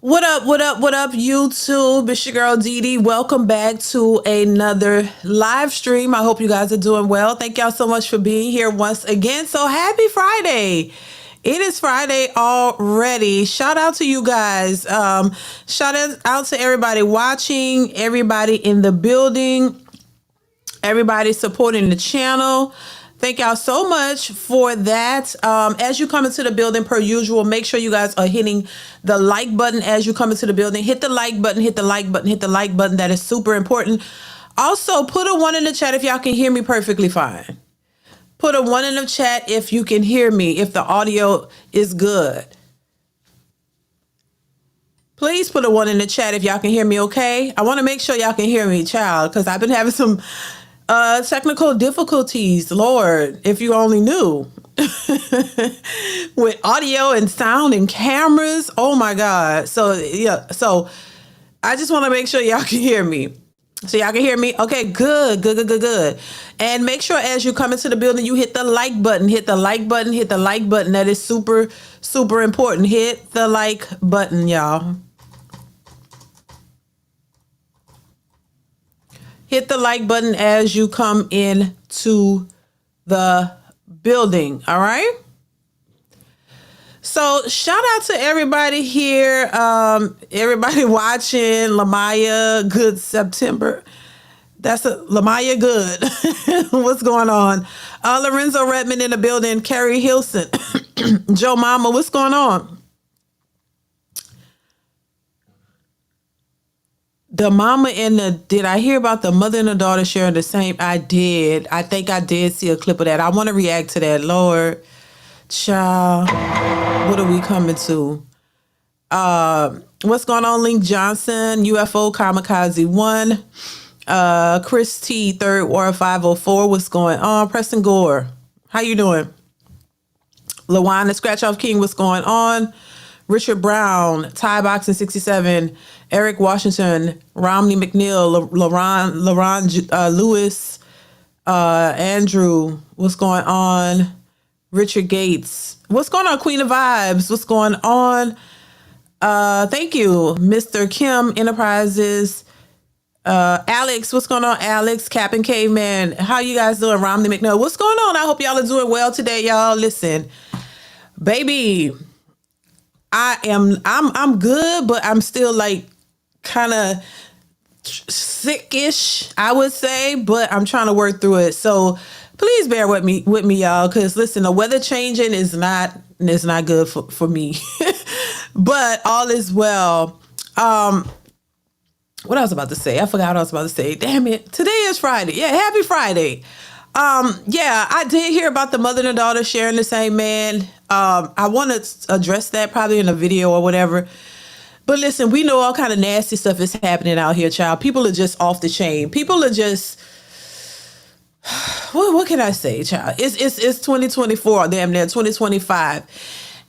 What up, what up, what up, YouTube? It's your girl DeeDee. Welcome back to another live stream. I hope you guys are doing well. Thank y'all so much for being here once again. So happy Friday. It is Friday already. Shout out to you guys. Shout out to everybody watching, everybody in the building, everybody supporting the channel. Thank y'all so much for that. As you come into the building, per usual, make sure you guys are hitting the like button as you come into the building. Hit the like button, hit the like button, hit the like button. That is super important. Also, put a 1 in the chat if y'all can hear me perfectly fine. Put a 1 in the chat if you can hear me, if the audio is good. Please put a 1 in the chat if y'all can hear me, okay? I want to make sure y'all can hear me, child, because I've been having some technical difficulties. Lord, if you only knew. With audio and sound and cameras. Oh my God. So yeah, so I just want to make sure y'all can hear me. So y'all can hear me? Okay, good. And make sure as you come into the building, you hit the like button, hit the like button, hit the like button. That is super, super important. Hit the like button, y'all. Hit the like button as you come in to the building. All right. So shout out to everybody here. Everybody watching. Lamaya, good September. That's a Lamaya, good. What's going on? Lorenzo Redmond in the building. Carrie Hilson. Joe Mama, what's going on? The mama and did I hear about the mother and the daughter sharing the same? I did. I think I did see a clip of that. I want to react to that. Lord, child, what are we coming to? What's going on? Link Johnson, UFO Kamikaze 1, Chris T, 3rd War 504. What's going on? Preston Gore, how you doing? Lawana Scratch Off King, what's going on? Richard Brown, Thai Boxing 67, Eric Washington, Romney McNeil, Laron Lewis, Andrew, what's going on? Richard Gates, what's going on? Queen of Vibes, what's going on? Thank you, Mr. Kim Enterprises, Alex, what's going on? Alex, Captain Caveman, how you guys doing? Romney McNeil, what's going on? I hope y'all are doing well today, y'all. Listen, baby, I'm good, but I'm still like kind of sickish, I would say, but I'm trying to work through it. So please bear with me, y'all, because listen, the weather changing is not good for me. But all is well. What I was about to say, I forgot what I was about to say. Damn it. Today is Friday. Yeah, happy Friday. Yeah, I did hear about the mother and the daughter sharing the same man. I want to address that probably in a video or whatever. But listen, we know all kind of nasty stuff is happening out here, child. People are just off the chain. People are just, what can I say, child? It's 2024, damn near 2025.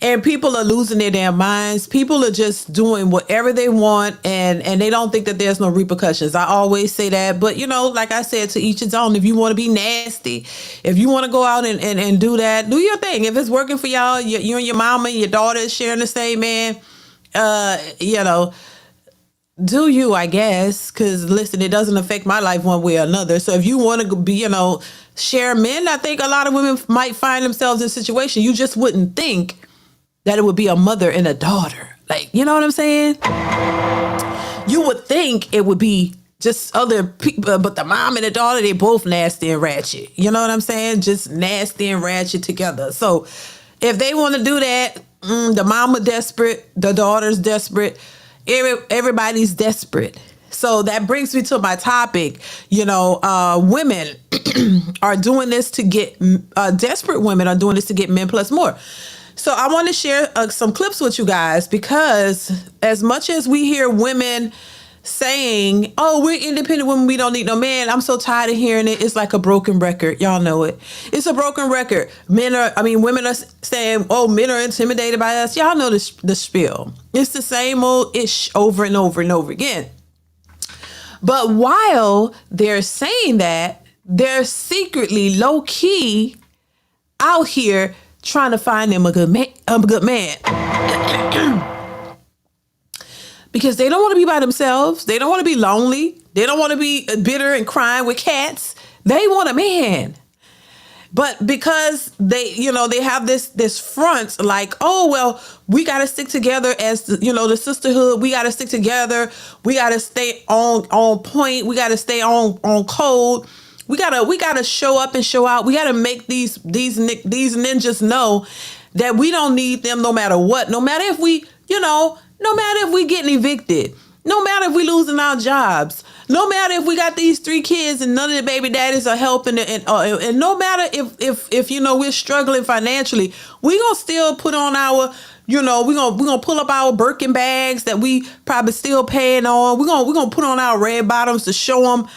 And people are losing their damn minds. People are just doing whatever they want, and they don't think that there's no repercussions. I always say that. But, you know, like I said, to each his own. If you want to be nasty, if you want to go out and do that, do your thing. If it's working for y'all, you and your mama and your daughter is sharing the same man, you know, do you, I guess. Because, listen, it doesn't affect my life one way or another. So if you want to be, you know, share men, I think a lot of women might find themselves in a situation you just wouldn't think that it would be a mother and a daughter. Like, you know what I'm saying? You would think it would be just other people, but the mom and the daughter, they both nasty and ratchet. You know what I'm saying? Just nasty and ratchet together. So if they want to do that, the mama desperate, the daughter's desperate, everybody's desperate. So that brings me to my topic. You know, women are doing this to get, desperate women are doing this to get men plus more. So I want to share some clips with you guys, because as much as we hear women saying, oh, we're independent women, we don't need no man, I'm so tired of hearing it. It's like a broken record. Y'all know it. It's a broken record. Women are saying, oh, men are intimidated by us. Y'all know the spiel. It's the same old ish over and over and over again. But while they're saying that, they're secretly low key out here trying to find him a good man. because they don't want to be by themselves. They don't want to be lonely. They don't want to be bitter and crying with cats. They want a man. But because they have this front like, oh, well, we got to stick together as, the sisterhood. We got to stick together. We got to stay on point. We got to stay on code. We gotta show up and show out. We gotta make these ninjas know that we don't need them no matter what. No matter if we getting evicted. No matter if we losing our jobs. No matter if we got these 3 kids and none of the baby daddies are helping, and no matter if we're struggling financially, we gonna still put on our, we're gonna pull up our Birkin bags that we probably still paying on. We're gonna put on our red bottoms to show them,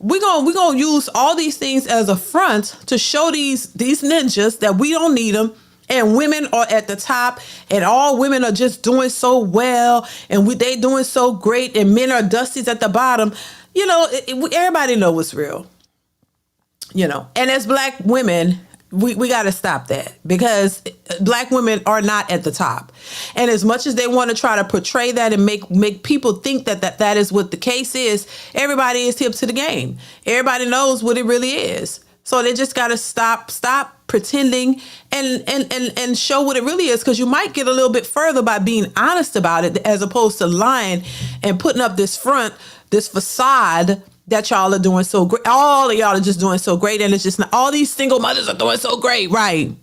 we're gonna use all these things as a front to show these ninjas that we don't need them. And women are at the top, and all women are just doing so well, and they doing so great, and men are dusties at the bottom. Everybody know what's real. And as Black women, we got to stop that, because Black women are not at the top. And as much as they want to try to portray that and make people think that is what the case is, everybody is hip to the game. Everybody knows what it really is. So they just got to stop pretending and show what it really is, because you might get a little bit further by being honest about it, as opposed to lying and putting up this front, this facade that y'all are doing so great. All of y'all are just doing so great, and it's just not, all these single mothers are doing so great, right?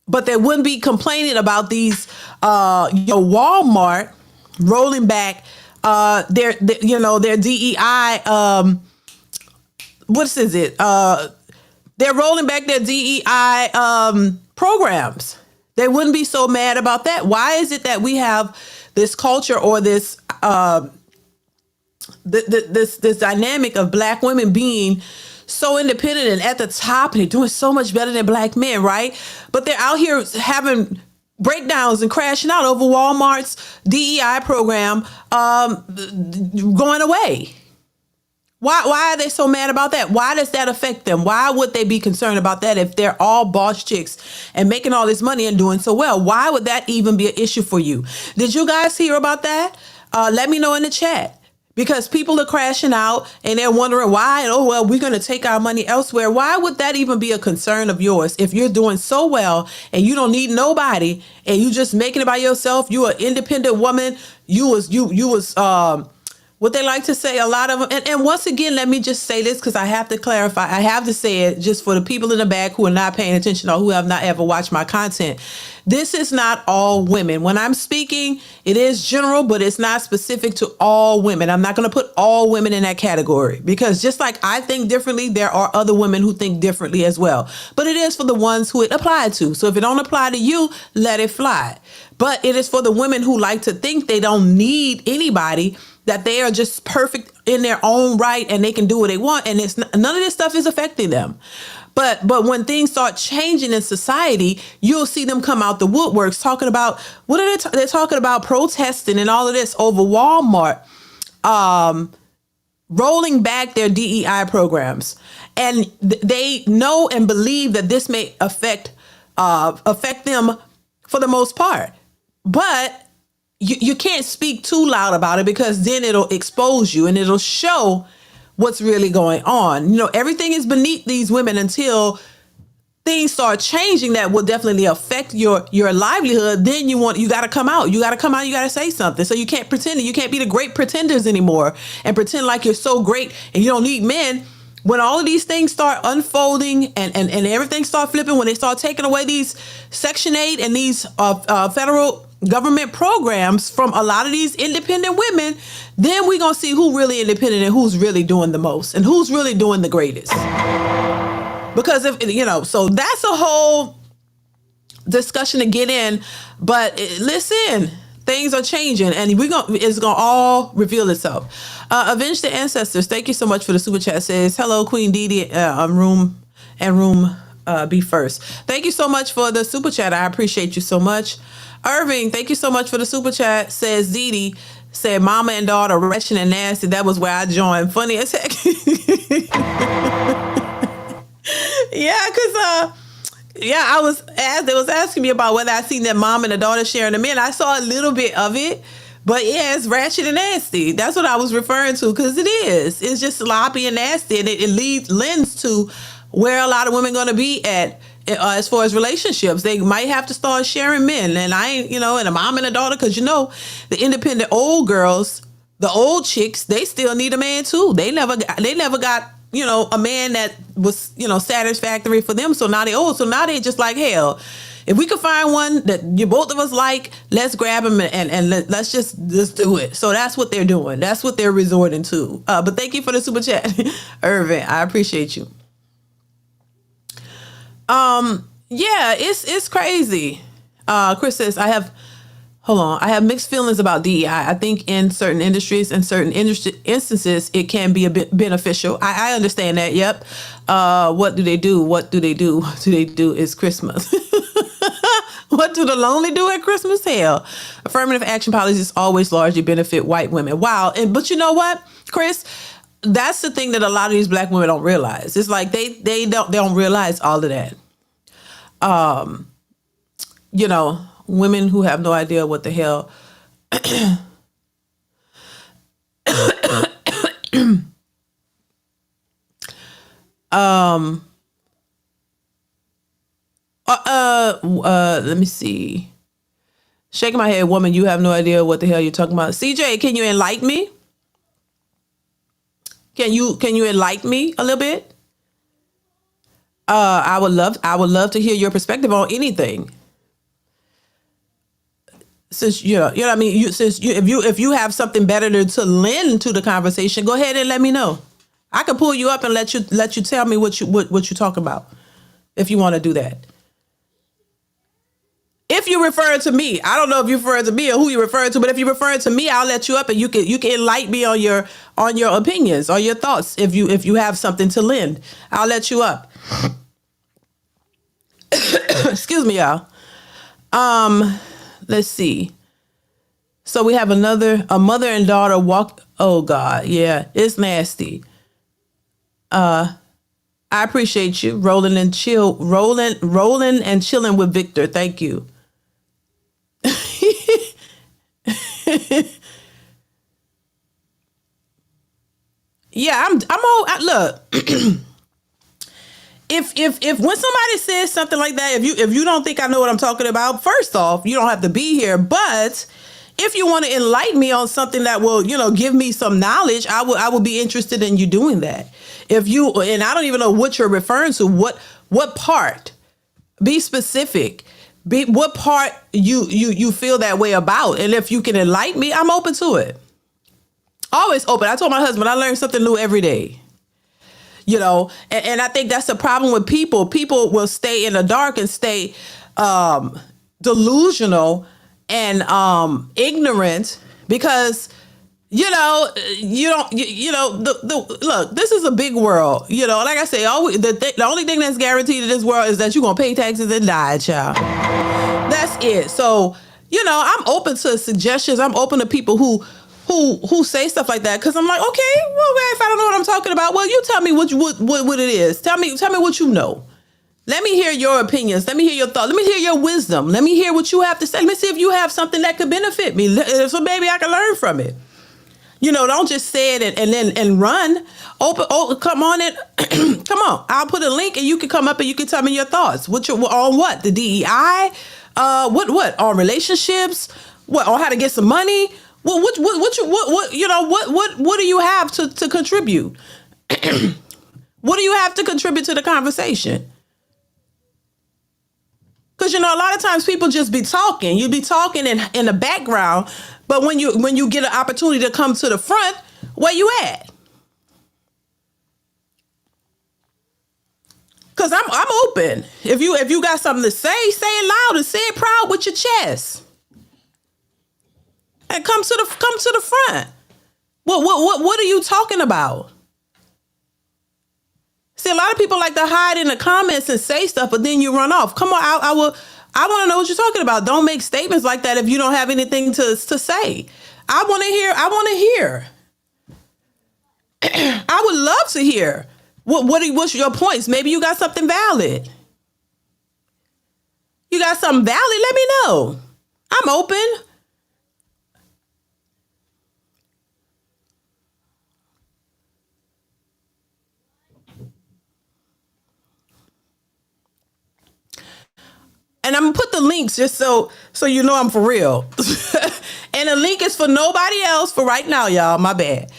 But they wouldn't be complaining about these, Walmart rolling back their DEI. What is it? They're rolling back their DEI programs. They wouldn't be so mad about that. Why is it that we have this culture, or this this dynamic of Black women being so independent and at the top, and they're doing so much better than Black men, right? But they're out here having breakdowns and crashing out over Walmart's DEI program going away. Why are they so mad about that? Why does that affect them? Why would they be concerned about that if they're all boss chicks and making all this money and doing so well? Why would that even be an issue for you? Did you guys hear about that? Let me know in the chat, because people are crashing out and they're wondering why. Oh, well, we're going to take our money elsewhere. Why would that even be a concern of yours if you're doing so well and you don't need nobody and you just making it by yourself? You're an independent woman. You was what they like to say, a lot of them. And once again, let me just say this, because I have to clarify. I have to say it just for the people in the back who are not paying attention or who have not ever watched my content. This is not all women. When I'm speaking, it is general, but it's not specific to all women. I'm not going to put all women in that category, because just like I think differently, there are other women who think differently as well. But it is for the ones who it applied to. So if it don't apply to you, let it fly. But it is for the women who like to think they don't need anybody, that they are just perfect in their own right and they can do what they want, and it's none of this stuff is affecting them. But when things start changing in society, you'll see them come out the woodworks talking about, what are they're talking about, protesting and all of this over Walmart rolling back their DEI programs. And they know and believe that this may affect them for the most part. But you can't speak too loud about it, because then it'll expose you and it'll show what's really going on. Everything is beneath these women until things start changing that will definitely affect your livelihood. Then you got to come out. You got to say something. So you can't pretend. You can't be the great pretenders anymore and pretend like you're so great and you don't need men. When all of these things start unfolding and everything start flipping, when they start taking away these Section 8 and these federal government programs from a lot of these independent women, then we're going to see who really independent and who's really doing the most and who's really doing the greatest. Because so that's a whole discussion to get in. But listen, things are changing, and it's going to all reveal itself. Avenge the Ancestors, thank you so much for the super chat. Says, hello, Queen DeeDee, room be first. Thank you so much for the super chat. I appreciate you so much. Irving, thank you so much for the super chat. Says DeeDee, said mama and daughter wretched and nasty. That was where I joined. Funny as heck. Yeah, because they was asking me about whether I seen that mom and the daughter sharing the men. I saw a little bit of it, But yeah, it's ratchet and nasty. That's what I was referring to, because it is. It's just sloppy and nasty, and it lends to where a lot of women going to be at as far as relationships. They might have to start sharing men, and I ain't, and a mom and a daughter, because the independent old girls, the old chicks, they still need a man too. They never got a man that was satisfactory for them. So now they old. So now they just like, hell, if we could find one that you both of us like, let's grab him and let's just do it. So that's what they're doing. That's what they're resorting to. But thank you for the super chat, Irvin. I appreciate you. Yeah, it's crazy. Chris says, I have mixed feelings about DEI. I think in certain industries and certain instances, it can be a bit beneficial. I understand that. Yep. What do they do? What do they do? What do they do is Christmas. What do the lonely do at Christmas? Hell, affirmative action policies always largely benefit white women. Wow. But you know what, Chris? That's the thing that a lot of these black women don't realize. It's like they don't realize all of that. Women who have no idea what the hell let me see. Shaking my head, woman, you have no idea what the hell you're talking about. CJ, can you enlighten me? Can you enlighten me a little bit? I would love to hear your perspective on anything. Since what I mean, if you have something better to lend to the conversation, go ahead and let me know. I can pull you up and let you tell me what you talk about, if you want to do that. If you refer to me, I don't know if you refer to me or who you refer to, but if you refer to me, I'll let you up and you can enlighten me on your opinions or your thoughts. If you have something to lend, I'll let you up. Excuse me, y'all. Let's see. So we have a mother and daughter walk. Oh God, yeah, it's nasty. I appreciate you rolling and chilling with Victor. Thank you. Yeah, I'm all look. If when somebody says something like that, if you don't think I know what I'm talking about, first off, you don't have to be here. But if you want to enlighten me on something that will, give me some knowledge, I would be interested in you doing that. And I don't even know what you're referring to. What part? Be specific. What part you feel that way about? And if you can enlighten me, I'm open to it. Always open. I told my husband I learn something new every day. And I think that's the problem with people. People will stay in the dark and stay delusional and ignorant because you don't look, this is a big world. Like I say, the only thing that's guaranteed in this world is that you're gonna pay taxes and die, child. That's it. So I'm open to suggestions. I'm open to people who say stuff like that, because I'm like, okay, well, if I don't know what I'm talking about, well, you tell me what it is. Tell me what you know. Let me hear your opinions. Let me hear your thoughts. Let me hear your wisdom. Let me hear what you have to say. Let me see if you have something that could benefit me, so maybe I can learn from it. Don't just say it and run. Come on in. Come on. I'll put a link and you can come up and you can tell me your thoughts. On what? The DEI? What? On relationships? What? On how to get some money? Well, what do you have to contribute? What do you have to contribute to the conversation? Because a lot of times people just be talking. You be talking in the background, but when you get an opportunity to come to the front, where you at? Because I'm open. If you got something to say it loud and say it proud with your chest. And come to the front. What are you talking about? See, a lot of people like to hide in the comments and say stuff, but then you run off. Come on, I want to know what you're talking about. Don't make statements like that if you don't have anything to say. I want to hear. I would love to hear. What's your points? Maybe you got something valid. You got something valid? Let me know. I'm open. And I'm gonna put the links just so you know I'm for real. And the link is for nobody else for right now, y'all. My bad.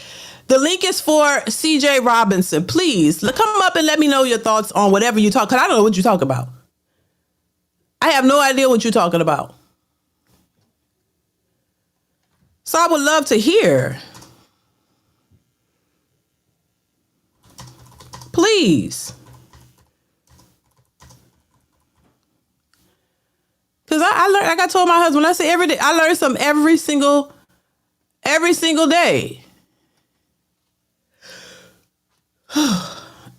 The link is for CJ Robinson. Please come up and let me know your thoughts on whatever you talk. Cause I don't know what you talk about. I have no idea what you're talking about. So I would love to hear. Please. Cause I learned, like I told my husband, I say every day, I learn something every single day.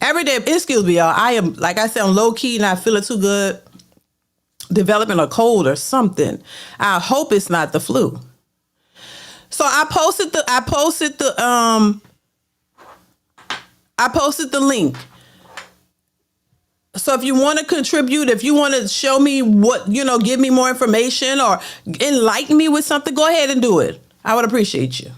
Every day, excuse me, y'all. I am, like I said, I'm low key, not feeling too good. Developing a cold or something. I hope it's not the flu. So I posted the link. So if you want to contribute, if you want to show me what, give me more information or enlighten me with something, go ahead and do it. I would appreciate you.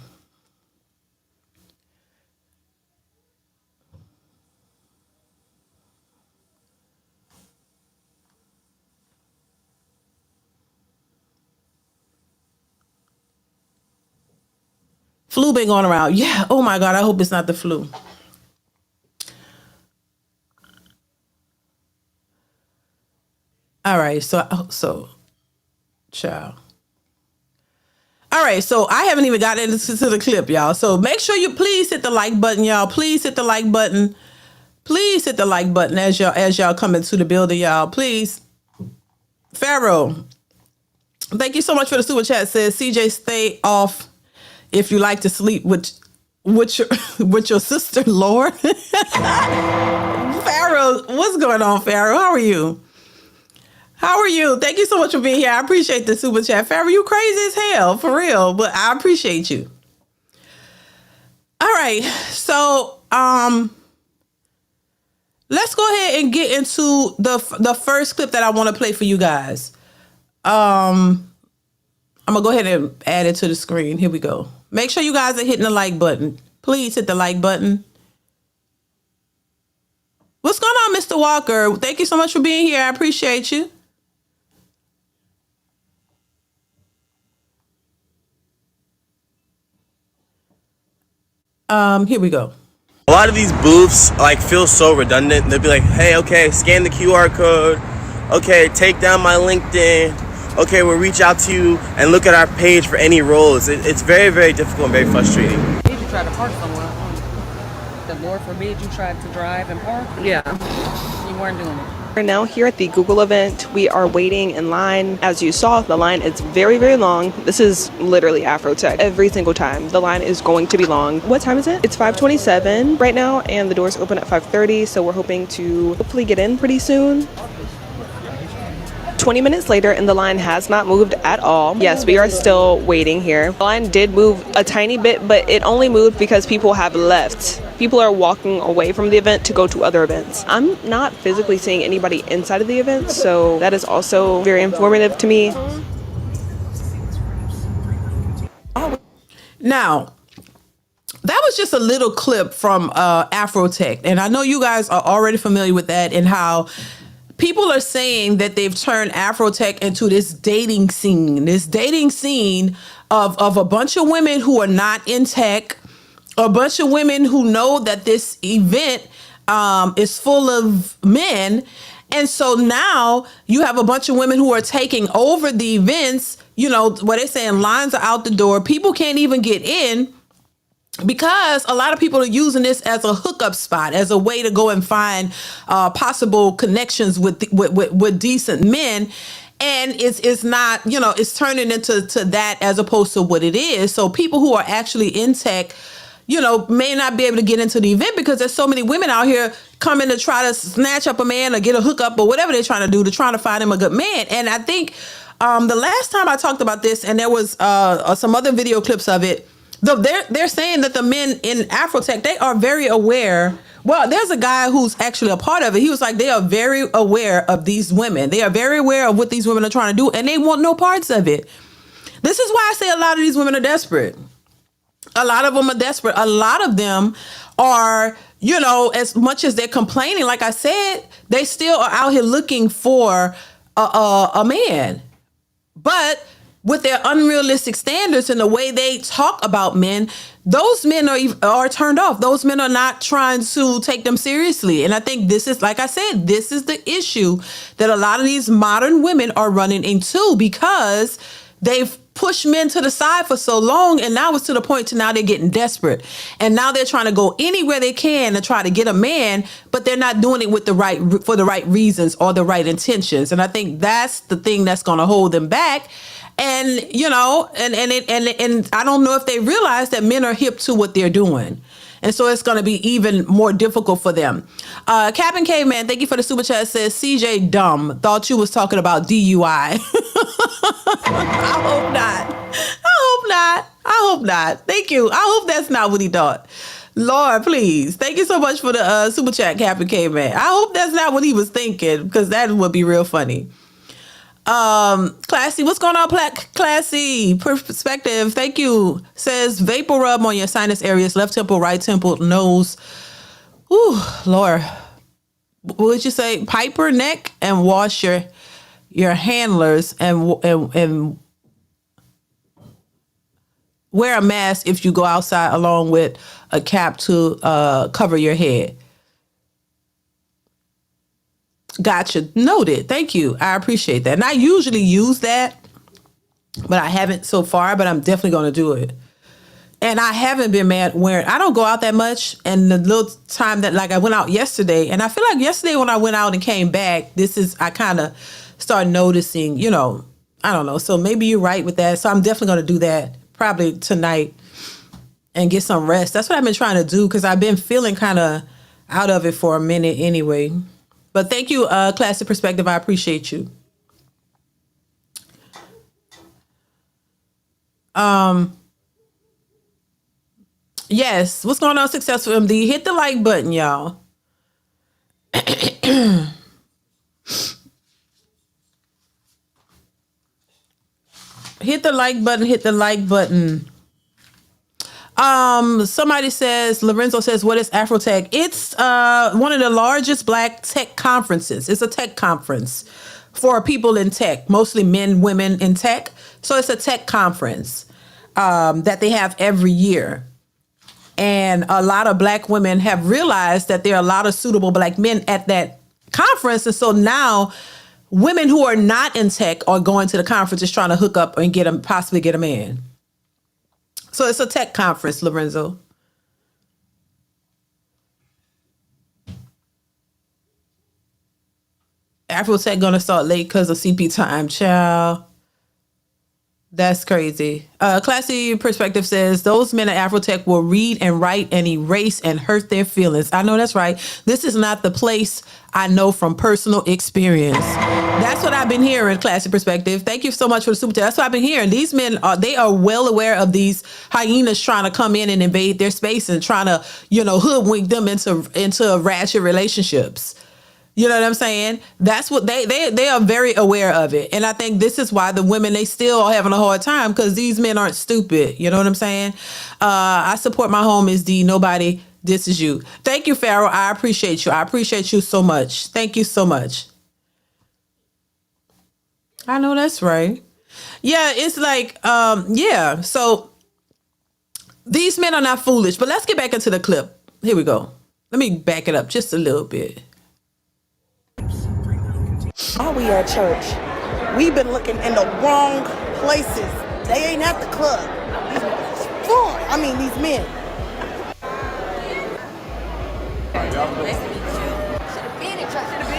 Flu been going around. Yeah. Oh my God. I hope it's not the flu. All right. So, ciao. All right. So I haven't even gotten into the clip, y'all. So make sure you please hit the like button, y'all. Please hit the like button. Please hit the like button as y'all come into the building, y'all. Please. Pharaoh, thank you so much for the super chat. Says CJ, stay off if you like to sleep with your sister, Lord. Pharaoh, what's going on, Pharaoh? How are you? How are you? Thank you so much for being here. I appreciate the super chat. Pharaoh, you crazy as hell, for real, but I appreciate you. All right, so let's go ahead and get into the first clip that I want to play for you guys. I'm gonna go ahead and add it to the screen. Here we go. Make sure you guys are hitting the like button. Please hit the like button. What's going on, Mr. Walker? Thank you so much for being here. I appreciate you. Here we go. A lot of these booths feel so redundant. They'll be like, hey, okay, scan the QR code. Okay, take down my LinkedIn. Okay, we'll reach out to you and look at our page for any roles. It's very, very difficult and very frustrating. Did you try to park somewhere? The Lord forbid you tried to drive and park? Yeah. You weren't doing it. We're now here at the Google event. We are waiting in line. As you saw, the line is very, very long. This is literally AfroTech. Every single time, the line is going to be long. What time is it? It's 5:27 right now, and the doors open at 5:30, so we're hoping to hopefully get in pretty soon. 20 minutes later, and the line has not moved at all. Yes, we are still waiting here. The line did move a tiny bit, but it only moved because people have left. People are walking away from the event to go to other events. I'm not physically seeing anybody inside of the event, so that is also very informative to me. Now, that was just a little clip from AfroTech, and I know you guys are already familiar with that and how people are saying that they've turned AfroTech into this dating scene of a bunch of women who are not in tech, a bunch of women who know that this event is full of men. And so now you have a bunch of women who are taking over the events, what they're saying, lines are out the door. People can't even get in, because a lot of people are using this as a hookup spot, as a way to go and find possible connections with decent men. And it's not, it's turning into that as opposed to what it is. So people who are actually in tech, may not be able to get into the event because there's so many women out here coming to try to snatch up a man or get a hookup or whatever they're trying to do to try to find him a good man. And I think the last time I talked about this, and there was some other video clips of it, they're saying that the men in AfroTech, they are very aware. Well, there's a guy who's actually a part of it. He was like, they are very aware of these women. They are very aware of what these women are trying to do, and they want no parts of it. This is why I say a lot of these women are desperate. A lot of them are desperate. A lot of them are, as much as they're complaining, like I said, they still are out here looking for a man. But with their unrealistic standards and the way they talk about men, those men are turned off. Those men are not trying to take them seriously. And I think this is, like I said, this is the issue that a lot of these modern women are running into, because they've pushed men to the side for so long, and now it's to the point to now they're getting desperate, and now they're trying to go anywhere they can to try to get a man, but they're not doing it with for the right reasons or the right intentions. And I think that's the thing that's going to hold them back. And you know, and I don't know if they realize that men are hip to what they're doing. And so it's going to be even more difficult for them. Captain Caveman, thank you for the super chat, says CJ dumb. Thought you was talking about DUI. I hope not. I hope not. Thank you. I hope that's not what he thought. Lord, please. Thank you so much for the super chat, Captain Caveman. I hope that's not what he was thinking, because that would be real funny. Classy, what's going on, Classy? Perspective, thank you. Says vapor rub on your sinus areas, left temple, right temple, nose. Ooh, Lord. What would you say? Piper neck, and wash your handlers and wear a mask if you go outside, along with a cap to cover your head. Gotcha. Noted. Thank you. I appreciate that. And I usually use that, but I haven't so far, but I'm definitely going to do it. And I haven't been mad wearing, I don't go out that much. And the little time that, like, I went out yesterday, and I feel like yesterday when I went out and came back, I kind of started noticing, you know, I don't know. So maybe you're right with that. So I'm definitely going to do that probably tonight and get some rest. That's what I've been trying to do, because I've been feeling kind of out of it for a minute anyway. But thank you, Classic Perspective. I appreciate you. Yes. What's going on, Successful MD? Hit the like button, y'all. Hit the like button. Hit the like button. Somebody says, Lorenzo says, what is AfroTech? It's one of the largest Black tech conferences. It's a tech conference for people in tech, mostly men, women in tech. So it's a tech conference that they have every year. And a lot of Black women have realized that there are a lot of suitable Black men at that conference. And so now women who are not in tech are going to the conference, just trying to hook up and possibly get a man. So it's a tech conference, Lorenzo. AfroTech gonna start late because of CP time, child. That's crazy. Classy Perspective says, those men at AfroTech will read and write and erase and hurt their feelings. I know that's right. This is not the place. I know from personal experience. That's what I've been hearing, Classy Perspective. Thank you so much for the super chat. That's what I've been hearing. These men they are well aware of these hyenas trying to come in and invade their space and trying to, you know, hoodwink them into ratchet relationships. You know what I'm saying? That's what they are very aware of it. And I think this is why the women, they still are having a hard time, because these men aren't stupid. You know what I'm saying? I support my homies, D. Nobody disses you. Thank you, Pharaoh. I appreciate you. I appreciate you so much. Thank you so much. I know that's right. Yeah, it's like, yeah. So these men are not foolish, but let's get back into the clip. Here we go. Let me back it up just a little bit. Are we at church? We've been looking in the wrong places. They ain't at the club. These fun. I mean, these men.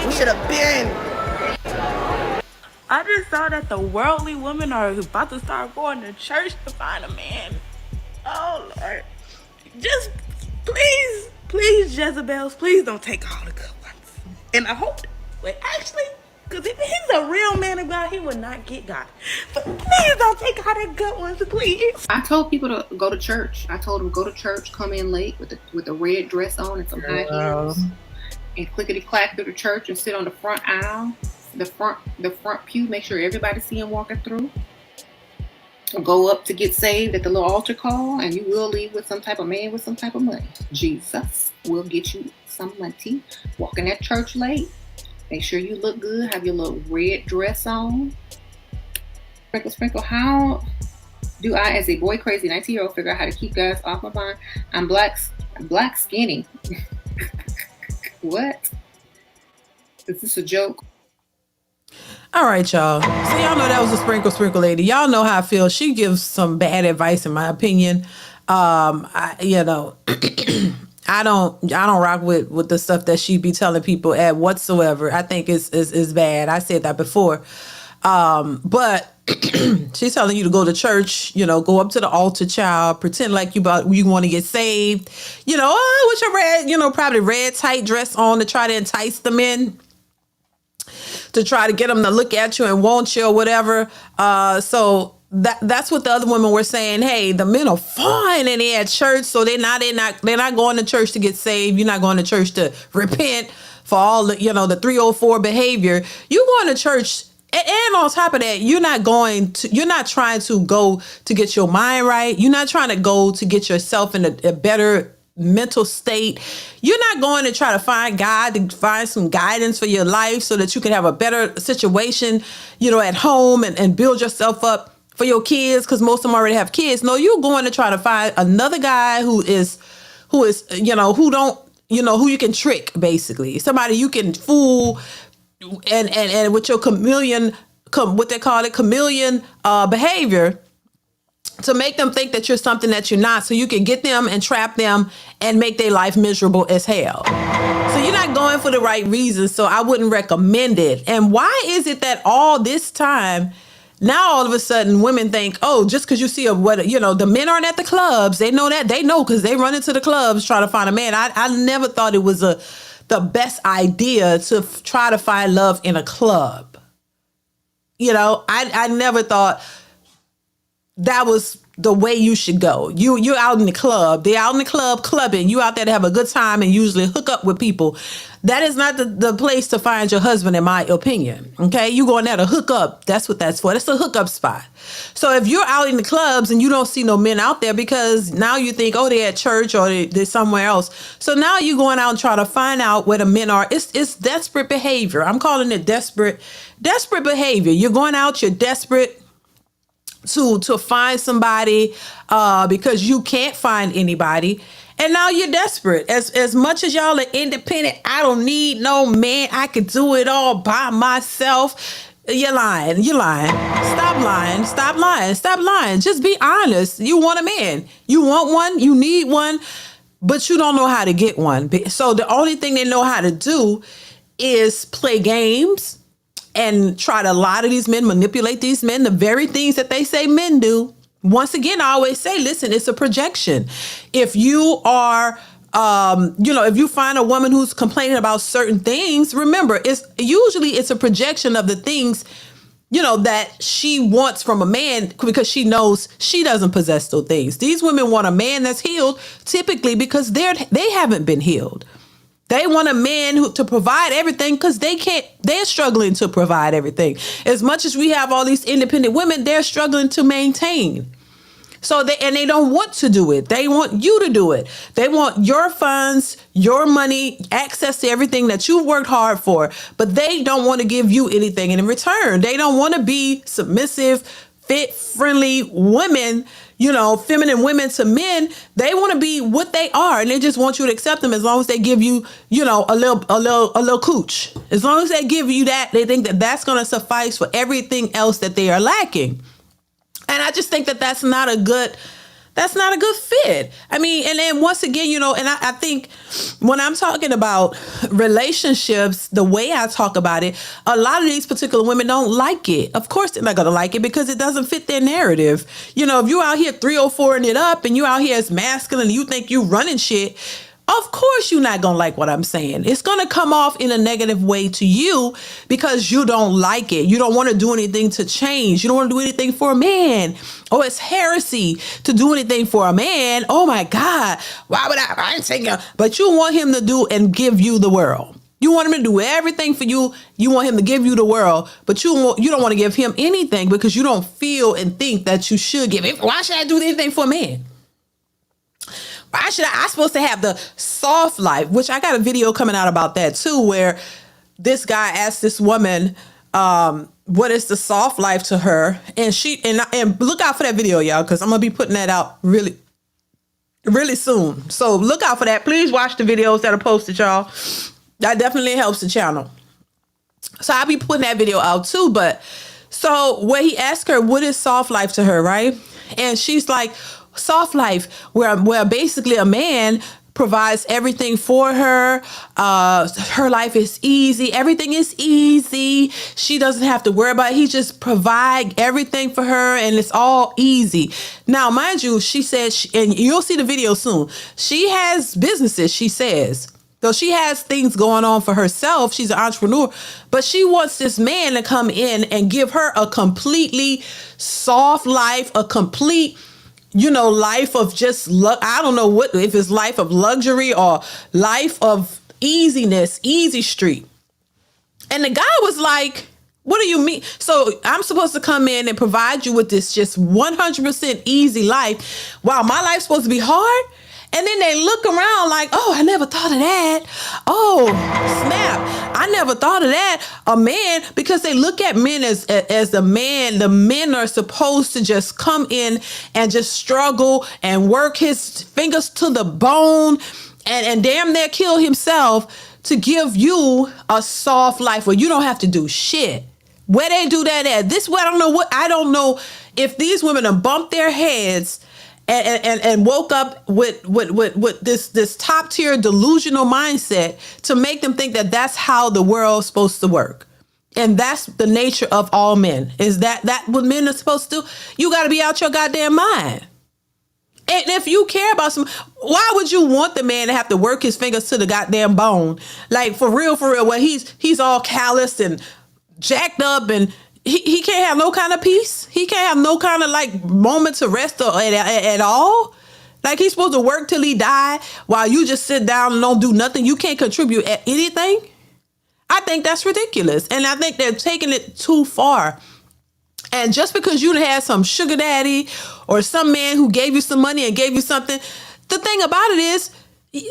We should have been. I just saw that the worldly women are about to start going to church to find a man. Oh, Lord. Just, please, Jezebels, please don't take all the good ones. And I hope, well, actually, because if he's a real man of God, he would not get God. But please don't take all the good ones, please. I told people to go to church. I told them go to church, come in late with a red dress on and some high heels, and clickety clack through the church and sit on the front aisle, the front pew. Make sure everybody's seeing walking through. Go up to get saved at the little altar call, and you will leave with some type of man with some type of money. Jesus will get you some money. Walking at church late, Make sure you look good. Have your little red dress on. Sprinkle, sprinkle. How do I, as a boy crazy 19-year-old, figure out how to keep guys off my mind? I'm black skinny. What? Is this a joke? All right, y'all. So y'all know that was a sprinkle lady. Y'all know how I feel. She gives some bad advice, in my opinion. I don't rock with the stuff that she be telling people at whatsoever. I think is bad. I said that before. But she's telling you to go to church, go up to the altar, child, pretend like you want to get saved, with your red, probably red tight dress on to try to entice the men, to try to get them to look at you and want you or whatever. So that's what the other women were saying. Hey, the men are fine and they're at church, so they're not going to church to get saved. You're not going to church to repent for all the, the 304 behavior. You going to church. And on top of that, you're not trying to go to get your mind right. You're not trying to go to get yourself in a better mental state. You're not going to try to find God, to find some guidance for your life so that you can have a better situation, at home and build yourself up for your kids, because most of them already have kids. No, you're going to try to find another guy who you can trick, basically. Somebody you can fool and with your chameleon behavior, to make them think that you're something that you're not, so you can get them and trap them and make their life miserable as hell. So you're not going for the right reasons, so I wouldn't recommend it. And why is it that all this time, now all of a sudden women think, oh, just because you see the men aren't at the clubs, they know because they run into the clubs trying to find a man. I never thought it was the best idea to try to find love in a club. I never thought that was the way you should go. You're out in the club. They're out in the club clubbing. You out there to have a good time and usually hook up with people. That is not the place to find your husband, in my opinion. Okay? You going there to hook up. That's what that's for. That's a hookup spot. So if you're out in the clubs and you don't see no men out there, because now you think, oh, they're at church or they're somewhere else. So now you're going out and trying to find out where the men are. It's desperate behavior. I'm calling it desperate behavior. You're going out, you're desperate to find somebody because you can't find anybody, and now you're desperate. As much as y'all are independent, I don't need no man, I could do it all by myself. You're lying. Stop lying. Just be honest. You want a man, you want one, you need one, but you don't know how to get one. So the only thing they know how to do is play games and try to lie to these men, manipulate these men, the very things that they say men do. Once again, I always say, listen, it's a projection. If you are, if you find a woman who's complaining about certain things, remember, it's a projection of the things, that she wants from a man, because she knows she doesn't possess those things. These women want a man that's healed, typically because they haven't been healed. They want a man to provide everything, because they're struggling to provide everything. As much as we have all these independent women, they're struggling to maintain. So they don't want to do it. They want you to do it. They want your funds, your money, access to everything that you've worked hard for, but they don't want to give you anything in return. They don't want to be submissive, fit, friendly women, feminine women to men. They want to be what they are, and they just want you to accept them as long as they give you, a little cooch. As long as they give you that, they think that that's going to suffice for everything else that they are lacking. And I just think that that's not a good fit. I mean, and then once again, and I think when I'm talking about relationships, the way I talk about it, a lot of these particular women don't like it. Of course, they're not going to like it because it doesn't fit their narrative. If you're out here 304ing it up and you out here as masculine and you think you running shit, of course you're not going to like what I'm saying. It's going to come off in a negative way to you because you don't like it. You don't want to do anything to change. You don't want to do anything for a man. Oh, it's heresy to do anything for a man. Oh my God. Why would I ain't saying, but you want him to do and give you the world. You want him to do everything for you. You want him to give you the world, but you don't want to give him anything because you don't feel and think that you should give him. Why should I do anything for a man? Why should I supposed to have the soft life, which I got a video coming out about that too, where, this guy asked this woman, what is the soft life to her? And and look out for that video, y'all, because I'm gonna be putting that out really soon. So look out for that. Please watch the videos that are posted, y'all. That definitely helps the channel. So I'll be putting that video out too. But so where he asked her, what is soft life to her, right? And she's like, soft life, where basically a man provides everything for her. Her life is easy. Everything is easy. She doesn't have to worry about it. He just provide everything for her and it's all easy. Now, mind you, she said, and you'll see the video soon, she has businesses, she says. Though she has things going on for herself, she's an entrepreneur, but she wants this man to come in and give her a completely soft life, a complete, life of just, I don't know what, if it's life of luxury or life of easiness, easy street. And the guy was like, what do you mean? So I'm supposed to come in and provide you with this just 100% easy life. Wow, my life's supposed to be hard? And then they look around like, oh, I never thought of that. Oh, snap. I never thought of that. A man, because they look at men as the man. The men are supposed to just come in and just struggle and work his fingers to the bone and damn near kill himself to give you a soft life where you don't have to do shit. Where they do that at? This way, I don't know if these women have bumped their heads and woke up with this top tier delusional mindset to make them think that that's how the world's supposed to work. And that's the nature of all men. Is that what men are supposed to do? You got to be out your goddamn mind. And if you care about why would you want the man to have to work his fingers to the goddamn bone? Like for real, where he's all calloused and jacked up and he can't have no kind of peace. He can't have no kind of like moment to rest at all. Like he's supposed to work till he die while you just sit down and don't do nothing. You can't contribute at anything. I think that's ridiculous. And I think they're taking it too far. And just because you had some sugar daddy or some man who gave you some money and gave you something, the thing about it is,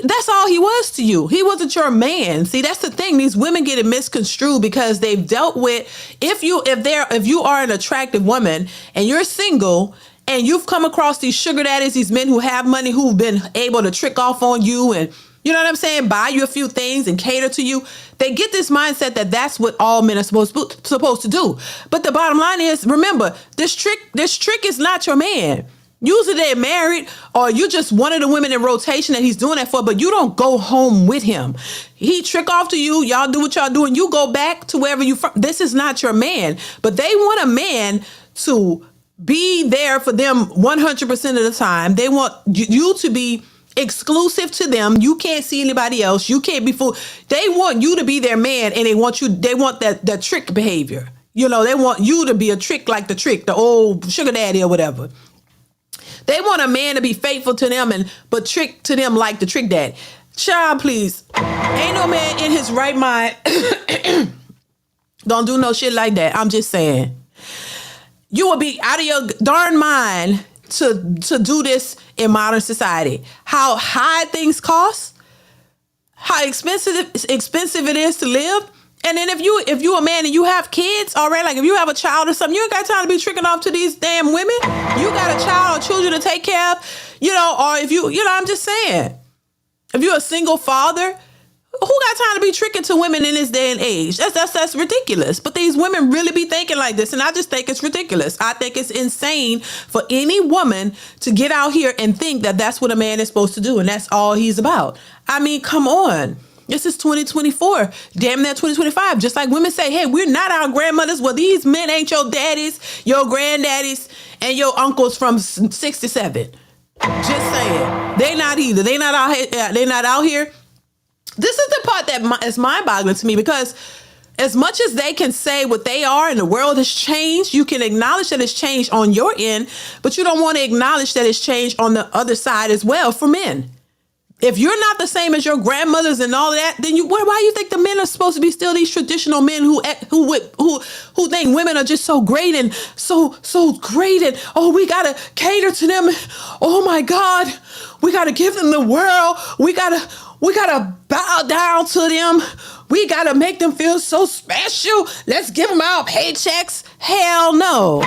that's all he was to you. He wasn't your man. See, that's the thing. These women get it misconstrued because they've dealt with, if you are an attractive woman and you're single and you've come across these sugar daddies, these men who have money, who've been able to trick off on you and, you know what I'm saying, buy you a few things and cater to you. They get this mindset that that's what all men are supposed to do. But the bottom line is, remember, this trick is not your man. Usually they're married or you're just one of the women in rotation that he's doing that for, but you don't go home with him. He trick off to you. Y'all do what y'all do and you go back to wherever you from. This is not your man, but they want a man to be there for them 100% of the time. They want you to be exclusive to them. You can't see anybody else. You can't be fooled. They want you to be their man and they want that trick behavior. They want you to be a trick like the old sugar daddy or whatever. They want a man to be faithful to them but trick to them like the trick daddy. Child, please. Ain't no man in his right mind don't do no shit like that. I'm just saying. You will be out of your darn mind to do this in modern society. How high things cost, how expensive it is to live. And then if you a man and you have kids already, like if you have a child or something, you ain't got time to be tricking off to these damn women. You got a child or children to take care of, or if I'm just saying, if you're a single father, who got time to be tricking to women in this day and age? That's ridiculous. But these women really be thinking like this. And I just think it's ridiculous. I think it's insane for any woman to get out here and think that that's what a man is supposed to do. And that's all he's about. I mean, come on. This is 2024, damn near 2025. Just like women say, hey, we're not our grandmothers. Well, these men ain't your daddies, your granddaddies, and your uncles from 67. Just saying. They not either. They not out here. This is the part that is mind-boggling to me because as much as they can say what they are and the world has changed, you can acknowledge that it's changed on your end, but you don't want to acknowledge that it's changed on the other side as well for men. If you're not the same as your grandmothers and all of that, then why you think the men are supposed to be still these traditional men who think women are just so great and so great and we gotta cater to them. Oh my God, we gotta give them the world. We gotta bow down to them. We got to make them feel so special. Let's give them our paychecks. Hell no.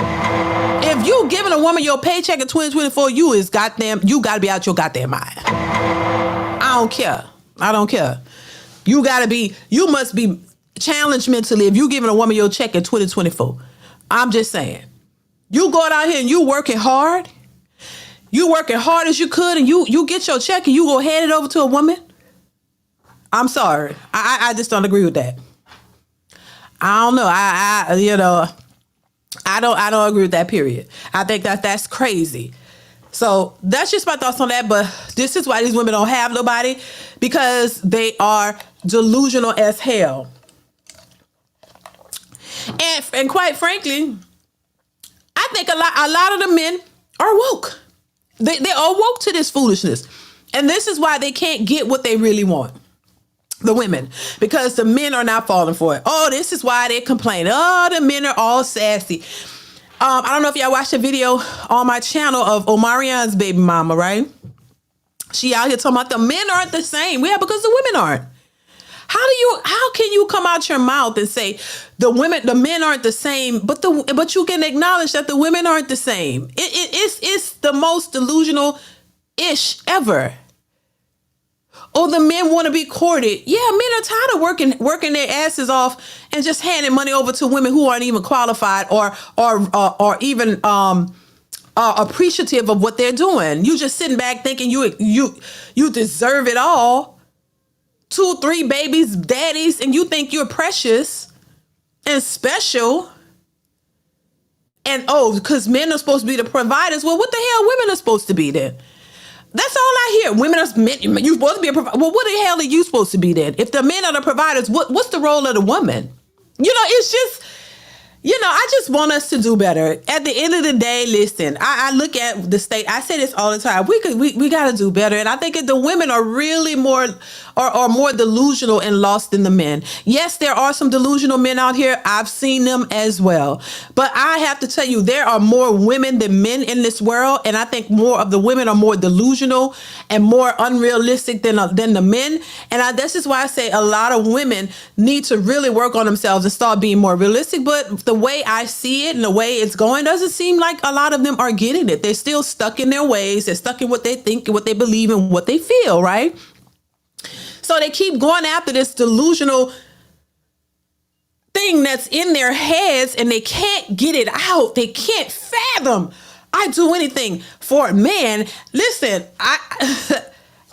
If you giving a woman your paycheck in 2024, you got to be out your goddamn mind. I don't care. You must be challenged mentally if you giving a woman your check in 2024. I'm just saying. You going out here and you working hard. You working hard as you could, and you get your check and you go hand it over to a woman. I'm sorry. I just don't agree with that. I don't know. I don't agree with that, period. I think that's crazy. So that's just my thoughts on that. But this is why these women don't have nobody, because they are delusional as hell. And quite frankly, I think a lot of the men are woke. They are woke to this foolishness. And this is why they can't get what they really want. The women, because the men are not falling for it. Oh, this is why they complain. Oh, the men are all sassy. I don't know if y'all watched a video on my channel of Omarion's baby mama, right? She out here talking about the men aren't the same. Yeah, because the women aren't. How can you come out your mouth and say the men aren't the same, but you can acknowledge that the women aren't the same? It's the most delusional ish ever. Oh, the men want to be courted. Yeah, men are tired of working their asses off and just handing money over to women who aren't even qualified or even appreciative of what they're doing. You just sitting back thinking you deserve it all. 2, 3 babies, daddies, and you think you're precious and special. And because men are supposed to be the providers. Well, what the hell women are supposed to be then? That's all I hear. Women are meant. You're supposed to be a provider. Well, what the hell are you supposed to be then? If the men are the providers, what's the role of the woman? It's just, I just want us to do better. At the end of the day, listen, I look at the state. I say this all the time. We got to do better. And I think the women are really more delusional and lost than the men. Yes, there are some delusional men out here. I've seen them as well. But I have to tell you, there are more women than men in this world. And I think more of the women are more delusional and more unrealistic than the men. And this is why I say a lot of women need to really work on themselves and start being more realistic. But the way I see it and the way it's going doesn't seem like a lot of them are getting it. They're still stuck in their ways. They're stuck in what they think and what they believe and what they feel, right? So they keep going after this delusional thing that's in their heads and they can't get it out. They can't fathom. I do anything for a man. Listen,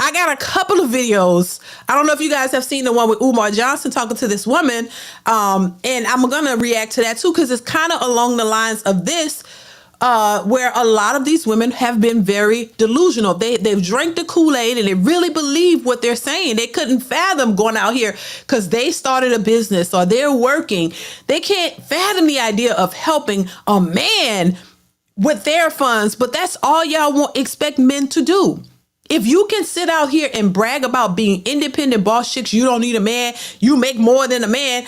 I got a couple of videos. I don't know if you guys have seen the one with Umar Johnson talking to this woman. And I'm going to react to that too, because it's kind of along the lines of this, where a lot of these women have been very delusional. They've drank the Kool-Aid and they really believe what they're saying. They couldn't fathom going out here because they started a business or they're working. They can't fathom the idea of helping a man with their funds, but that's all y'all expect men to do. If you can sit out here and brag about being independent boss chicks, you don't need a man, you make more than a man.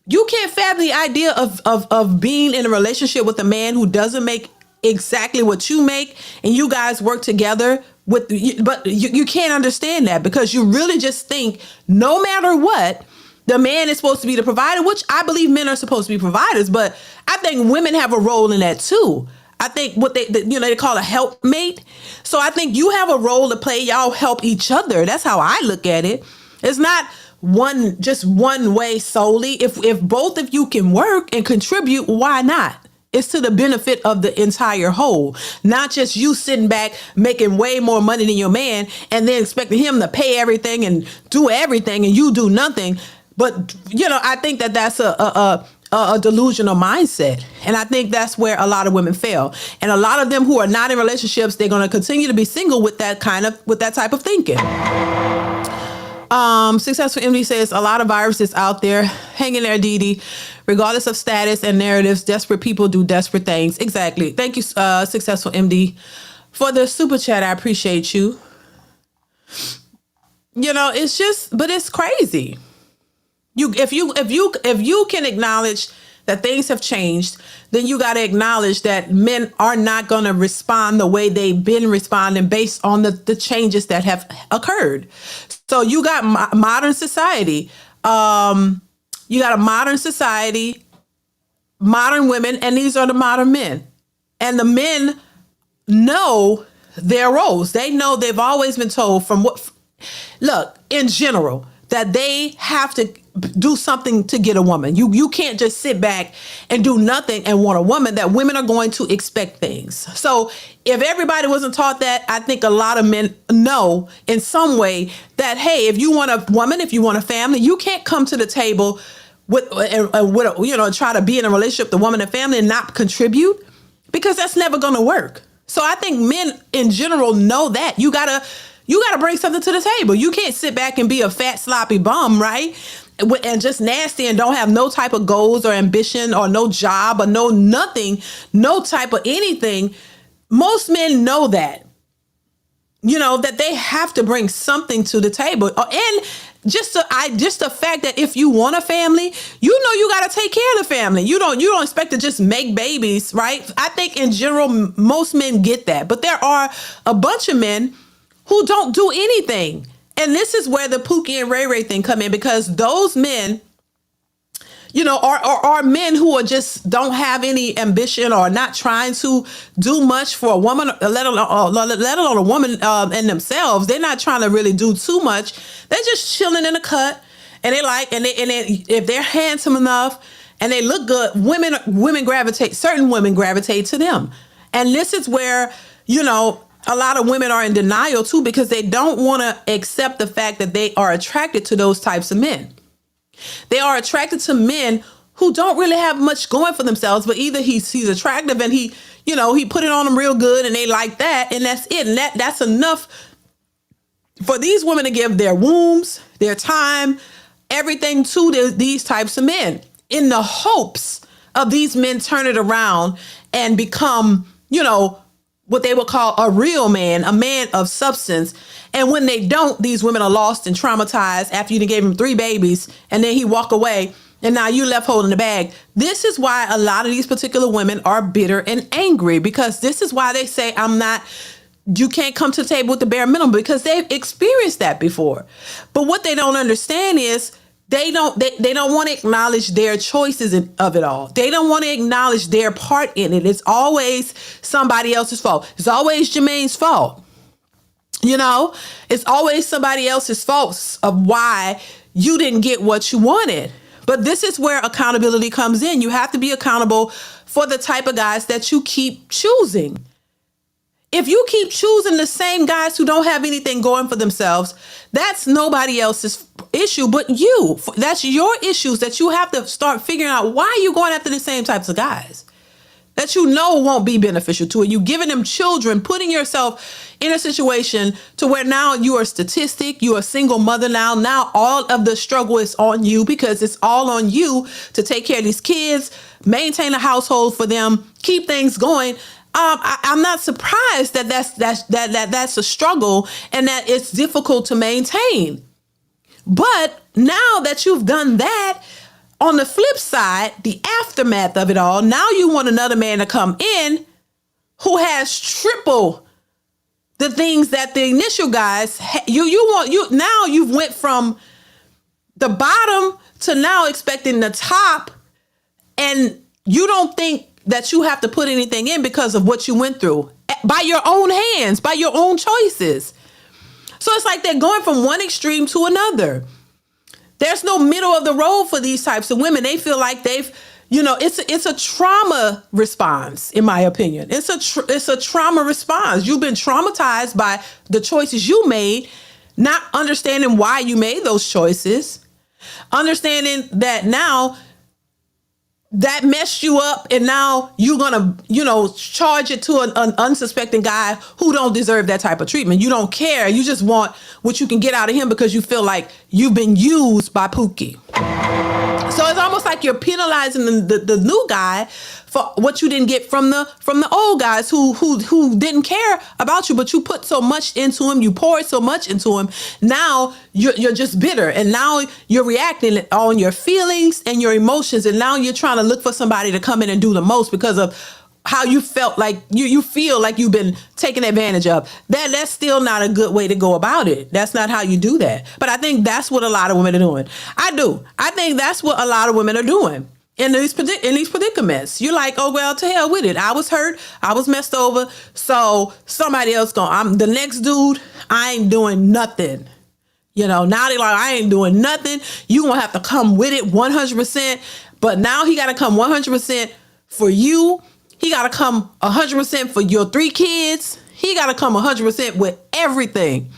You can't fathom the idea of being in a relationship with a man who doesn't make exactly what you make and you guys work together but you can't understand that because you really just think no matter what, the man is supposed to be the provider, which I believe men are supposed to be providers, but I think women have a role in that too. I think what they call a helpmate. So I think you have a role to play. Y'all help each other. That's how I look at it. It's not just one way solely. If both of you can work and contribute, why not? It's to the benefit of the entire whole, not just you sitting back making way more money than your man and then expecting him to pay everything and do everything and you do nothing. But, I think that's a delusional mindset. And I think that's where a lot of women fail. And a lot of them who are not in relationships, they're going to continue to be single with that type of thinking. Successful MD says a lot of viruses out there. Hang in there, DeeDee. Regardless of status and narratives, desperate people do desperate things. Exactly. Thank you, Successful MD, for the super chat. I appreciate you. But it's crazy. If you can acknowledge that things have changed, then you got to acknowledge that men are not going to respond the way they've been responding based on the changes that have occurred. So you got modern society. You got a modern society, modern women, and these are the modern men. And the men know their roles. They know they've always been told look, in general, that they have to do something to get a woman. You can't just sit back and do nothing and want a woman, that women are going to expect things. So if everybody wasn't taught that, I think a lot of men know in some way that, hey, if you want a woman, if you want a family, you can't come to the table with try to be in a relationship with the woman and family and not contribute, because that's never going to work. So I think men in general know that you gotta bring something to the table. You can't sit back and be a fat, sloppy bum, right? And just nasty and don't have no type of goals or ambition or no job or no nothing, no type of anything. Most men know that, that they have to bring something to the table. And just the fact that if you want a family, you got to take care of the family. You don't expect to just make babies, right? I think in general, most men get that. But there are a bunch of men who don't do anything. And this is where the Pookie and Ray Ray thing come in, because those men, are men who are just don't have any ambition or not trying to do much for a woman, let alone a woman in themselves. They're not trying to really do too much. They're just chilling in the cut, and if they're handsome enough and they look good, certain women gravitate to them. And this is where, a lot of women are in denial too, because they don't want to accept the fact that they are attracted to those types of men. They are attracted to men who don't really have much going for themselves, but either he's attractive and he put it on them real good and they like that, and that's it. And that's enough for these women to give their wombs, their time, everything to these types of men, in the hopes of these men turn it around and become, what they would call a real man, a man of substance. And when they don't, these women are lost and traumatized after you gave him 3 babies and then he walk away and now you left holding the bag. This is why a lot of these particular women are bitter and angry, because this is why they say, you can't come to the table with the bare minimum, because they've experienced that before. But what they don't understand is they don't want to acknowledge their choices of it all. They don't want to acknowledge their part in it. It's always somebody else's fault. It's always Jermaine's fault. It's always somebody else's fault of why you didn't get what you wanted. But this is where accountability comes in. You have to be accountable for the type of guys that you keep choosing. If you keep choosing the same guys who don't have anything going for themselves, that's nobody else's issue but you. That's your issues that you have to start figuring out. Why are you going after the same types of guys that won't be beneficial to it? You giving them children, putting yourself in a situation to where now you are a statistic, you're a single mother now. Now all of the struggle is on you, because it's all on you to take care of these kids, maintain a household for them, keep things going. I'm not surprised that that's a struggle and that it's difficult to maintain. But now that you've done that, on the flip side, the aftermath of it all, now you want another man to come in who has triple the things that the initial guys now you've went from the bottom to now expecting the top, and you don't think that you have to put anything in because of what you went through by your own hands, by your own choices. So it's like they're going from one extreme to another. There's no middle of the road for these types of women. They feel like it's a trauma response, in my opinion. It's a trauma response. You've been traumatized by the choices you made, not understanding why you made those choices, understanding that now that messed you up, and now you're gonna, charge it to an unsuspecting guy who don't deserve that type of treatment. You don't care. You just want what you can get out of him because you feel like you've been used by Pookie. So it's almost like you're penalizing the new guy for what you didn't get from the old guys who didn't care about you, but you put so much into him, you poured so much into him. Now you're just bitter, and now you're reacting on your feelings and your emotions, and now you're trying to look for somebody to come in and do the most because of how you felt like you feel like you've been taken advantage of. That's still not a good way to go about it. That's not how you do that. But I think that's what a lot of women are doing. I think that's what a lot of women are doing in these predicaments. You're like, oh well, to hell with it. I was hurt. I was messed over. So somebody else I'm the next dude. I ain't doing nothing. Now they like, I ain't doing nothing. You gonna have to come with it 100%. But now he got to come 100% for you. He got to come 100% for your 3 kids. He got to come 100% with everything.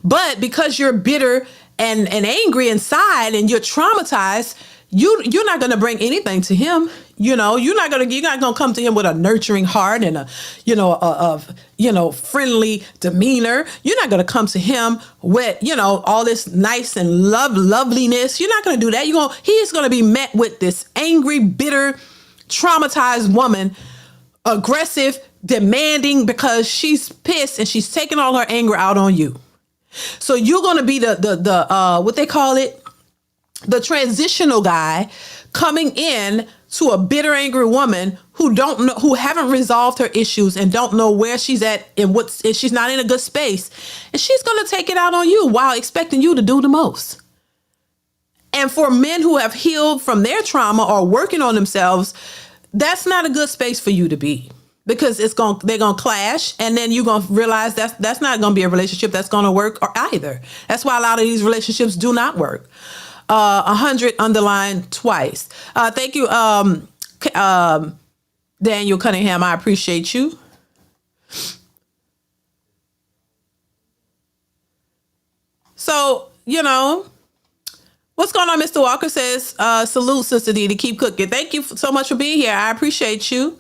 But because you're bitter and angry inside and you're traumatized, you're not going to bring anything to him. You're not going to come to him with a nurturing heart and a friendly demeanor. You're not going to come to him with, all this nice and loveliness. You're not going to do that. He's going to be met with this angry, bitter, traumatized woman, aggressive, demanding, because she's pissed and she's taking all her anger out on you. So you're going to be the what they call it, the transitional guy coming in to a bitter, angry woman who haven't resolved her issues and don't know where she's at and she's not in a good space. And she's going to take it out on you while expecting you to do the most. And for men who have healed from their trauma or working on themselves, that's not a good space for you to be, because they're going to clash. And then you're going to realize that's not going to be a relationship that's going to work either. That's why a lot of these relationships do not work. 100 underlined twice. Thank you, Daniel Cunningham. I appreciate you. So, what's going on? Mr. Walker says, salute, Sister DeeDee. Keep cooking. Thank you so much for being here. I appreciate you.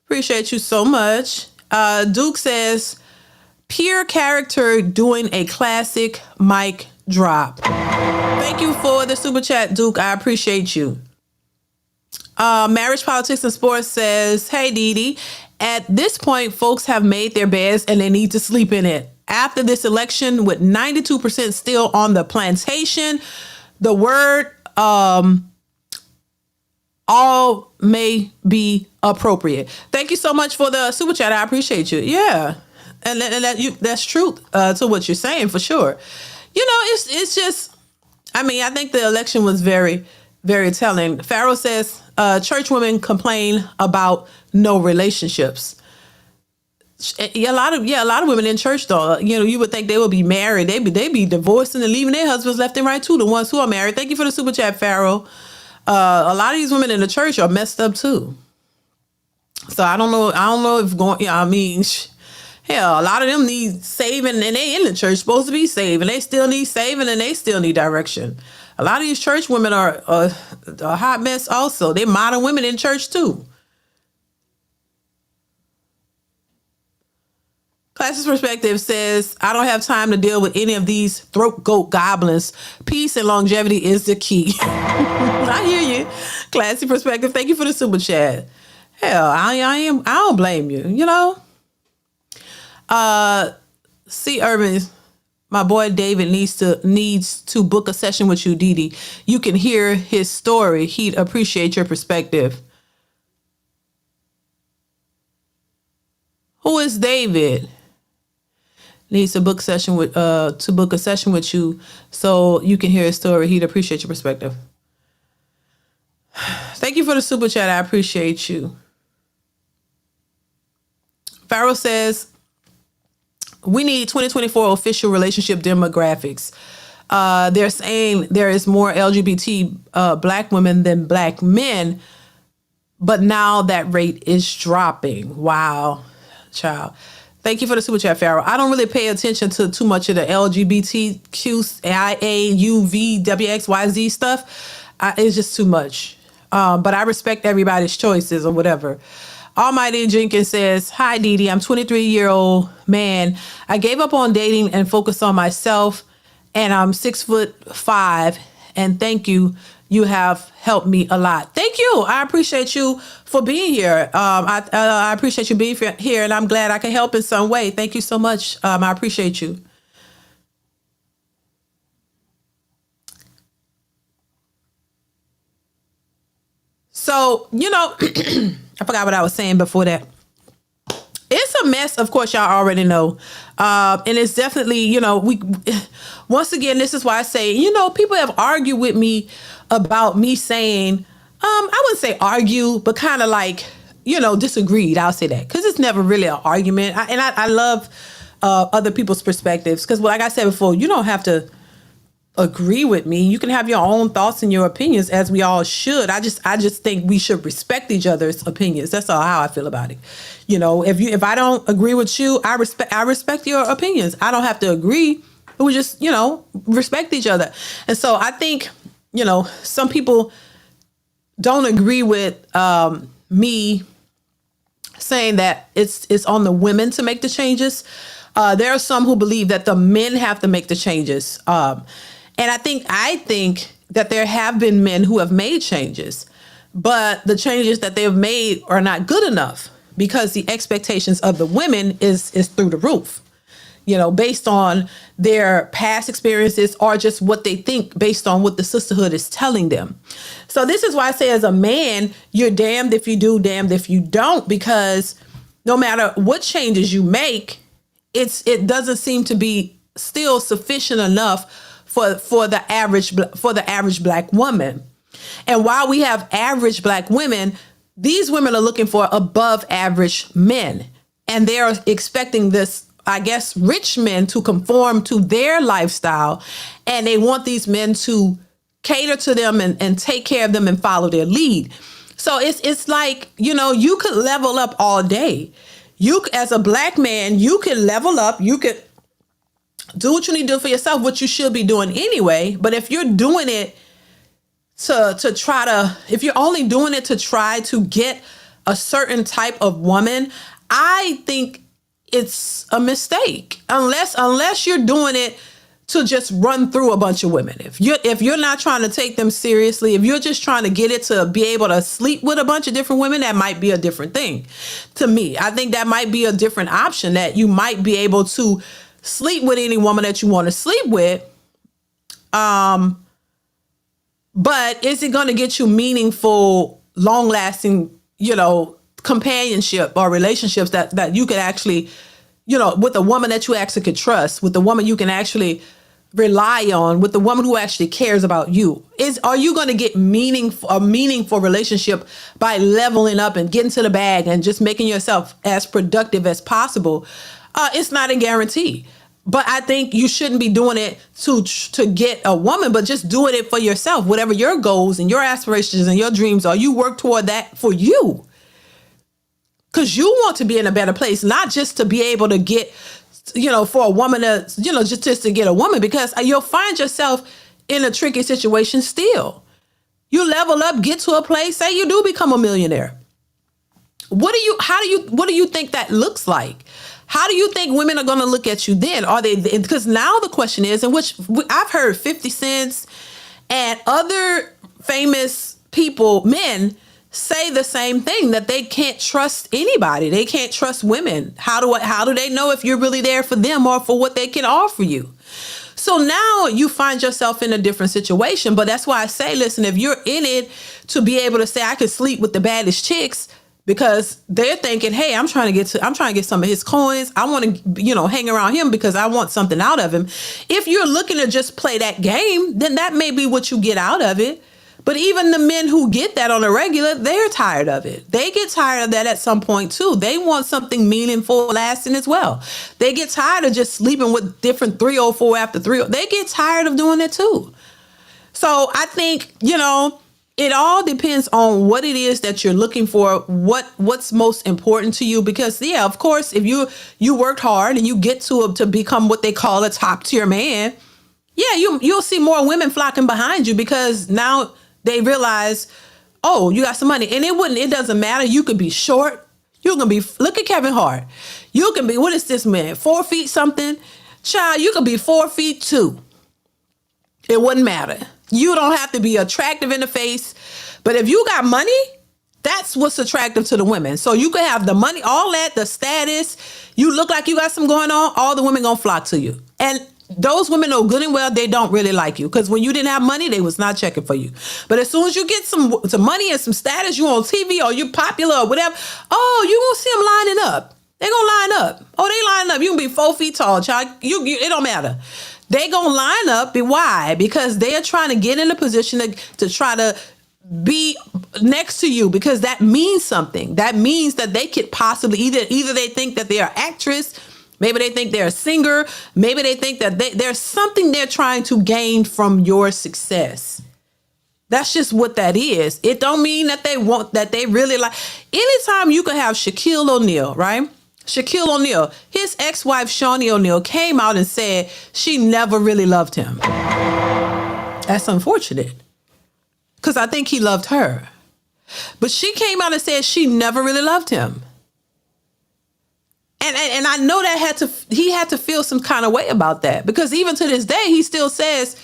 Appreciate you so much. Duke says, pure character doing a classic mic drop. Thank you for the super chat, Duke. I appreciate you. Marriage, Politics, and Sports says, hey, DeeDee, at this point, folks have made their beds and they need to sleep in it. After this election, with 92% still on the plantation, the word all may be appropriate. Thank you so much for the super chat. I appreciate you. Yeah. And that's truth to what you're saying, for sure. It's just, I think the election was very, very telling. Pharaoh says, church women complain about no relationships. A lot of women in church, though, you would think they would be married. They be divorcing and leaving their husbands left and right too. The ones who are married. Thank you for the super chat, Pharaoh. A lot of these women in the church are messed up too. So I don't know if going. Hell, a lot of them need saving, and they in the church supposed to be saved, and they still need saving, and they still need direction. A lot of these church women are a hot mess. Also, they're modern women in church too. Class's Perspective says, I don't have time to deal with any of these throat goat goblins. Peace and longevity is the key. I hear you. Classy Perspective. Thank you for the super chat. Hell, I don't blame you, C. Urban, my boy David needs to book a session with you, DeeDee. You can hear his story. He'd appreciate your perspective. Who is David? Needs to book a session with you so you can hear his story. He'd appreciate your perspective. Thank you for the super chat. I appreciate you. Pharaoh says, we need 2024 official relationship demographics. They're saying there is more LGBT black women than black men, but now that rate is dropping. Wow, child. Thank you for the super chat, Pharaoh. I don't really pay attention to too much of the LGBTQIA, UV, WXYZ stuff. It's just too much. But I respect everybody's choices or whatever. Almighty Jenkins says, hi, DeeDee. I'm 23-year-old man. I gave up on dating and focused on myself, and I'm 6'5". And thank you. You have helped me a lot. Thank you. I appreciate you for being here. I appreciate you being here, and I'm glad I can help in some way. Thank you so much. I appreciate you. So, I forgot what I was saying before that. It's a mess, of course, y'all already know. And it's definitely, once again, this is why I say, people have argued with me about me saying, I wouldn't say argue, but kind of like, disagreed. I'll say that because it's never really an argument. I love other people's perspectives because, like I said before, you don't have to agree with me. You can have your own thoughts and your opinions, as we all should. I just think we should respect each other's opinions. That's all how I feel about it. If I don't agree with you, I respect your opinions. I don't have to agree. We just, respect each other. And so I think, some people don't agree with me saying that it's on the women to make the changes. There are some who believe that the men have to make the changes. And I think that there have been men who have made changes, but the changes that they've made are not good enough because the expectations of the women is through the roof, based on their past experiences or just what they think based on what the sisterhood is telling them. So this is why I say as a man, you're damned if you do, damned if you don't, because no matter what changes you make, it doesn't seem to be still sufficient enough for the average black woman. And while we have average black women, these women are looking for above average men. And they're expecting this, I guess, rich men to conform to their lifestyle. And they want these men to cater to them and take care of them and follow their lead. So it's like, you could level up all day. You, as a black man, you can level up. You could do what you need to do for yourself, what you should be doing anyway. But if you're doing it if you're only doing it to try to get a certain type of woman, I think it's a mistake. Unless you're doing it to just run through a bunch of women. If you're not trying to take them seriously, if you're just trying to get it to be able to sleep with a bunch of different women, that might be a different thing to me. I think that might be a different option, that you might be able to sleep with any woman that you want to sleep with. But is it going to get you meaningful, long-lasting, companionship or relationships that you could actually, with a woman that you actually could trust, with the woman you can actually rely on, with the woman who actually cares about you? Are you going to get a meaningful relationship by leveling up and getting to the bag and just making yourself as productive as possible? It's not a guarantee. But I think you shouldn't be doing it to get a woman, but just doing it for yourself. Whatever your goals and your aspirations and your dreams are, you work toward that for you. Because you want to be in a better place, not just to be able to get, for a woman to, just to get a woman, because you'll find yourself in a tricky situation still. You level up, get to a place, say you do become a millionaire. What do you think that looks like? How do you think women are going to look at you then? Are they, because now the question is, in which I've heard 50 Cent and other famous people, men, say the same thing, that they can't trust anybody. They can't trust women. How do they know if you're really there for them or for what they can offer you? So now you find yourself in a different situation. But that's why I say, listen, if you're in it to be able to say, I could sleep with the baddest chicks, because they're thinking, hey, I'm trying to get some of his coins. I want to, hang around him because I want something out of him. If you're looking to just play that game, then that may be what you get out of it. But even the men who get that on a regular, they're tired of it. They get tired of that at some point too. They want something meaningful, lasting as well. They get tired of just sleeping with different 304 after 3. They get tired of doing it too. So I think, it all depends on what it is that you're looking for, what's most important to you. Because, yeah, of course, if you worked hard and you get to become what they call a top tier man, yeah, you'll see more women flocking behind you because now they realize, oh, you got some money. And it doesn't matter. You could be short. Look at Kevin Hart. You can be, what is this man, 4 feet something? Child, you could be 4 feet 2. It wouldn't matter. You don't have to be attractive in the face. But if you got money, that's what's attractive to the women. So you could have the money, all that, the status. You look like you got some going on. All the women gonna flock to you. And those women know good and well they don't really like you, because when you didn't have money, they was not checking for you. But as soon as you get some money and some status, you on TV or you popular or whatever, oh, you gonna see them lining up. They gonna line up. Oh, they lining up. You can be 4 feet tall, child. It don't matter. They gonna line up. Why? Because they are trying to get in a position to try to be next to you, because that means something. That means that they could possibly either they think that they're an actress, maybe they think they're a singer, maybe they think that there's something they're trying to gain from your success. That's just what that is. It don't mean that they really like. Anytime you can have Shaquille O'Neal, right? Shaquille O'Neal, his ex-wife Shawnee O'Neal came out and said she never really loved him. That's unfortunate, because I think he loved her. But she came out and said she never really loved him. And I know that he had to feel some kind of way about that, because even to this day, he still says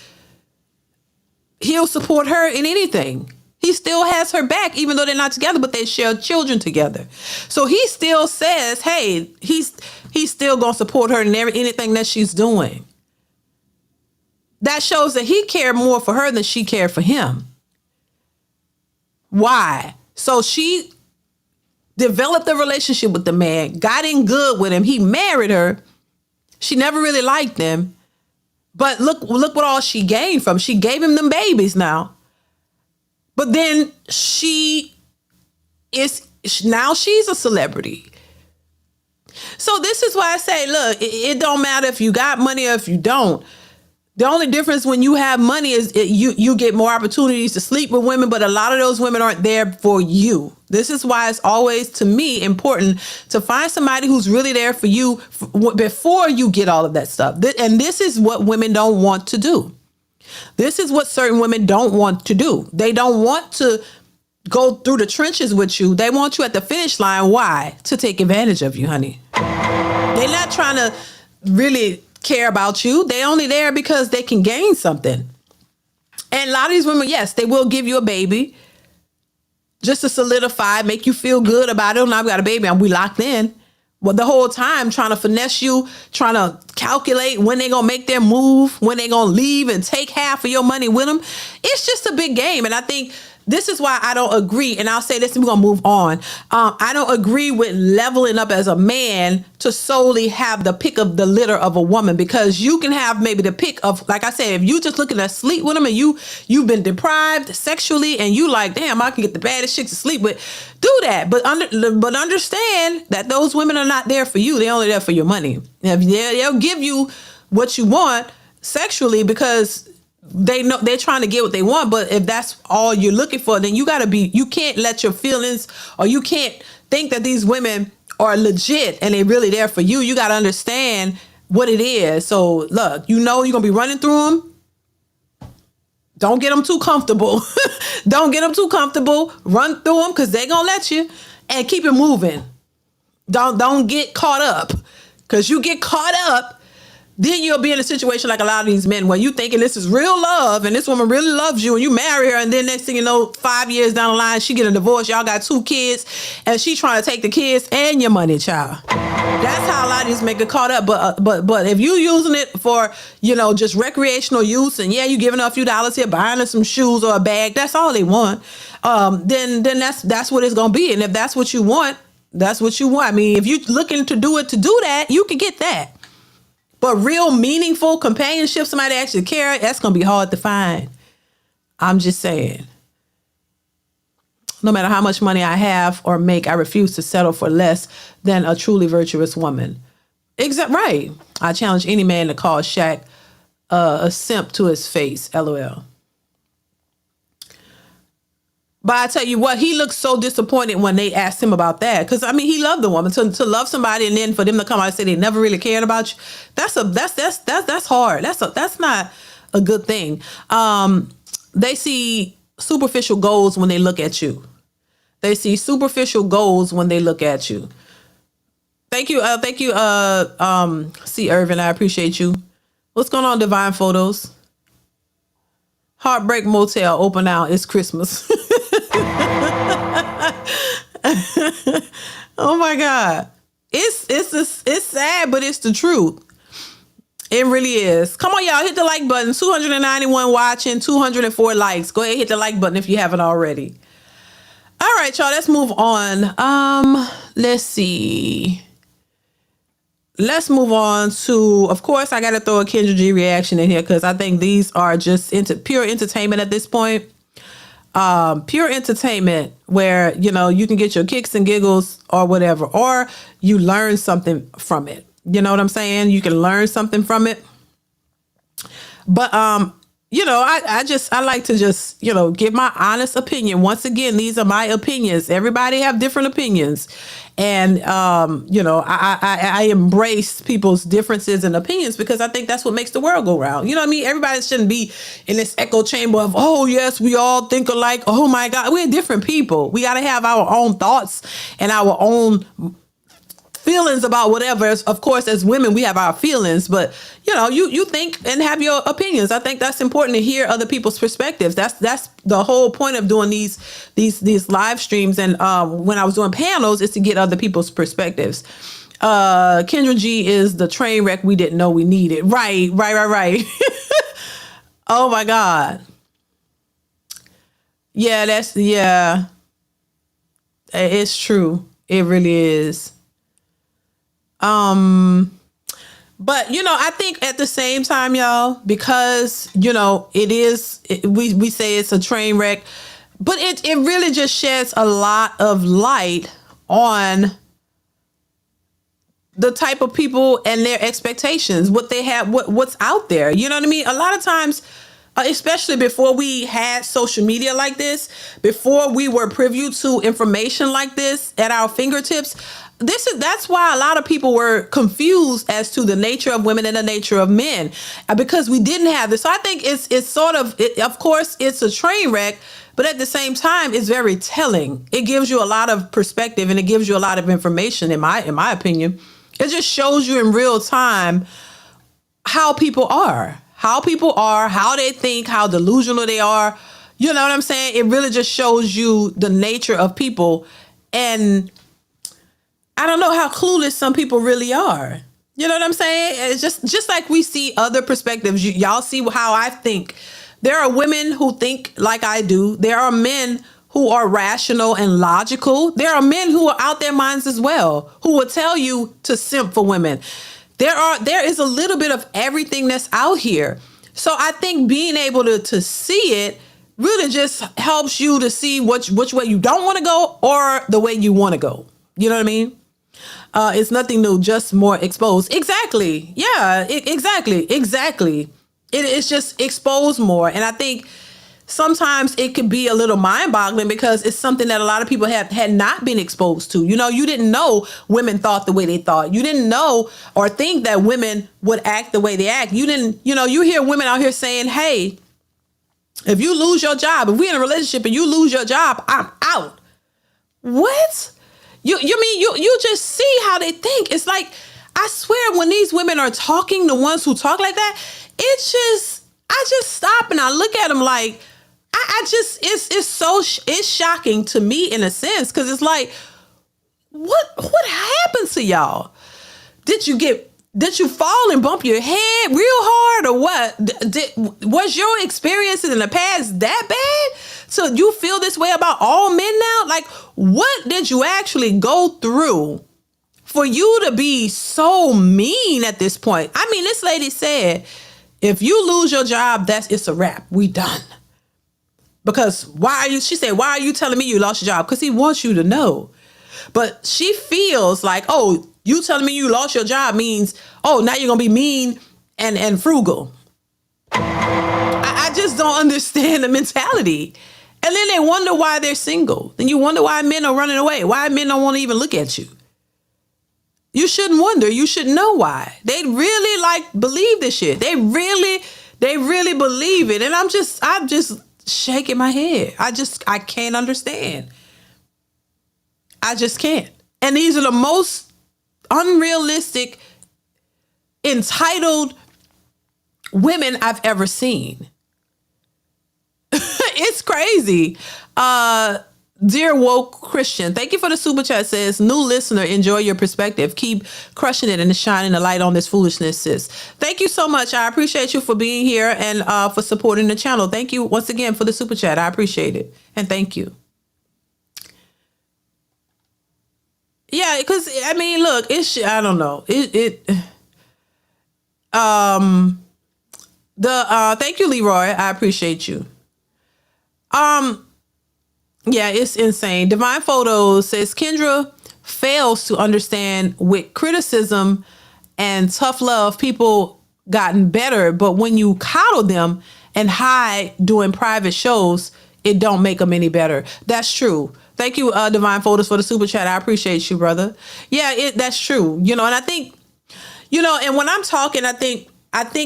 he'll support her in anything. He still has her back, even though they're not together, but they share children together. So he still says, hey, he's still going to support her in anything that she's doing. That shows that he cared more for her than she cared for him. Why? So she developed a relationship with the man, got in good with him. He married her. She never really liked him. But look what all she gained from. She gave him them babies now. But then she's a celebrity. So this is why I say, look, it don't matter if you got money or if you don't. The only difference when you have money is you get more opportunities to sleep with women, but a lot of those women aren't there for you. This is why it's always, to me, important to find somebody who's really there for you before you get all of that stuff. And this is what women don't want to do. This is what certain women don't want to do. They don't want to go through the trenches with you. They want you at the finish line. Why? To take advantage of you, honey. They're not trying to really care about you. They're only there because they can gain something. And a lot of these women, yes, they will give you a baby just to solidify, make you feel good about it. Oh, now we got a baby and we locked in. Well, the whole time trying to finesse you, trying to calculate when they're going to make their move, when they're going to leave and take half of your money with them. It's just a big game. And I think this is why I don't agree. And I'll say this and we're going to move on. I don't agree with leveling up as a man to solely have the pick of the litter of a woman, because you can have maybe the pick of, like I said, if you just looking to sleep with them and you've been deprived sexually and you like, damn, I can get the baddest chicks to sleep with, do that. But understand that those women are not there for you. They're only there for your money. They'll give you what you want sexually because they know they're trying to get what they want. But if that's all you're looking for, then you can't let your feelings, or you can't think that these women are legit and they're really there for you. You got to understand what it is. So look, you're going to be running through them. Don't get them too comfortable. Don't get them too comfortable. Run through them because they're going to let you, and keep it moving. Don't get caught up, because you get caught up, then you'll be in a situation like a lot of these men where you thinking this is real love and this woman really loves you and you marry her, and then next thing you know, 5 years down the line, she get a divorce. Y'all got 2 kids and she trying to take the kids and your money, child. That's how a lot of these men get caught up. But if you using it for, just recreational use, and you giving her a few dollars here, buying her some shoes or a bag, that's all they want. Then that's what it's gonna be. And if that's what you want, that's what you want. I mean, if you're looking to do that, you can get that. But real meaningful companionship, somebody actually care, that's going to be hard to find. I'm just saying. No matter how much money I have or make, I refuse to settle for less than a truly virtuous woman. Right. I challenge any man to call Shaq a simp to his face. LOL. But I tell you what, he looked so disappointed when they asked him about that. Because, I mean, he loved the woman. To love somebody and then for them to come out and say they never really cared about you, that's hard. That's not a good thing. They see superficial goals when they look at you. They see superficial goals when they look at you. Thank you, C. Irvin. I appreciate you. What's going on, Divine Photos? Heartbreak Motel open out. It's Christmas. Oh my God. It's sad, but it's the truth. It really is. Come on, y'all, hit the like button. 291 watching, 204 likes. Go ahead, hit the like button if you haven't already. All right, y'all, let's move on. Let's see. Let's move on to, of course, I got to throw a Kendra G reaction in here because I think these are just pure entertainment at this point. Pure entertainment where, you know, you can get your kicks and giggles or whatever, or you learn something from it. You know what I'm saying? You can learn something from it. But, you know, I like to just, you know, give my honest opinion. Once again, these are my opinions. Everybody have different opinions. And, you know, I embrace people's differences and opinions because I think that's what makes the world go round. You know what I mean? Everybody shouldn't be in this echo chamber of, oh, yes, we all think alike. Oh, my God. We're different people. We got to have our own thoughts and our own feelings about whatever. Of course, as women, we have our feelings, but you know, you think and have your opinions. I think that's important to hear other people's perspectives. That's the whole point of doing these live streams. And when I was doing panels, is to get other people's perspectives. Kendra G is the train wreck we didn't know we needed. Right. Oh my God. Yeah, it's true. It really is. But you know, I think at the same time, y'all, because you know, we say it's a train wreck, but it really just sheds a lot of light on the type of people and their expectations, what they have, what's out there. You know what I mean? A lot of times, especially before we had social media like this, before we were privy to information like this at our fingertips, that's why a lot of people were confused as to the nature of women and the nature of men, because we didn't have this. So I think it's sort of, of course, it's a train wreck, but at the same time, it's very telling. It gives you a lot of perspective and it gives you a lot of information. In my opinion, it just shows you in real time how people are, how they think, how delusional they are. You know what I'm saying? It really just shows you the nature of people. And I don't know how clueless some people really are. You know what I'm saying? It's just like we see other perspectives. Y'all see how I think. There are women who think like I do. There are men who are rational and logical. There are men who are out their minds as well, who will tell you to simp for women. There is a little bit of everything that's out here. So I think being able to see it really just helps you to see which way you don't want to go or the way you want to go. You know what I mean? It's nothing new, just more exposed. Exactly. Yeah, exactly. It's just exposed more. And I think sometimes it could be a little mind-boggling because it's something that a lot of people had not been exposed to. You know, you didn't know women thought the way they thought. You didn't know or think that women would act the way they act. You didn't, you know, you hear women out here saying, hey, if you lose your job, if we're in a relationship and you lose your job, I'm out. What? You mean you just see how they think? It's like, I swear when these women are talking, the ones who talk like that, I just stop and I look at them like, it's shocking to me in a sense. Cause it's like, what happened to y'all? Did you fall and bump your head real hard or what? Was your experiences in the past that bad? So you feel this way about all men now? Like, what did you actually go through for you to be so mean at this point? I mean, this lady said, if you lose your job, it's a wrap. We done. Because she said, why are you telling me you lost your job? Because he wants you to know. But she feels like, oh, you telling me you lost your job means, oh, now you're going to be mean and frugal. I just don't understand the mentality. And then they wonder why they're single. Then you wonder why men are running away, why men don't want to even look at you. You shouldn't wonder. You should know why. They really believe this shit. They really believe it. And I'm just shaking my head. I can't understand. I just can't. And these are the most unrealistic, entitled women I've ever seen. It's crazy. Dear woke Christian, thank you for the super chat. Says, new listener, enjoy your perspective. Keep crushing it and shining the light on this foolishness, sis. Thank you so much. I appreciate you for being here and for supporting the channel. Thank you once again for the super chat. I appreciate it. And thank you. Yeah, because I mean, look, I don't know. Thank you, Leroy. I appreciate you. Yeah, it's insane. Divine Photos says Kendra fails to understand with criticism and tough love, people gotten better, but when you coddle them and hide doing private shows, it don't make them any better. That's true. Thank you, Divine Photos, for the super chat. I appreciate you, brother. Yeah, that's true. And I think, and when I'm talking, I think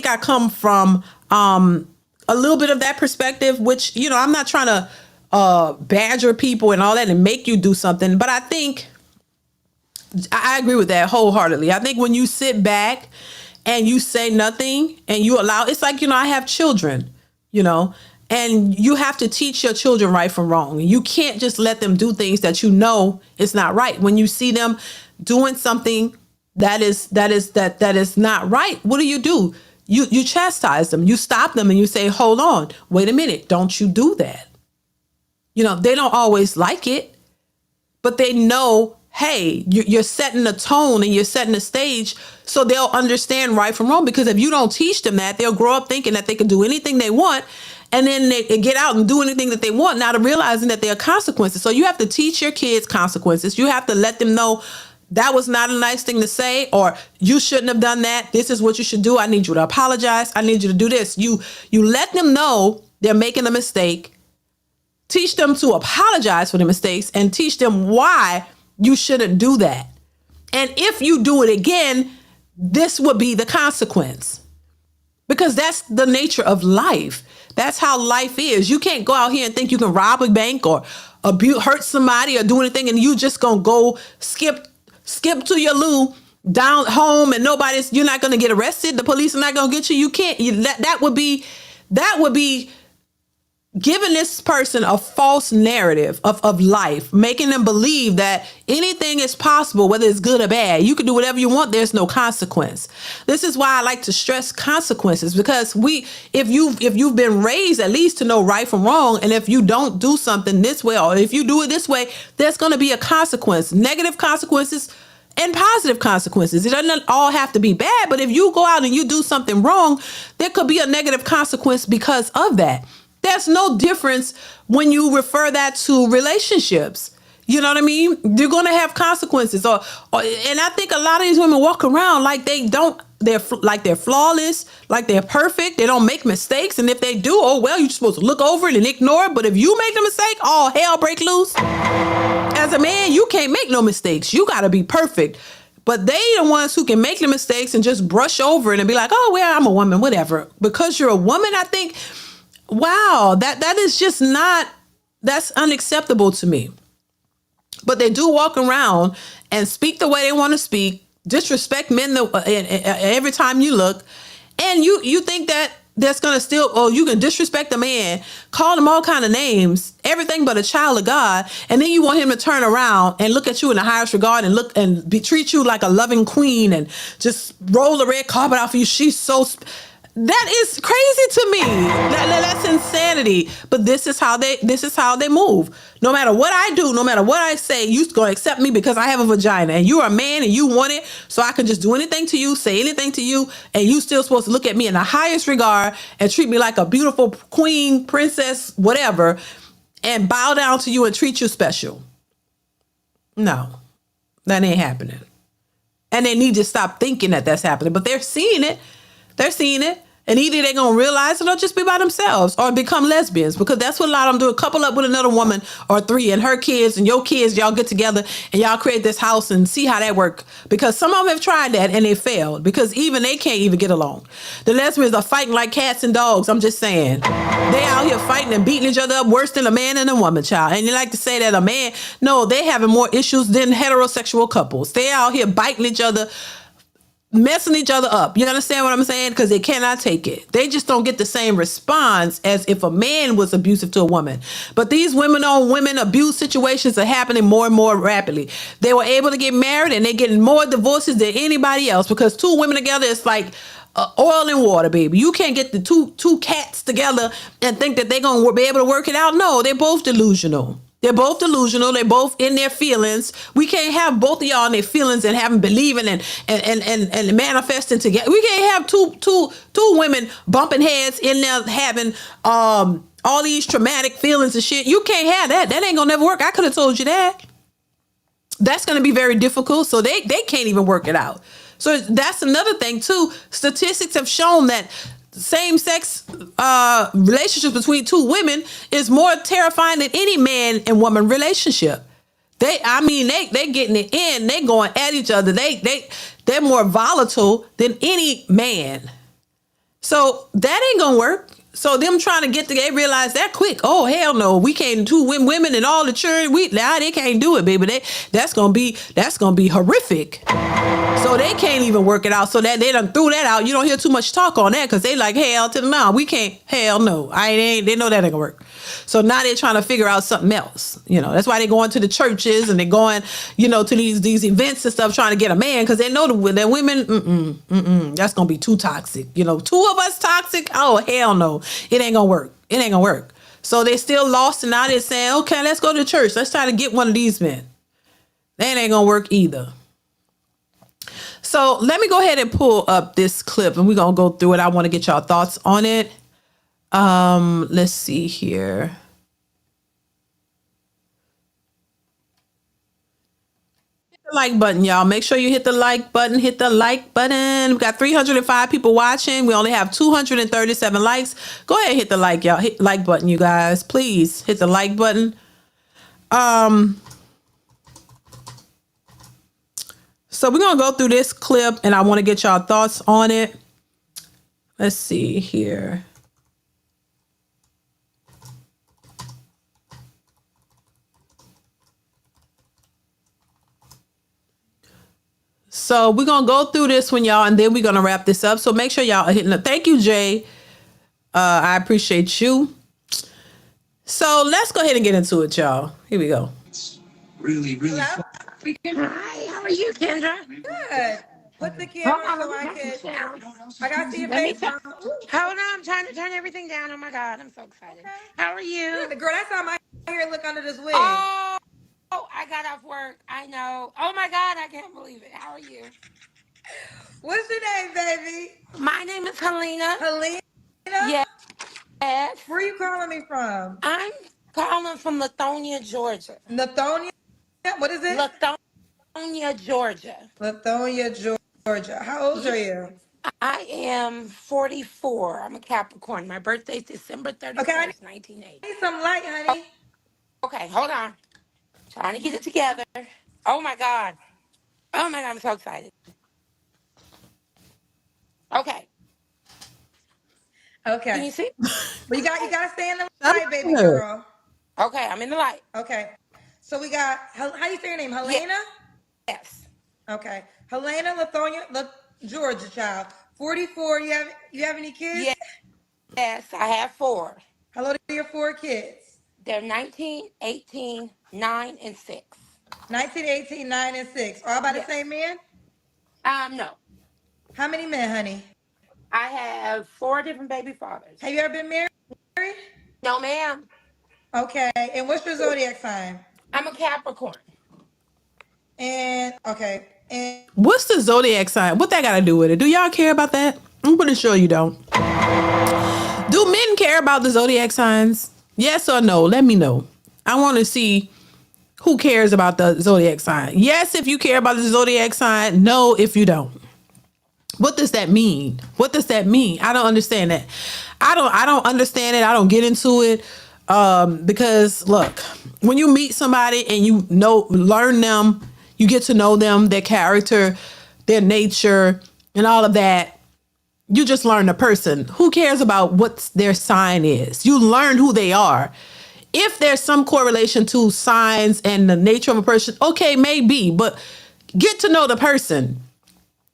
I come from a little bit of that perspective, which, I'm not trying to badger people and all that and make you do something. But I think I agree with that wholeheartedly. I think when you sit back and you say nothing and you allow, it's like, I have children, and you have to teach your children right from wrong. You can't just let them do things that is not right. When you see them doing something that is not right, what do? You chastise them, you stop them, and you say, hold on, wait a minute, don't you do that. They don't always like it, but they know, hey, you're setting the tone and you're setting the stage so they'll understand right from wrong. Because if you don't teach them that, they'll grow up thinking that they can do anything they want. And then they get out and do anything that they want, not realizing that there are consequences. So you have to teach your kids consequences. You have to let them know that was not a nice thing to say, or you shouldn't have done that. This is what you should do. I need you to apologize. I need you to do this. You let them know they're making a mistake. Teach them to apologize for the mistakes and teach them why you shouldn't do that. And if you do it again, this would be the consequence. Because that's the nature of life. That's how life is. You can't go out here and think you can rob a bank or hurt somebody or do anything and you just gonna go skip to your loo down home and you're not gonna get arrested. The police are not gonna get you. You can't. That would be giving this person a false narrative of life, making them believe that anything is possible, whether it's good or bad. You can do whatever you want. There's no consequence. This is why I like to stress consequences, because if you've been raised at least to know right from wrong, and if you don't do something this way, or if you do it this way, there's going to be a consequence, negative consequences and positive consequences. It doesn't all have to be bad, but if you go out and you do something wrong, there could be a negative consequence because of that. There's no difference when you refer that to relationships. You know what I mean? You're going to have consequences. And I think a lot of these women walk around like they're flawless, like they're perfect. They don't make mistakes. And if they do, you're just supposed to look over it and ignore it. But if you make the mistake, all hell break loose. As a man, you can't make no mistakes. You got to be perfect. But they the ones who can make the mistakes and just brush over it and be like, I'm a woman, whatever. Because you're a woman, I think, wow, that is just that's unacceptable to me. But they do walk around and speak the way they want to speak, disrespect men every time you look. And you think that that's going to still, you can disrespect a man, call him all kind of names, everything but a child of God. And then you want him to turn around and look at you in the highest regard and treat you like a loving queen and just roll the red carpet out for you. She's so... That is crazy to me. That's insanity. But this is how they move. No matter what I do, no matter what I say, you're going to accept me because I have a vagina and you're a man and you want it. So I can just do anything to you, say anything to you. And you still supposed to look at me in the highest regard and treat me like a beautiful queen, princess, whatever, and bow down to you and treat you special. No, that ain't happening. And they need to stop thinking that that's happening. But they're seeing it. They're seeing it. And either they're going to realize it or just be by themselves or become lesbians, because that's what a lot of them do. Couple up with another woman or three and her kids and your kids, y'all get together and y'all create this house and see how that works. Because some of them have tried that and they failed because even they can't even get along. The lesbians are fighting like cats and dogs. I'm just saying. They out here fighting and beating each other up worse than a man and a woman, child. And you like to say that a man, no, they having more issues than heterosexual couples. They out here biting each other messing each other up. You understand what I'm saying? Because they cannot take it. They just don't get the same response as if a man was abusive to a woman. But these women on women abuse situations are happening more and more rapidly. They were able to get married and they're getting more divorces than anybody else because two women together is like oil and water, baby. You can't get the two cats together and think that they're going to be able to work it out. No, they're both delusional. They're both delusional. They're both in their feelings. We can't have both of y'all in their feelings and have them believing and manifesting together. We can't have two women bumping heads in there having all these traumatic feelings and shit. You can't have that. That ain't gonna never work. I could have told you that. That's gonna be very difficult. So they can't even work it out. So that's another thing too. Statistics have shown that same-sex relationships between two women is more terrifying than any man and woman relationship. They getting it in. They going at each other. They're more volatile than any man. So that ain't gonna work. So them trying to get together, they realize that quick. Oh hell no, we can't. Two women and all the children. They can't do it, baby. That's gonna be horrific. So they can't even work it out. So that they done threw that out. You don't hear too much talk on that because they like, hell to the no, we can't. Hell no, they know that ain't gonna work. So now they're trying to figure out something else. That's why they're going to the churches and they're going, to these events and stuff, trying to get a man because they know the women. That's gonna be too toxic. Two of us toxic. Oh hell no, it ain't gonna work. It ain't gonna work. So they still lost and now they're saying, okay, let's go to church. Let's try to get one of these men. That ain't gonna work either. So let me go ahead and pull up this clip and we're going to go through it. I want to get y'all thoughts on it. Let's see here. Hit the like button, y'all. Make sure you hit the like button. Hit the like button. We got 305 people watching. We only have 237 likes. Go ahead and hit the like, y'all. Hit the like button, you guys. Please hit the like button. So we're going to go through this clip and I want to get y'all thoughts on it. Let's see here. So we're going to go through this one, y'all, and then we're going to wrap this up. So make sure y'all are hitting it. Thank you, Jay. I appreciate you. So let's go ahead and get into it, y'all. Here we go. Really Hello? Hi, how are you, Kendra? Good. Put the camera so I can. I got to see your face, Mom. Hold on, I'm trying to turn everything down. Oh my God, I'm so excited. Okay. How are you? Good. Girl, that's how my hair look under this wig. Oh, I got off work. I know. Oh my God, I can't believe it. How are you? What's your name, baby? My name is Helena. Helena? Yes. Where are you calling me from? I'm calling from Lithonia, Georgia. Lithonia? What is it? Lithonia, Georgia. Lithonia, Georgia. How old are you? I am 44. I'm a Capricorn. My birthday's December 31st, Okay, I 1980. need some light, honey. Okay, hold on. Trying to get it together. Oh my God. Oh my God, I'm so excited. Okay. Can Okay. you see? But you gotta stay in the Shout light, out baby to her. girl. Okay, I'm in the light. Okay. So we got how you say your name? Helena? Yes. Okay. Helena Lithonia, Georgia child. 44. You have any kids? Yes, I have 4. How old are your 4 kids? They're 19, 18, 9, and 6. 19, 18, 9, and 6. All by the Yes. same man? No. How many men, honey? I have 4 different baby fathers. Have you ever been married? No, ma'am. Okay. And what's your zodiac sign? I'm a Capricorn. And okay. And What's the zodiac sign? What that got to do with it? Do y'all care about that? I'm pretty sure you don't. Do men care about the zodiac signs? Yes or no? Let me know. I want to see who cares about the zodiac sign. Yes, if you care about the zodiac sign. No, if you don't. What does that mean? What does that mean? I don't understand that. I don't understand it. I don't get into it. Because look, when you meet somebody and you learn them, you get to know them, their character, their nature, and all of that. You just learn the person. Who cares about what their sign is? You learn who they are. If there's some correlation to signs and the nature of a person, okay, maybe, but get to know the person.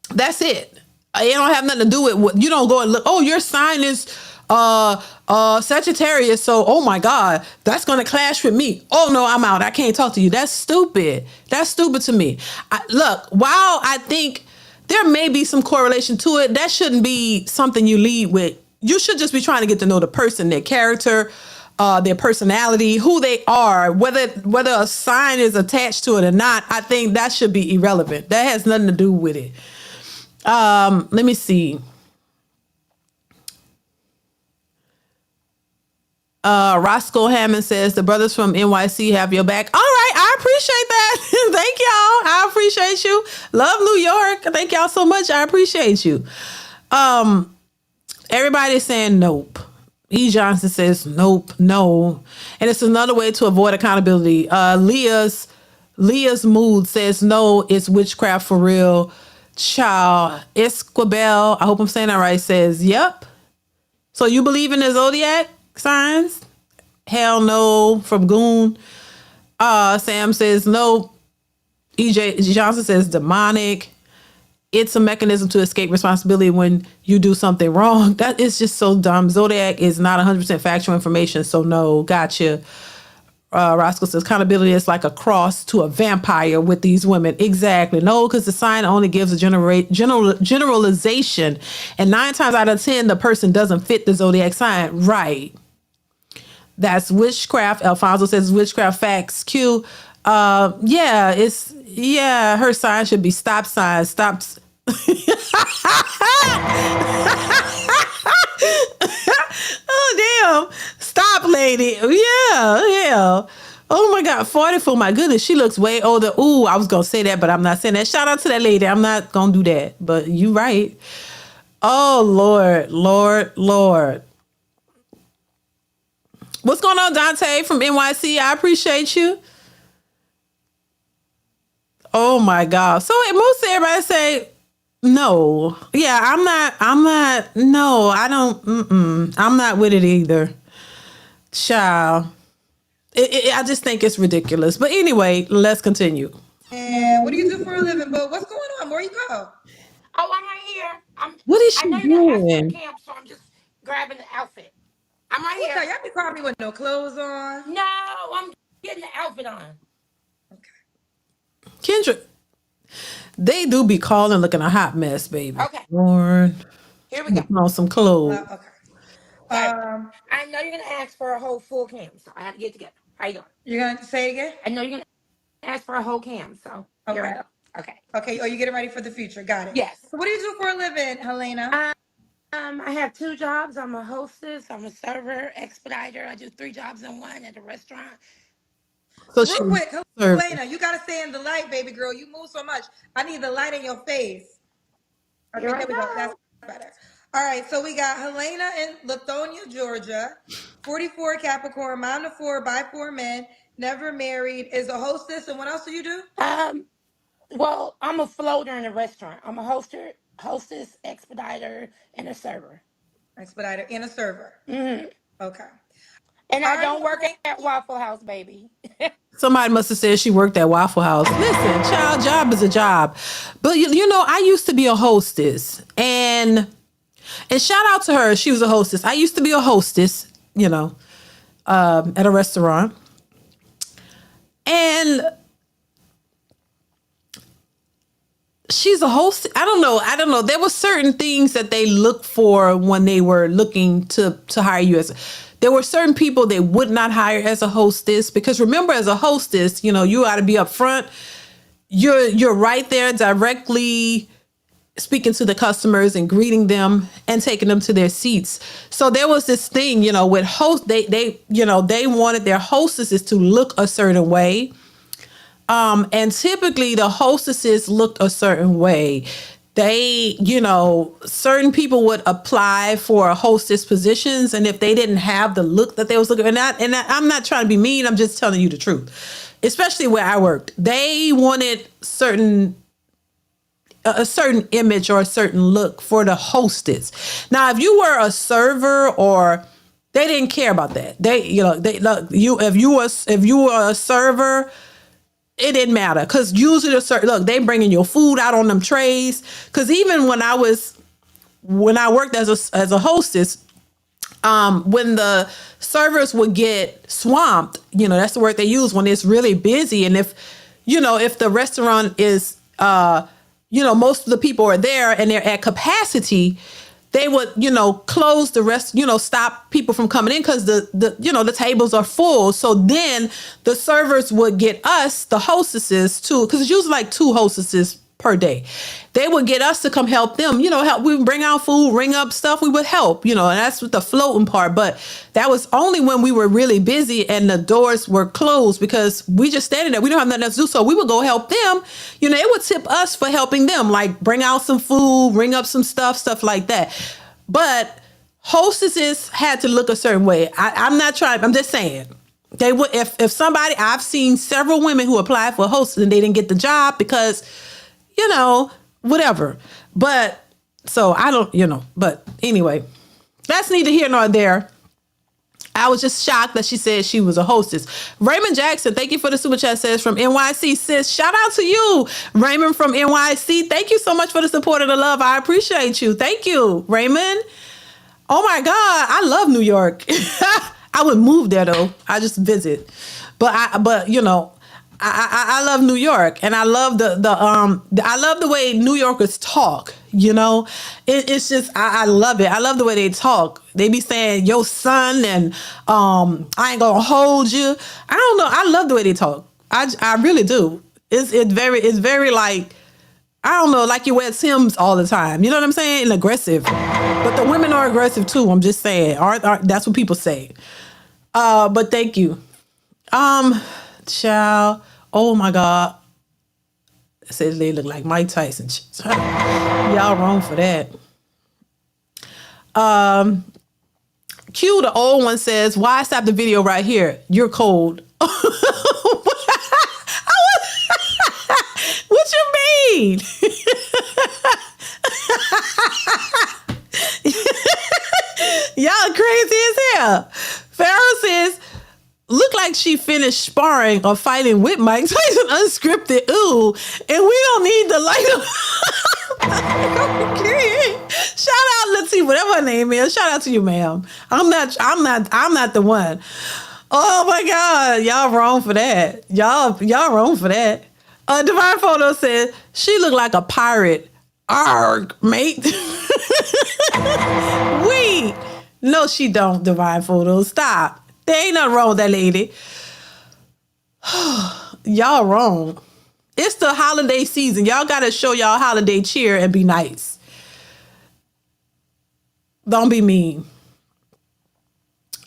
That's it. It don't have nothing to do with what you don't go and look. Oh, your sign is Sagittarius, so oh my God, that's gonna clash with me. Oh no, I'm out. I can't talk to you. That's stupid. That's stupid to me. Look, while I think there may be some correlation to it, that shouldn't be something you lead with. You should just be trying to get to know the person, their character, their personality, who they are, whether a sign is attached to it or not. I think that should be irrelevant. That has nothing to do with it. Let me see. Roscoe Hammond says the brothers from NYC have your back. All right, I appreciate that. Thank y'all. I appreciate you. Love New York. Thank y'all so much. I appreciate you. Everybody's saying nope. E. Johnson says nope, no. And it's another way to avoid accountability. Leah's mood says no, it's witchcraft for real. Child Esquibel, I hope I'm saying that right, says yep. So you believe in the zodiac signs? Hell no. From Goon. Sam says no. EJ Johnson says demonic. It's a mechanism to escape responsibility when you do something wrong. That is just so dumb. Zodiac is not 100% factual information, so no. Gotcha. Roscoe says accountability is like a cross to a vampire with these women. Exactly. No, because the sign only gives a generalization. And 9 times out of 10, the person doesn't fit the zodiac sign. Right. That's witchcraft. Alfonso says witchcraft facts. Q. Her sign should be stop sign. Stops. Oh, damn. Stop, lady. Yeah. Oh, my God. 44. My goodness. She looks way older. Ooh, I was going to say that, but I'm not saying that. Shout out to that lady. I'm not going to do that. But you right. Oh, Lord. What's going on, Dante from NYC? I appreciate you. Oh, my God. So most everybody say, no. Yeah, I'm not, no, I don't, I'm not with it either. Child. I just think it's ridiculous. But anyway, let's continue. And what do you do for a living, boo? What's going on? Where you go? Oh, I'm right here. What is I she know you're gonna ask for a doing? camp, so I'm just grabbing the outfit. I'm right here. Okay, y'all be calling me with no clothes on. No, I'm getting the outfit on. Kendra, they do be calling looking a hot mess, baby. Okay. Lord. Here we go. Put on some clothes. Okay. I know you're gonna ask for a whole full cam, so I have to get together. How you doing? You're gonna say it again? I know you're gonna ask for a whole cam, so here I go. Okay. Okay. Oh, you getting ready for the future? Got it. Yes. So what do you do for a living, Helena? I have 2 jobs. I'm a hostess. I'm a server, expediter. I do 3 jobs in one at a restaurant. So Real quick, Helena, you gotta stay in the light, baby girl. You move so much. I need the light in your face. Okay, there we go. That's better. All right, so we got Helena in Lithonia, Georgia, 44 Capricorn, mom to 4 by 4 men, never married, is a hostess, and what else do you do? Well, I'm a floater in a restaurant. I'm a hostess, expediter, and a server. Expediter and a server. Mm-hmm. Okay. And I don't work at Waffle House, baby. somebody must have said she worked at Waffle House. Listen, child, job is a job. But you know, I used to be a hostess. And shout out to her. She was a hostess. I used to be a hostess, you know, at a restaurant. And she's a host. I don't know. There were certain things that they look for when they were looking to hire you as. There were certain people they would not hire as a hostess because remember, as a hostess, you know, you got to be up front. You're right there directly speaking to the customers and greeting them and taking them to their seats. So there was this thing, you know, with they wanted their hostesses to look a certain way. And typically the hostesses looked a certain way. They, you know, certain people would apply for hostess positions. And if they didn't have the look that they was looking at, and I'm not trying to be mean, I'm just telling you the truth, especially where I worked, they wanted a certain image or a certain look for the hostess. Now, if you were a server or they didn't care about that. If you were a server, it didn't matter because usually look, they bringing your food out on them trays. Because even when I worked as a hostess, when the servers would get swamped, that's the word they use when it's really busy, and if the restaurant is most of the people are there and they're at capacity, they would, close the rest, stop people from coming in because the tables are full. So then the servers would get us, the hostesses, too, because it's usually like 2 hostesses per day. They would get us to come help them, help. We would bring out food, ring up stuff. We would help, and that's with the floating part. But that was only when we were really busy and the doors were closed because we just standing there. We don't have nothing else to do. So we would go help them. It would tip us for helping them, like bring out some food, ring up some stuff like that. But hostesses had to look a certain way. I'm not trying. I'm just saying. They would, if somebody, I've seen several women who applied for hostess and they didn't get the job because whatever. But so I don't, but anyway, that's neither here nor there. I was just shocked that she said she was a hostess. Raymond Jackson, thank you for the super chat, says from NYC. Sis, shout out to you, Raymond from NYC. Thank you so much for the support and the love. I appreciate you. Thank you, Raymond. Oh my God, I love New York. I would move there though. I just visit. But I love New York, and I love I love the way New Yorkers talk. It's just I love it. I love the way they talk. They be saying "yo son" and I ain't gonna hold you. I don't know. I love the way they talk. I really do. It's very like, I don't know, like you wear Sims all the time. You know what I'm saying? And aggressive. But the women are aggressive too. I'm just saying. That's what people say. But thank you. Child, oh my God. It says they look like Mike Tyson. Y'all wrong for that. Q, the old one, says, why stop the video right here? You're cold. What you mean? Y'all crazy as hell. Pharaoh says, look like she finished sparring or fighting with Mike Tyson unscripted. Ooh, and we don't need the light. Shout out, let's see, whatever her name is. Shout out to you, ma'am. I'm not the one. Oh my God, y'all wrong for that. Y'all wrong for that. Divine Photo said she looked like a pirate. Arg, mate. No, she don't. Divine Photo, stop. There ain't nothing wrong with that lady. Y'all wrong. It's the holiday season. Y'all got to show y'all holiday cheer and be nice. Don't be mean.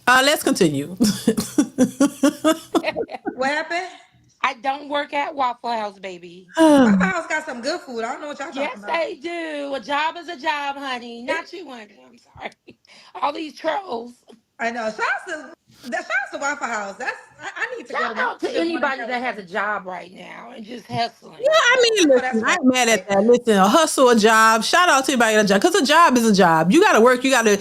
Let's continue. What happened? I don't work at Waffle House, baby. Waffle House got some good food. I don't know what y'all Yes, talking about. they do. A job is a job, honey. Not you, honey. I'm sorry. All these trolls. I know. Shouts to Waffle House. I need to go Shout to out to the one in anybody that has a California. job right now and just hustling. Yeah, I mean, Oh, that's listen, I right. ain't mad at that. Listen, a hustle, a job. Shout out to anybody at a job, because a job is a job. You got to work. You got to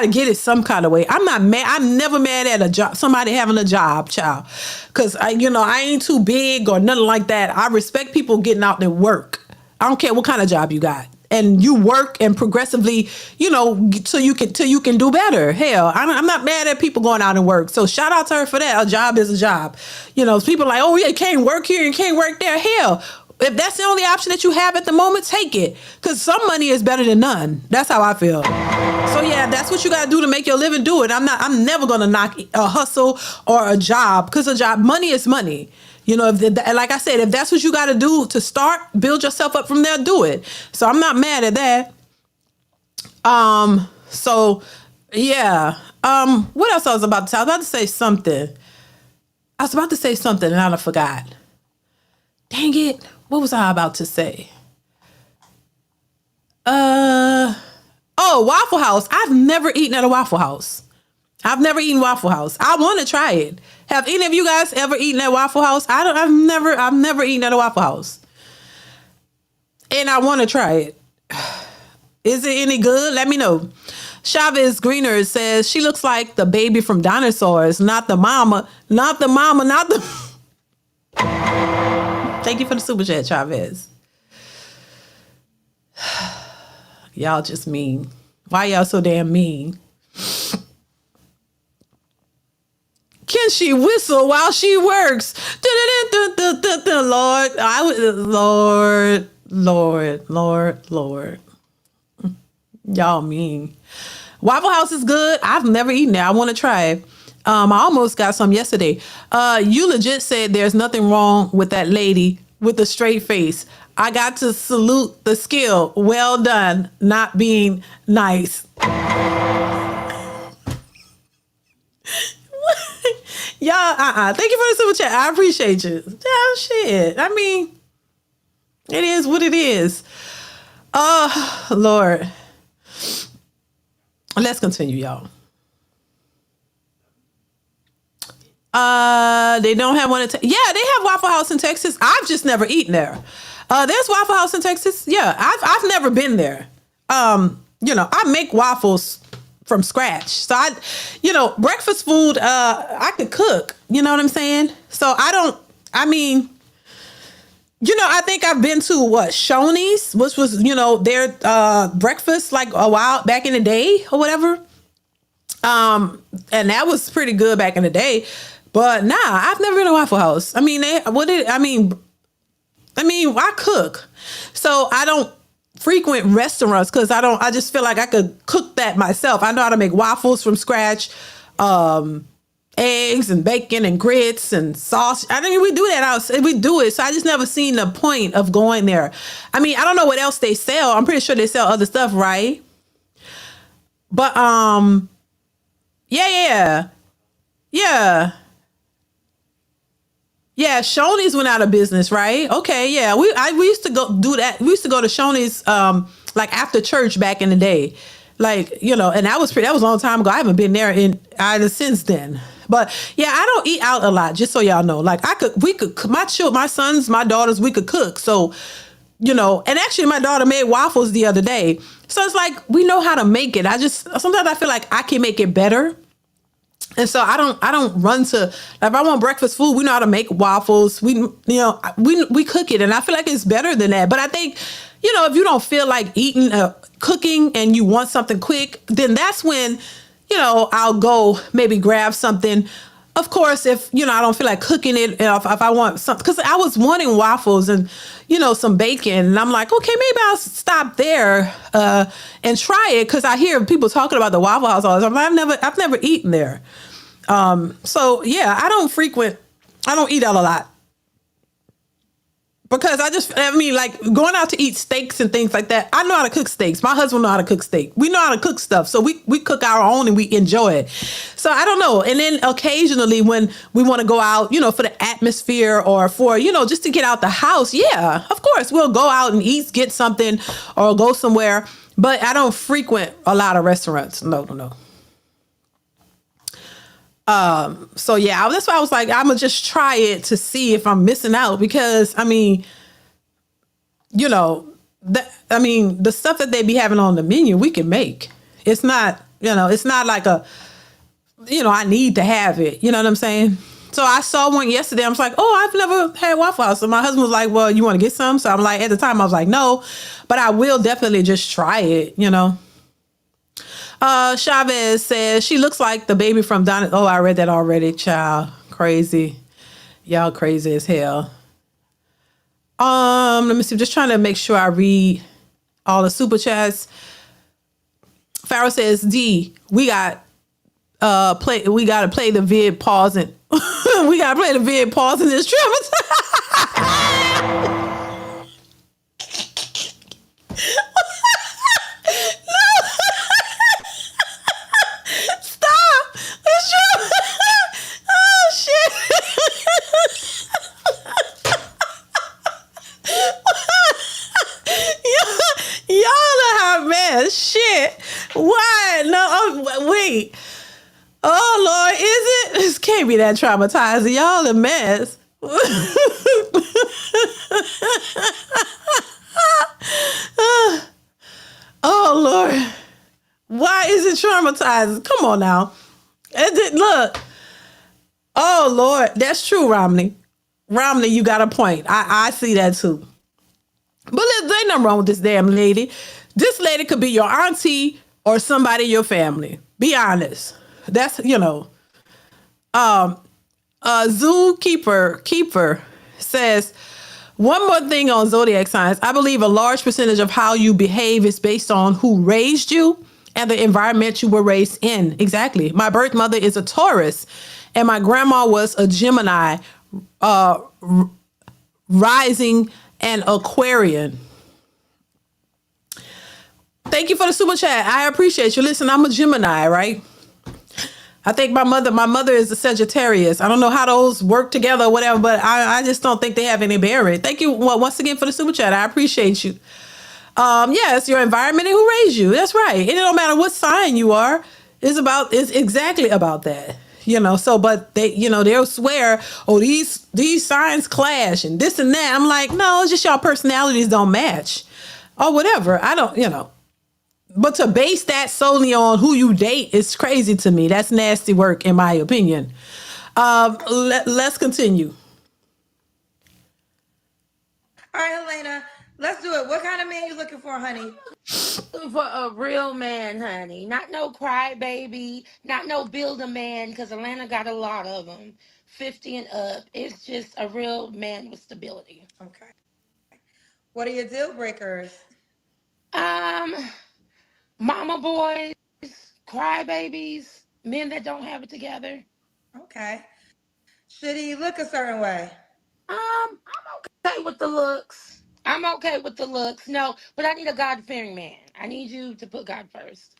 get it some kind of way. I'm not mad. I'm never mad at a job. Somebody having a job, child, because I ain't too big or nothing like that. I respect people getting out there work. I don't care what kind of job you got. And you work and progressively, till you can do better. Hell, I'm not mad at people going out and work. So shout out to her for that. A job is a job. People are like, oh yeah, you can't work here and can't work there. Hell, if that's the only option that you have at the moment, take it. Because some money is better than none. That's how I feel. So yeah, that's what you got to do to make your living. Do it. I'm never gonna knock a hustle or a job, because a job, money is money. Like I said, if that's what you got to do to start, build yourself up from there, do it. So I'm not mad at that. So yeah. What else I was about to say? I was about to say something and I forgot. Dang it. What was I about to say? Waffle House. I've never eaten at a Waffle House. I've never eaten Waffle House. I want to try it. Have any of you guys ever eaten at Waffle House? I've never eaten at a Waffle House. And I want to try it. Is it any good? Let me know. Chavez Greener says she looks like the baby from Dinosaurs, not the mama. Thank you for the super chat, Chavez. Y'all just mean. Why y'all so damn mean? Can she whistle while she works? Lord, Lord. Y'all mean. Waffle House is good. I've never eaten it. I want to try it. I almost got some yesterday. You legit said there's nothing wrong with that lady with the straight face. I got to salute the skill. Well done, not being nice. Y'all, thank you for the super chat. I appreciate you. Yeah, shit. I mean, it is what it is. Oh, Lord. Let's continue, y'all. They don't have one in Texas. Yeah, they have Waffle House in Texas. I've just never eaten there. There's Waffle House in Texas. Yeah, I've never been there. I make waffles from scratch. So breakfast food, I could cook. You know what I'm saying? So I think I've been to Shoney's, which was, their breakfast like a while back in the day or whatever. And that was pretty good back in the day. But nah, I've never been to Waffle House. I cook. So I don't frequent restaurants because I just feel like I could cook that myself. I know how to make waffles from scratch, eggs and bacon and grits and sauce. We do that. We do it. So I just never seen the point of going there. I don't know what else they sell. I'm pretty sure they sell other stuff, right? But, yeah. Yeah, Shoney's went out of business, right? Okay, yeah. We used to go do that. We used to go to Shoney's like after church back in the day. Like, and that was a long time ago. I haven't been there either since then. But yeah, I don't eat out a lot, just so y'all know. Like we could my sons, my daughters, we could cook. So, and actually my daughter made waffles the other day. So it's like we know how to make it. Sometimes I feel like I can make it better. And so I don't run to, if I want breakfast food, we know how to make waffles. We cook it, and I feel like it's better than that. But I think, if you don't feel like eating, cooking, and you want something quick, then that's when, I'll go maybe grab something. Of course, if, I don't feel like cooking it, if I want something, because I was wanting waffles and, some bacon, and I'm like, okay, maybe I'll stop there and try it, because I hear people talking about the Waffle House all the time. I've never eaten there. So yeah, I don't eat out a lot. Because like going out to eat steaks and things like that, I know how to cook steaks. My husband know how to cook steak. We know how to cook stuff. So we cook our own and we enjoy it. So I don't know. And then occasionally when we want to go out, for the atmosphere or for, just to get out the house. Yeah, of course, we'll go out and eat, get something or go somewhere. But I don't frequent a lot of restaurants. No. So yeah, that's why I was like, I'm gonna just try it to see if I'm missing out, because the stuff that they be having on the menu, we can make. It's not, it's not like I need to have it. You know what I'm saying? So I saw one yesterday. I was like, oh, I've never had Waffle House. So my husband was like, well, you want to get some? So I'm like, at the time I was like, no, but I will definitely just try it, Chavez says she looks like the baby from Donna. Oh, I read that already. Child, crazy. Y'all crazy as hell. Let me see. Just trying to make sure I read all the super chats. Farrell says, D, we got to play the vid pausing. We got to play the vid pausing this trip. Shit. Why? No, wait. Oh, Lord, is it? This can't be that traumatizing. Y'all a mess. Oh, Lord. Why is it traumatizing? Come on now. Look. Oh, Lord. That's true, Romney. Romney, you got a point. I see that too. But there ain't nothing wrong with this damn lady. This lady could be your auntie or somebody in your family. Be honest. That's, Zookeeper Keeper says, one more thing on zodiac signs. I believe a large percentage of how you behave is based on who raised you and the environment you were raised in. Exactly. My birth mother is a Taurus, and my grandma was a Gemini, rising and Aquarian. Thank you for the super chat. I appreciate you. Listen, I'm a Gemini, right? I think my mother is a Sagittarius. I don't know how those work together or whatever, but I just don't think they have any bearing. Thank you once again for the super chat. I appreciate you. Yeah, it's your environment and who raised you. That's right. And it don't matter what sign you are. It's exactly about that. So but they'll swear, oh, these signs clash and this and that. I'm like, no, it's just y'all personalities don't match. Or whatever. I don't. But to base that solely on who you date is crazy to me. That's nasty work, in my opinion. Let's continue. All right, Helena, let's do it. What kind of man you looking for, honey? Looking for a real man, honey. Not no crybaby, not no builder man, because Atlanta got a lot of them. 50 and up. It's just a real man with stability. Okay. What are your deal breakers? Mama boys, crybabies, men that don't have it together. Okay. Should he look a certain way? I'm okay with the looks. No, but I need a God-fearing man. I need you to put God first.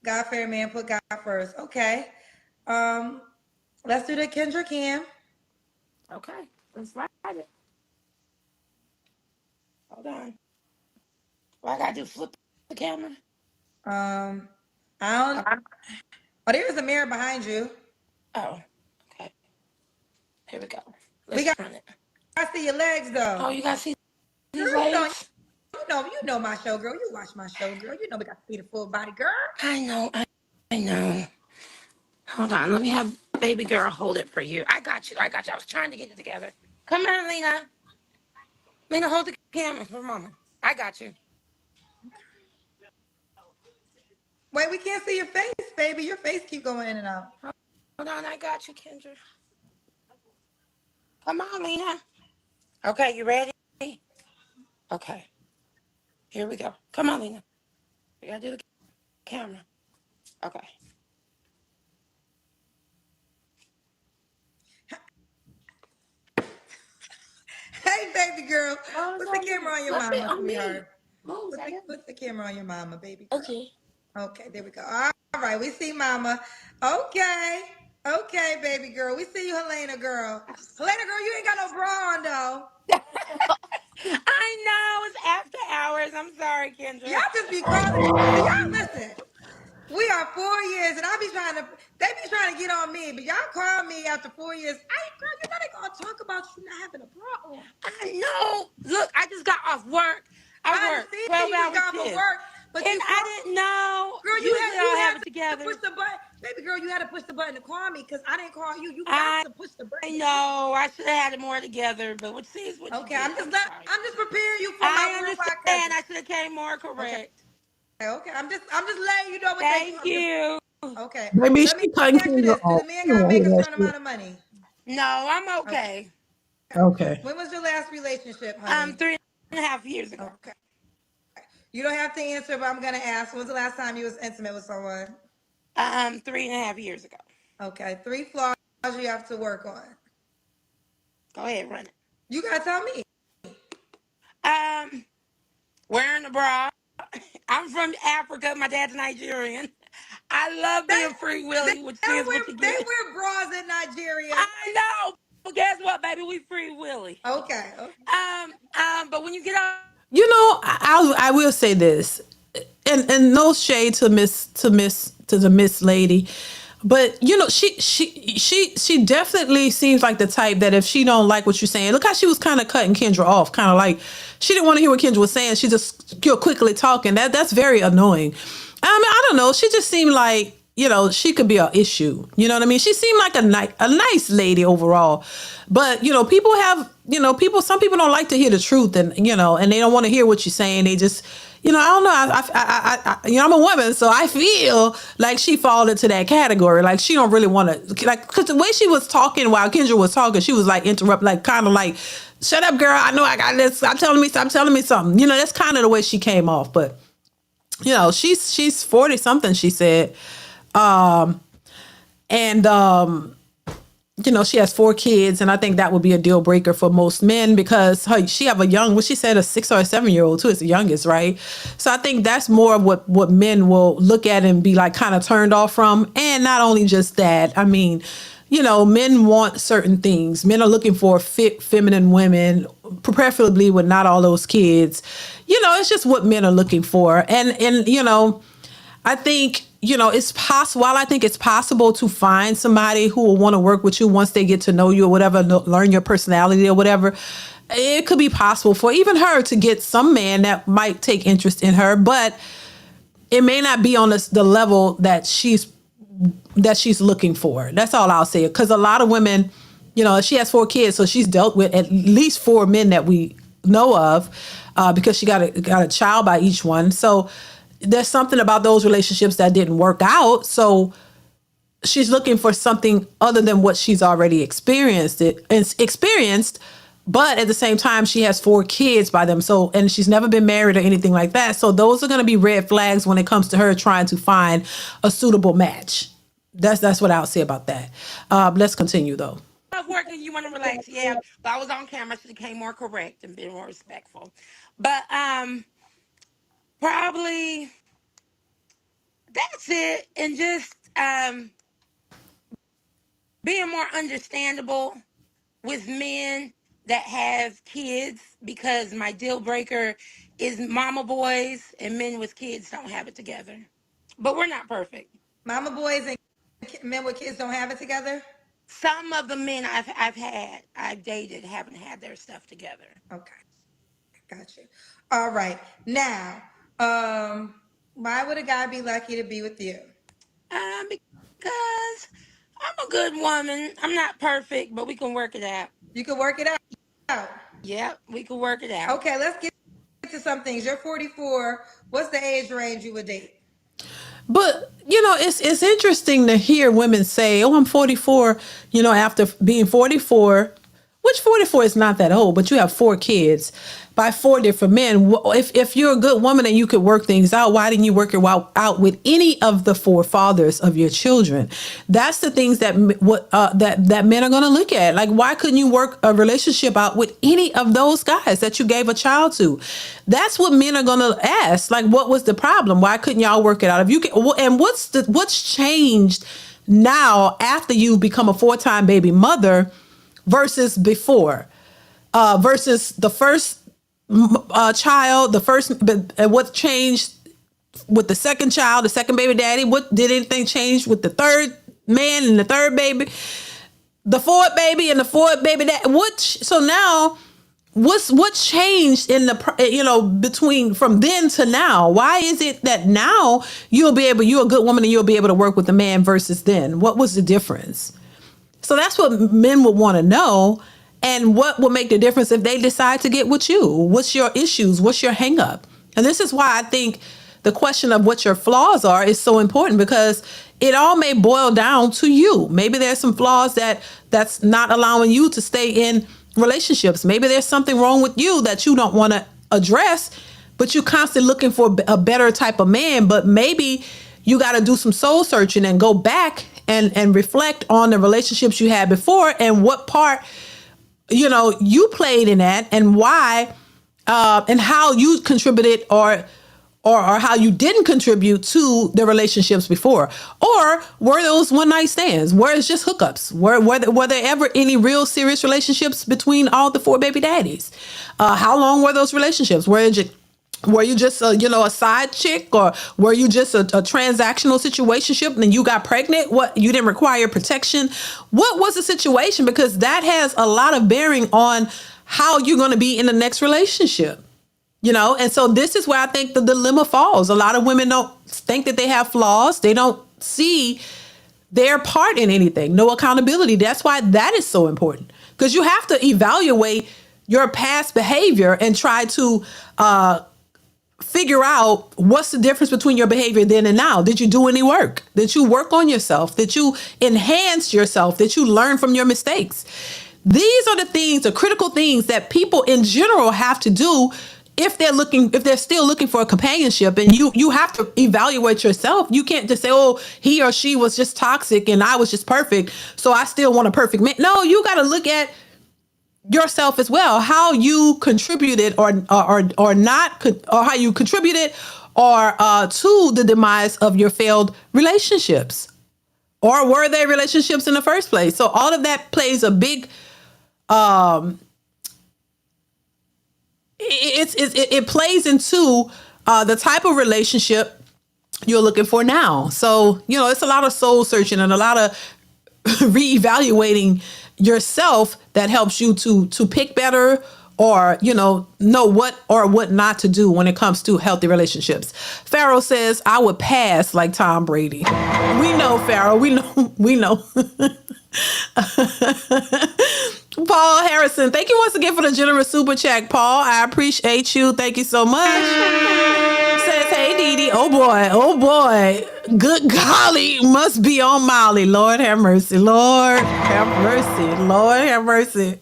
God-fearing man, put God first. Okay. Let's do the Kendra Cam. Okay, let's ride it. Hold on. What I gotta do? Flip the camera? I don't. Oh, there's a mirror behind you. Oh, okay. Here we go. We Let's run it. I see your legs though. Oh, you gotta see these Girl, legs? you know my show, girl. You watch my show, girl. You know we got to be the full body, girl. I know. Hold on. Let me have baby girl hold it for you. I got you. I was trying to get it together. Come here, Lena. Lena, hold the camera for mama. I got you. Wait, we can't see your face, baby. Your face keep going in and out. Hold on. I got you, Kendra. Come on, Lena. Okay, you ready? Okay. Here we go. Come on, Lena. We gotta do the camera. Okay. Hey, baby girl. Oh, Put no, the camera on your flip it mama, on me. sweetheart. Move, Put the camera on your mama, baby girl. Okay. Okay, there we go. All right, we see mama. Okay, baby girl. We see you, Helena girl. Helena girl, you ain't got no bra on though. I know it's after hours. I'm sorry, Kendra. Y'all just be calling. See, y'all listen. We are 4 years, and they be trying to get on me, but y'all call me after 4 years. Hey, girl, you know they gonna talk about you not having a bra on. I know. Look, I just got off work. I worked understand 12 you just hour got off of shifts. work, but And I didn't know. girl, Usually I'll have it to together. push the button, baby girl. You had to push the button to call me because I didn't call you. You got to push the button. I know. I should have had it more together, but what is what Okay, you did. I'm just preparing you for my I worldwide understand. cousin. I should have came more correct. Okay, I'm just letting you know what Thank you. Okay, Maybe let me she cutting ask you Kendra this: do off. the man She gotta won't make hear a that certain shit. amount of money? No, I'm okay. Okay. When was your last relationship, honey? 3.5 years ago. Okay. You don't have to answer, but I'm gonna ask. When was the last time you was intimate with someone? 3.5 years ago. Okay, 3 flaws you have to work on. Go ahead, run it. You gotta tell me. Wearing a bra. I'm from Africa. My dad's Nigerian. I love being free willy, which is what you They get. wear bras in Nigeria. I know. But guess what, baby? We free willy. Okay. But when you get out, I will say this, and no shade to the Miss lady, but she definitely seems like the type that if she don't like what you're saying, look how she was kind of cutting Kendra off, kind of like she didn't want to hear what Kendra was saying. She just quickly talking. That's very annoying. I mean, I don't know. She just seemed like she could be an issue. You know what I mean? She seemed like a nice lady overall, but people have, some people don't like to hear the truth, and and they don't want to hear what you're saying. They just, I don't know. I'm a woman, so I feel like she fall into that category. Like she don't really want to, like, because the way she was talking while Kendra was talking, she was like interrupt, like kind of like, "Shut up, girl. I know I got this. Stop telling me something." That's kind of the way she came off. But she's 40 something. She said. She has 4 kids, and I think that would be a deal breaker for most men because she have she said a 6 or a 7-year-old too. It's the youngest, right? So I think that's more of what men will look at and be like kind of turned off from. And not only just that, I mean, men want certain things. Men are looking for fit, feminine women, preferably with not all those kids. It's just what men are looking for. And I think, it's possible. While I think it's possible to find somebody who will want to work with you once they get to know you or whatever, learn your personality or whatever, it could be possible for even her to get some man that might take interest in her, but it may not be on the level that she's looking for. That's all I'll say. Because a lot of women, she has 4 kids, so she's dealt with at least 4 men that we know of, because she got a child by each one. So there's something about those relationships that didn't work out. So she's looking for something other than what she's already experienced. But at the same time, she has 4 kids by them. So, and she's never been married or anything like that. So those are going to be red flags when it comes to her trying to find a suitable match. That's what I'll say about that. Let's continue though. I was working, you want to relax. Yeah, but I was on camera, so became more correct and been more respectful. But probably that's it. And just being more understandable with men that have kids, because my deal breaker is mama boys, and men with kids don't have it together. But we're not perfect. Mama boys and men with kids don't have it together? Some of the men I've dated haven't had their stuff together. Okay. Got you. All right. Now, why would a guy be lucky to be with you? Because I'm a good woman. I'm not perfect, but we can work it out. You can work it out. Yep, we can work it out. Okay, let's get to some things. You're 44. What's the age range you would date? But, it's interesting to hear women say, "Oh, I'm 44, after being 44, which 44 is not that old, but you have 4 kids by 4 different men. If you're a good woman and you could work things out, why didn't you work it out with any of the 4 fathers of your children?" That's the things that men are going to look at. Like, why couldn't you work a relationship out with any of those guys that you gave a child to? That's what men are going to ask. Like, what was the problem? Why couldn't y'all work it out? If you can, and what's changed now after you've become a 4-time baby mother versus before, versus the first child, what changed with the second child, the second baby daddy? What did anything change with the third man and the third baby, the 4th baby and the 4th baby daddy? So now, what changed in the between from then to now? Why is it that now you're a good woman and you'll be able to work with the man versus then? What was the difference? So that's what men would want to know. And what will make the difference if they decide to get with you? What's your issues? What's your hang up? And this is why I think the question of what your flaws are is so important, because it all may boil down to you. Maybe there's some flaws that's not allowing you to stay in relationships. Maybe there's something wrong with you that you don't want to address, but you're constantly looking for a better type of man. But maybe you got to do some soul searching and go back and reflect on the relationships you had before and what part you played in that, and why, and how you contributed or how you didn't contribute to the relationships before. Or were those one night stands? Were it's just hookups? Were there ever any real serious relationships between all the 4 baby daddies? How long were those relationships? Were you just a side chick, or were you just a transactional situationship and you got pregnant? What, you didn't require protection? What was the situation? Because that has a lot of bearing on how you're going to be in the next relationship. And so this is where I think the dilemma falls. A lot of women don't think that they have flaws. They don't see their part in anything, no accountability. That's why that is so important, because you have to evaluate your past behavior and try to figure out what's the difference between your behavior then and now. Did you do any work? Did you work on yourself? Did you enhance yourself? Did you learn from your mistakes? These are the things, the critical things that people in general have to do if they're still looking for a companionship. And you have to evaluate yourself. You can't just say, oh, he or she was just toxic and I was just perfect, so I still want a perfect man. No, you got to look at yourself as well, how you contributed or not, or how you contributed or to the demise of your failed relationships, or were they relationships in the first place? So all of that plays a big it plays into the type of relationship you're looking for now. So it's a lot of soul searching and a lot of reevaluating yourself that helps you to pick better, or know what or what not to do when it comes to healthy relationships. Pharaoh says, I would pass like Tom Brady. We know, Pharaoh. We know. Paul Harrison, thank you once again for the generous super chat, Paul. I appreciate you. Thank you so much. Says, hey, DeeDee. Oh boy. Good golly, must be on Molly. Lord have mercy. Lord have mercy. Lord have mercy.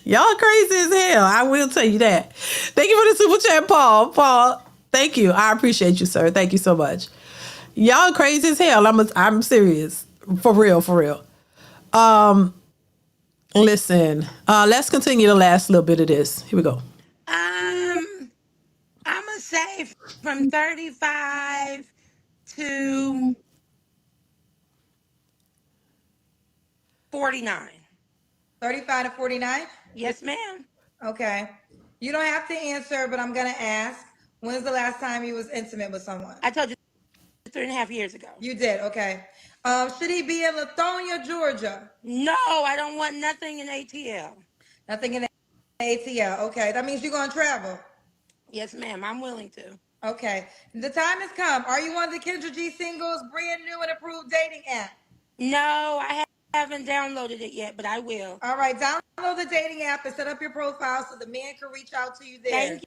Y'all crazy as hell. I will tell you that. Thank you for the super chat, Paul. Paul, thank you. I appreciate you, sir. Thank you so much. Y'all crazy as hell. I'm serious. For real. Listen, let's continue the last little bit of this. Here we go. I'm gonna say from 35 to 49. 35 to 49? Yes, ma'am. Okay. You don't have to answer, but I'm going to ask, when's the last time you was intimate with someone? I told you 3.5 years ago. You did, okay. Should he be in Lithonia, Georgia? No, I don't want nothing in ATL. Nothing in ATL, okay. That means you're going to travel? Yes, ma'am. I'm willing to. Okay. The time has come. Are you on the Kendra G Singles brand new and approved dating app? No, I haven't downloaded it yet, but I will. All right, download the dating app and set up your profile so the man can reach out to you there. Thank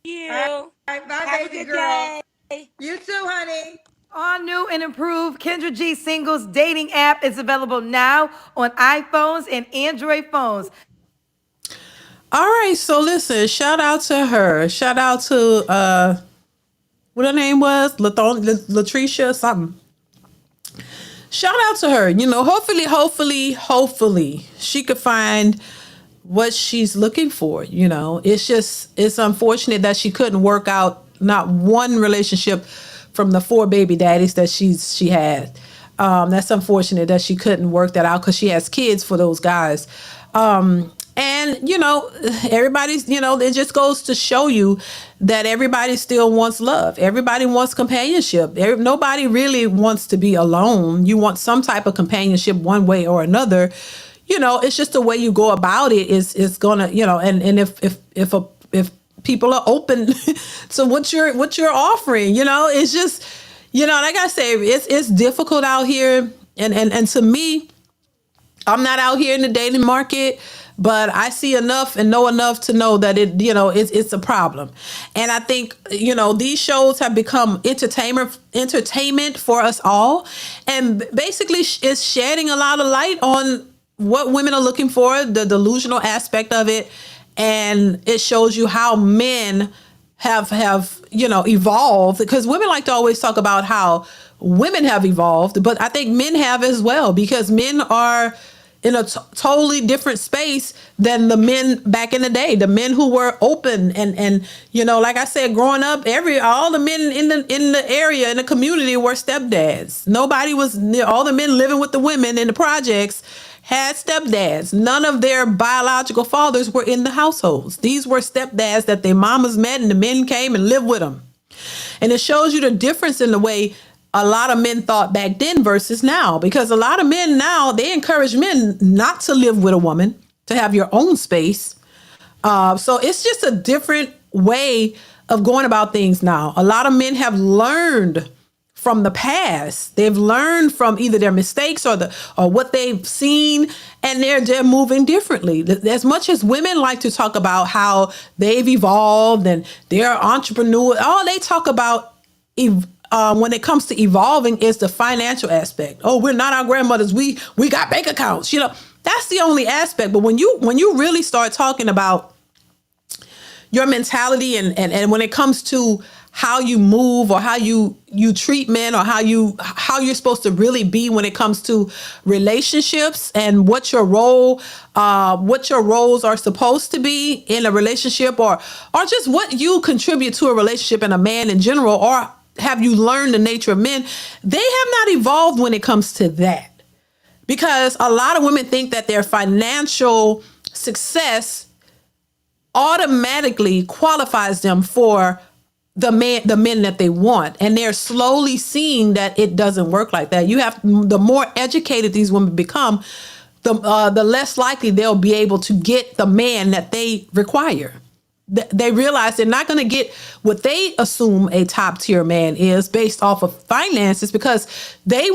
you. All right, bye, Have baby a good girl. day. You too, honey. All new and improved Kendra G Singles dating app is available now on iPhones and Android phones. All right, so listen, shout out to her. Shout out to what her name was, Latricia something. Shout out to her. Hopefully she could find what she's looking for. It's unfortunate that she couldn't work out not one relationship from the 4 baby daddies that she had. That's unfortunate that she couldn't work that out, because she has kids for those guys. And, everybody's, it just goes to show you that everybody still wants love. Everybody wants companionship. Nobody really wants to be alone. You want some type of companionship one way or another. It's just the way you go about it is gonna, and if people are open to what you're offering, it's just, like I say, it's difficult out here. And to me, I'm not out here in the dating market, but I see enough and know enough to know that it's a problem. And I think, these shows have become entertainment for us all. And basically it's shedding a lot of light on what women are looking for, the delusional aspect of it. And it shows you how men have evolved, because women like to always talk about how women have evolved, but I think men have as well, because men are in a totally different space than the men back in the day, the men who were open and like I said, growing up, all the men in the area, in the community, were stepdads. Nobody was, all the men living with the women in the projects had stepdads. None of their biological fathers were in the households. These were stepdads that their mamas met, and the men came and lived with them. And it shows you the difference in the way a lot of men thought back then versus now, because a lot of men now, they encourage men not to live with a woman, to have your own space. So it's just a different way of going about things now. A lot of men have learned from the past. They've learned from either their mistakes or what they've seen, and they're moving differently. As much as women like to talk about how they've evolved and they're entrepreneurs, all they talk about when it comes to evolving is the financial aspect. Oh, we're not our grandmothers. We got bank accounts. That's the only aspect. But when you really start talking about your mentality and when it comes to how you move or how you treat men or how you're supposed to really be when it comes to relationships and what your roles are supposed to be in a relationship or just what you contribute to a relationship and a man in general, or have you learned the nature of men, they have not evolved when it comes to that. Because a lot of women think that their financial success automatically qualifies them for the men that they want. And they're slowly seeing that it doesn't work like that. The more educated these women become, the less likely they'll be able to get the man that they require. They realize they're not going to get what they assume a top tier man is based off of finances, because they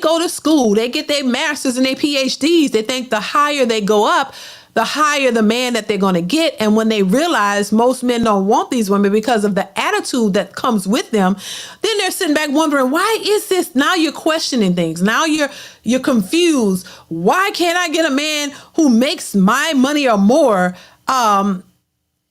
go to school, they get their masters and their PhDs. They think the higher they go up, the higher the man that they're going to get. And when they realize most men don't want these women because of the attitude that comes with them, then they're sitting back wondering, why is this? Now you're questioning things. Now you're confused. Why can't I get a man who makes my money or more? And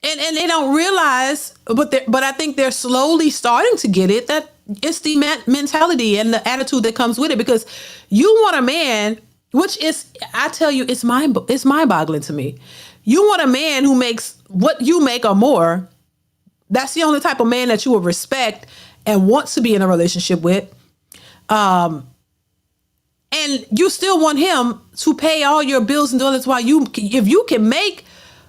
they don't realize, but I think they're slowly starting to get it, that it's the mentality and the attitude that comes with it. Because you want a man, which is, I tell you, it's mind-boggling to me. You want a man who makes what you make or more. That's the only type of man that you will respect and want to be in a relationship with. And you still want him to pay all your bills and dollars while if you can make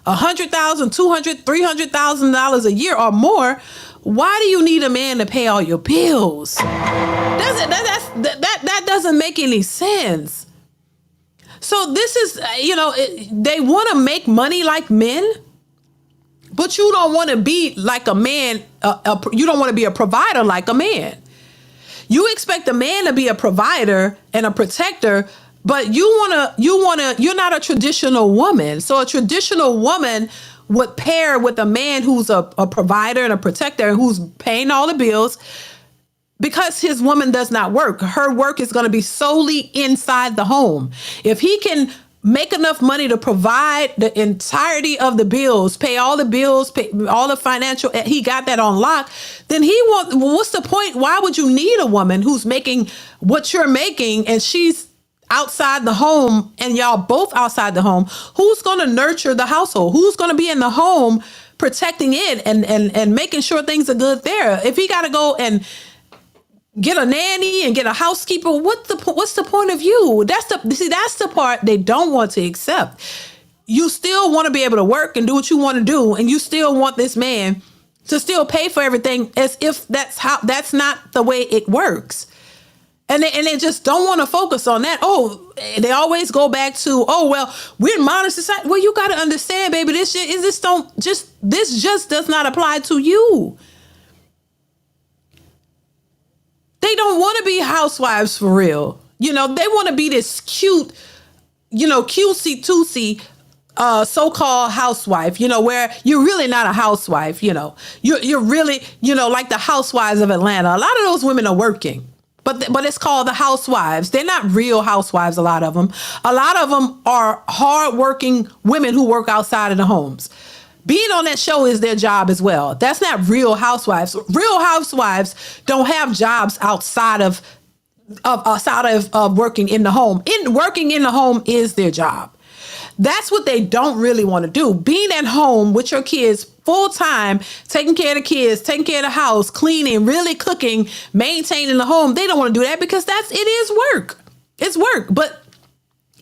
$100,000, $200,000, $300,000 a year or more, why do you need a man to pay all your bills? That doesn't make any sense. So this is, they want to make money like men, but you don't want to be like a man. You don't want to be a provider like a man. You expect a man to be a provider and a protector, but you're not a traditional woman. So a traditional woman would pair with a man who's a provider and a protector and who's paying all the bills, because his woman does not work. Her work is going to be solely inside the home. If he can make enough money to provide the entirety of the bills, pay all the bills, pay all the financial, he got that on lock, then what's the point? Why would you need a woman who's making what you're making and she's outside the home and y'all both outside the home? Who's going to nurture the household? Who's going to be in the home protecting it and making sure things are good there? If he got to go and get a nanny and get a housekeeper, what's the point of you? That's the part they don't want to accept. You still want to be able to work and do what you want to do, and you still want this man to still pay for everything as if that's not the way it works. And they just don't want to focus on that. Oh, they always go back to, we're in modern society. Well, you got to understand, baby, this just does not apply to you. They don't want to be housewives for real. They want to be this cute, cutesy-tootsie so-called housewife, where you're really not a housewife. You're really, like the housewives of Atlanta. A lot of those women are working, but it's called the housewives. They're not real housewives, a lot of them. A lot of them are hardworking women who work outside of the homes. Being on that show is their job as well. That's not real housewives. Real housewives don't have jobs outside of working in the home. Working in the home is their job. That's what they don't really want to do. Being at home with your kids full time, taking care of the kids, taking care of the house, cleaning, really cooking, maintaining the home. They don't want to do that because it is work. It's work. But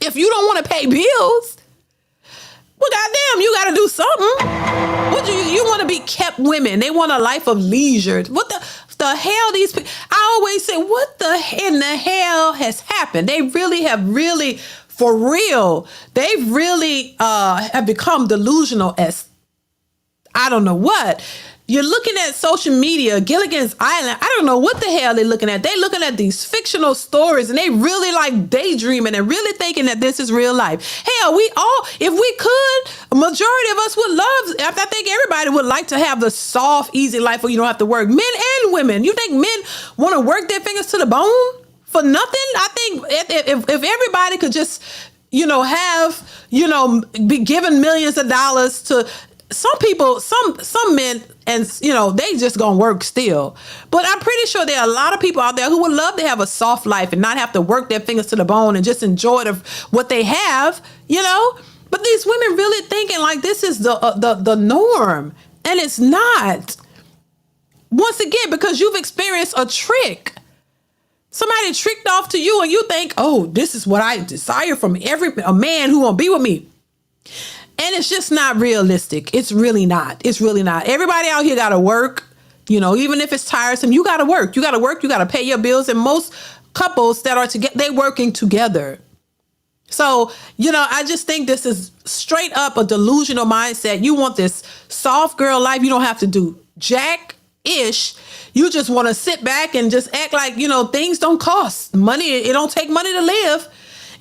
if you don't want to pay bills, well, goddamn, you got to do something. You want to be kept women. They want a life of leisure. What the hell these people? I always say, what in the hell has happened? They really, for real, they've really have become delusional as I don't know what. You're looking at social media, Gilligan's Island. I don't know what the hell they're looking at. They're looking at these fictional stories, and they really like daydreaming and really thinking that this is real life. Hell, we all, if we could, a majority of us would love, I think everybody would like to have the soft, easy life where you don't have to work. Men and women. You think men want to work their fingers to the bone for nothing? I think if everybody could just, have, be given millions of dollars to some people, some men, and they just gonna work still. But I'm pretty sure there are a lot of people out there who would love to have a soft life and not have to work their fingers to the bone and just enjoy what they have, But these women really thinking like this is the norm, and it's not. Once again, because you've experienced a trick. Somebody tricked off to you, and you think, oh, this is what I desire from a man who won't be with me. And it's just not realistic. It's really not. It's really not. Everybody out here got to work, even if it's tiresome, you got to work. You got to work. You got to pay your bills. And most couples that are together, they're working together. So, I just think this is straight up a delusional mindset. You want this soft girl life. You don't have to do jack-ish. You just want to sit back and just act like, things don't cost money. It don't take money to live.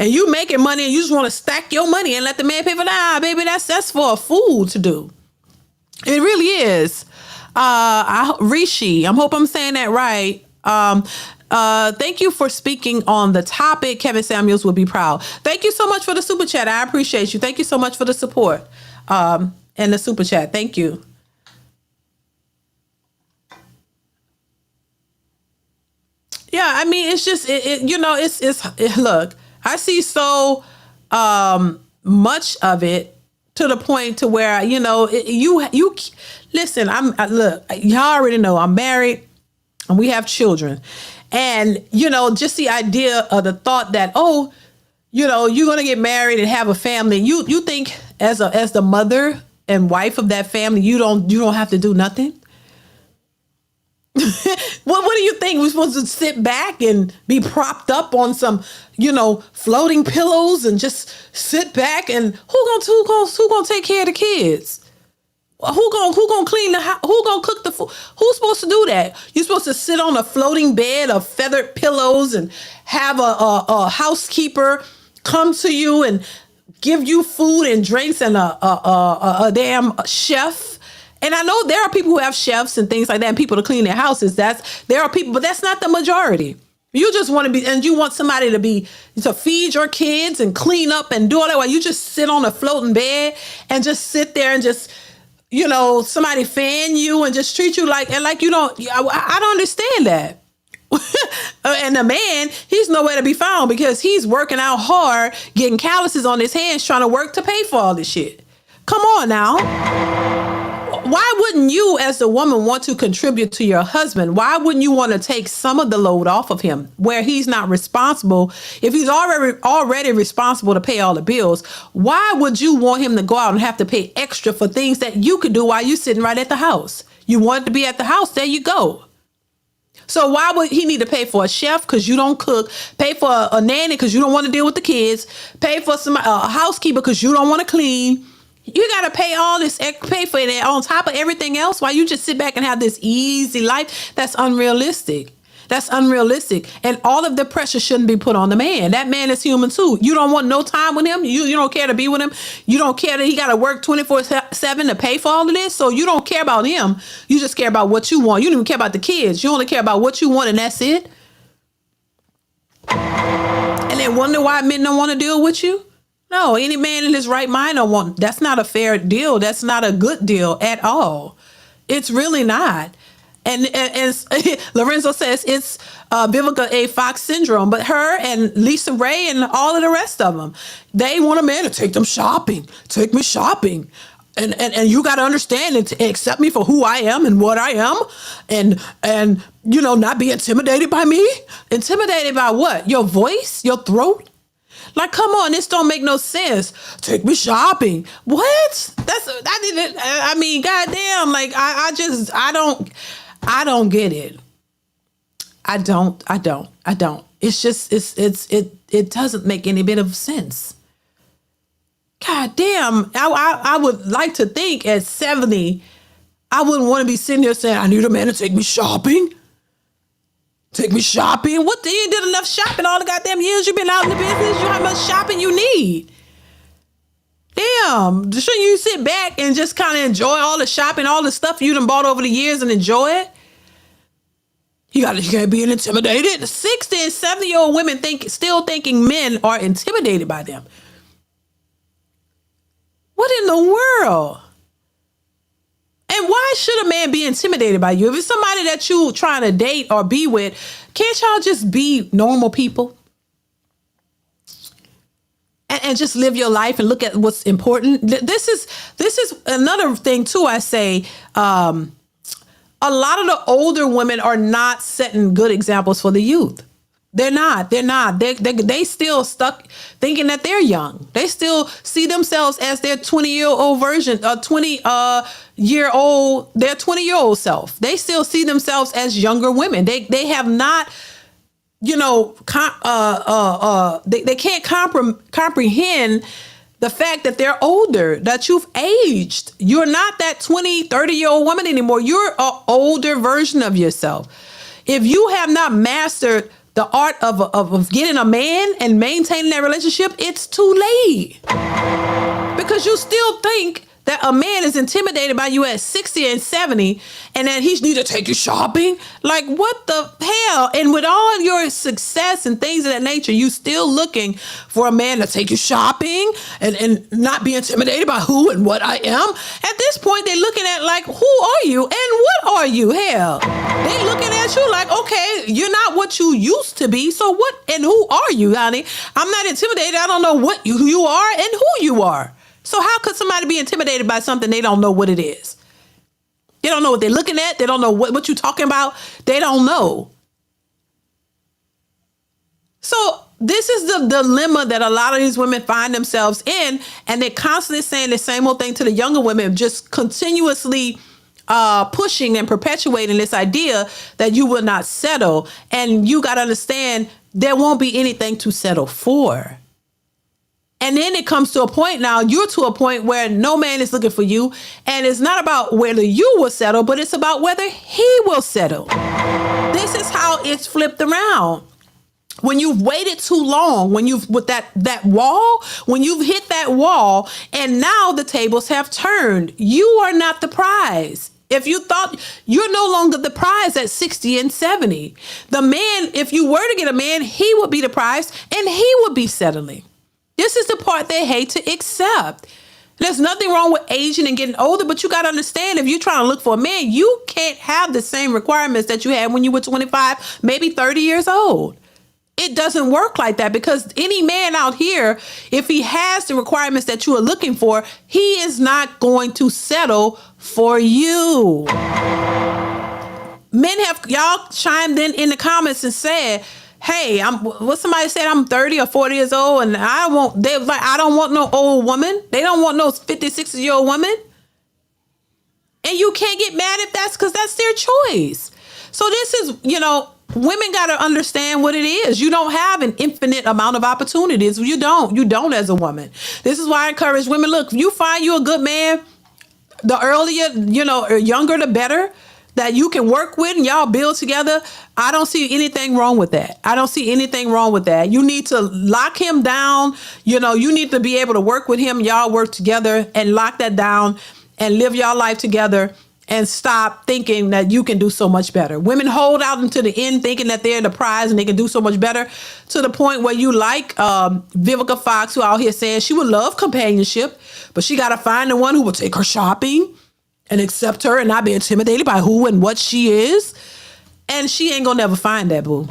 And you making money and you just want to stack your money and let the man pay for that. Baby, that's for a fool to do. It really is. Rishi, I hope I'm saying that right. Thank you for speaking on the topic. Kevin Samuels will be proud. Thank you so much for the super chat. I appreciate you. Thank you so much for the support and the super chat. Thank you. Yeah, I mean, it's just, look, I see so much of it to the point to where, you listen, look, y'all already know I'm married and we have children. And, just the idea of the thought that, you're going to get married and have a family. You think as the mother and wife of that family, you don't have to do nothing? What do you think? We're supposed to sit back and be propped up on some, floating pillows and just sit back, and who gonna take care of the kids? Who gonna clean the house? Who gonna cook the food? Who's supposed to do that? You're supposed to sit on a floating bed of feathered pillows and have a housekeeper come to you and give you food and drinks and a damn chef. And I know there are people who have chefs and things like that and people to clean their houses. There are people, but that's not the majority. You just want to be, and you want somebody to feed your kids and clean up and do all that while you just sit on a floating bed and just sit there and just, somebody fan you and just treat you like you don't, I don't understand that. And the man, he's nowhere to be found because he's working out hard, getting calluses on his hands, trying to work to pay for all this shit. Come on now. Why wouldn't you, as the woman, want to contribute to your husband? Why wouldn't you want to take some of the load off of him where he's not responsible? If he's already responsible to pay all the bills, why would you want him to go out and have to pay extra for things that you could do while you're sitting right at the house? You want to be at the house, there you go. So why would he need to pay for a chef because you don't cook, pay for a nanny because you don't want to deal with the kids, pay for a housekeeper because you don't want to clean? You got to pay all this, pay for it on top of everything else while you just sit back and have this easy life. That's unrealistic. That's unrealistic. And all of the pressure shouldn't be put on the man. That man is human too. You don't want no time with him. You don't care to be with him. You don't care that he got to work 24/7 to pay for all of this. So you don't care about him. You just care about what you want. You don't even care about the kids. You only care about what you want and that's it. And then wonder why men don't want to deal with you. No, any man in his right mind don't want. That's not a fair deal. That's not a good deal at all. It's really not. And Lorenzo says it's Vivica A. Fox syndrome. But her and Lisa Ray and all of the rest of them, they want a man to take them shopping. Take me shopping. And you got to understand and accept me for who I am and what I am. And not be intimidated by me. Intimidated by what? Your voice? Your throat? Like, come on, this don't make no sense. Take me shopping. What? I mean, goddamn, like, I don't get it. I don't. It's just, it doesn't make any bit of sense. God damn. I would like to think at 70, I wouldn't want to be sitting here saying, I need a man to take me shopping. Take me shopping. What? You did enough shopping all the goddamn years you've been out in the business. You know how much shopping you need. Damn. Shouldn't you sit back and just kind of enjoy all the shopping, all the stuff you done bought over the years and enjoy it? You can't be intimidated. 60 and 70-year-old women still thinking men are intimidated by them. What in the world? And why should a man be intimidated by you? If it's somebody that you trying to date or be with, can't y'all just be normal people? And just live your life and look at what's important. This is another thing too. I say, a lot of the older women are not setting good examples for the youth. They're not. They still stuck thinking that they're young. They still see themselves as their 20-year-old version, their 20-year-old self. They still see themselves as younger women. They have not, they can't comprehend the fact that they're older, that you've aged. You're not that 20, 30-year-old woman anymore. You're an older version of yourself. If you have not mastered the art of getting a man and maintaining that relationship, it's too late. Because you still think that a man is intimidated by you at 60 and 70 and that he needs to take you shopping. Like, what the hell? And with all your success and things of that nature, you still looking for a man to take you shopping and not be intimidated by who and what I am. At this point, they're looking at like, who are you and what are you? Hell, they looking at you like, okay, you're not what you used to be. So what and who are you, honey? I'm not intimidated. I don't know who you are and who you are. So how could somebody be intimidated by something they don't know what it is? They don't know what they're looking at. They don't know what you're talking about. They don't know. So this is the dilemma that a lot of these women find themselves in. And they're constantly saying the same old thing to the younger women, just continuously pushing and perpetuating this idea that you will not settle. And you got to understand, there won't be anything to settle for. And then it comes to a point now, you're to a point where no man is looking for you. And it's not about whether you will settle, but it's about whether he will settle. This is how it's flipped around. When you've waited too long, when you've with that wall, when you've hit that wall and now the tables have turned, you are not the prize. If you thought you're no longer the prize at 60 and 70, the man, if you were to get a man, he would be the prize and he would be settling. This is the part they hate to accept. There's nothing wrong with aging and getting older, but you got to understand, if you're trying to look for a man, you can't have the same requirements that you had when you were 25, maybe 30 years old. It doesn't work like that, because any man out here, if he has the requirements that you are looking for, he is not going to settle for you. Men have, y'all chimed in the comments and said, hey, somebody said I'm 30 or 40 years old and I don't want no old woman. They don't want no 50, 60-year-old woman. And you can't get mad if because that's their choice. So this is, women got to understand what it is. You don't have an infinite amount of opportunities. You don't as a woman. This is why I encourage women, look, if you find you a good man, the earlier, younger, the better, that you can work with and y'all build together. I don't see anything wrong with that. You need to lock him down. You need to be able to work with him. Y'all work together and lock that down and live your life together and stop thinking that you can do so much better. Women hold out until the end thinking that they're the prize and they can do so much better, to the point where you like Vivica Fox, who out here saying she would love companionship, but she got to find the one who will take her shopping and accept her and not be intimidated by who and what she is. And she ain't gonna never find that, boo.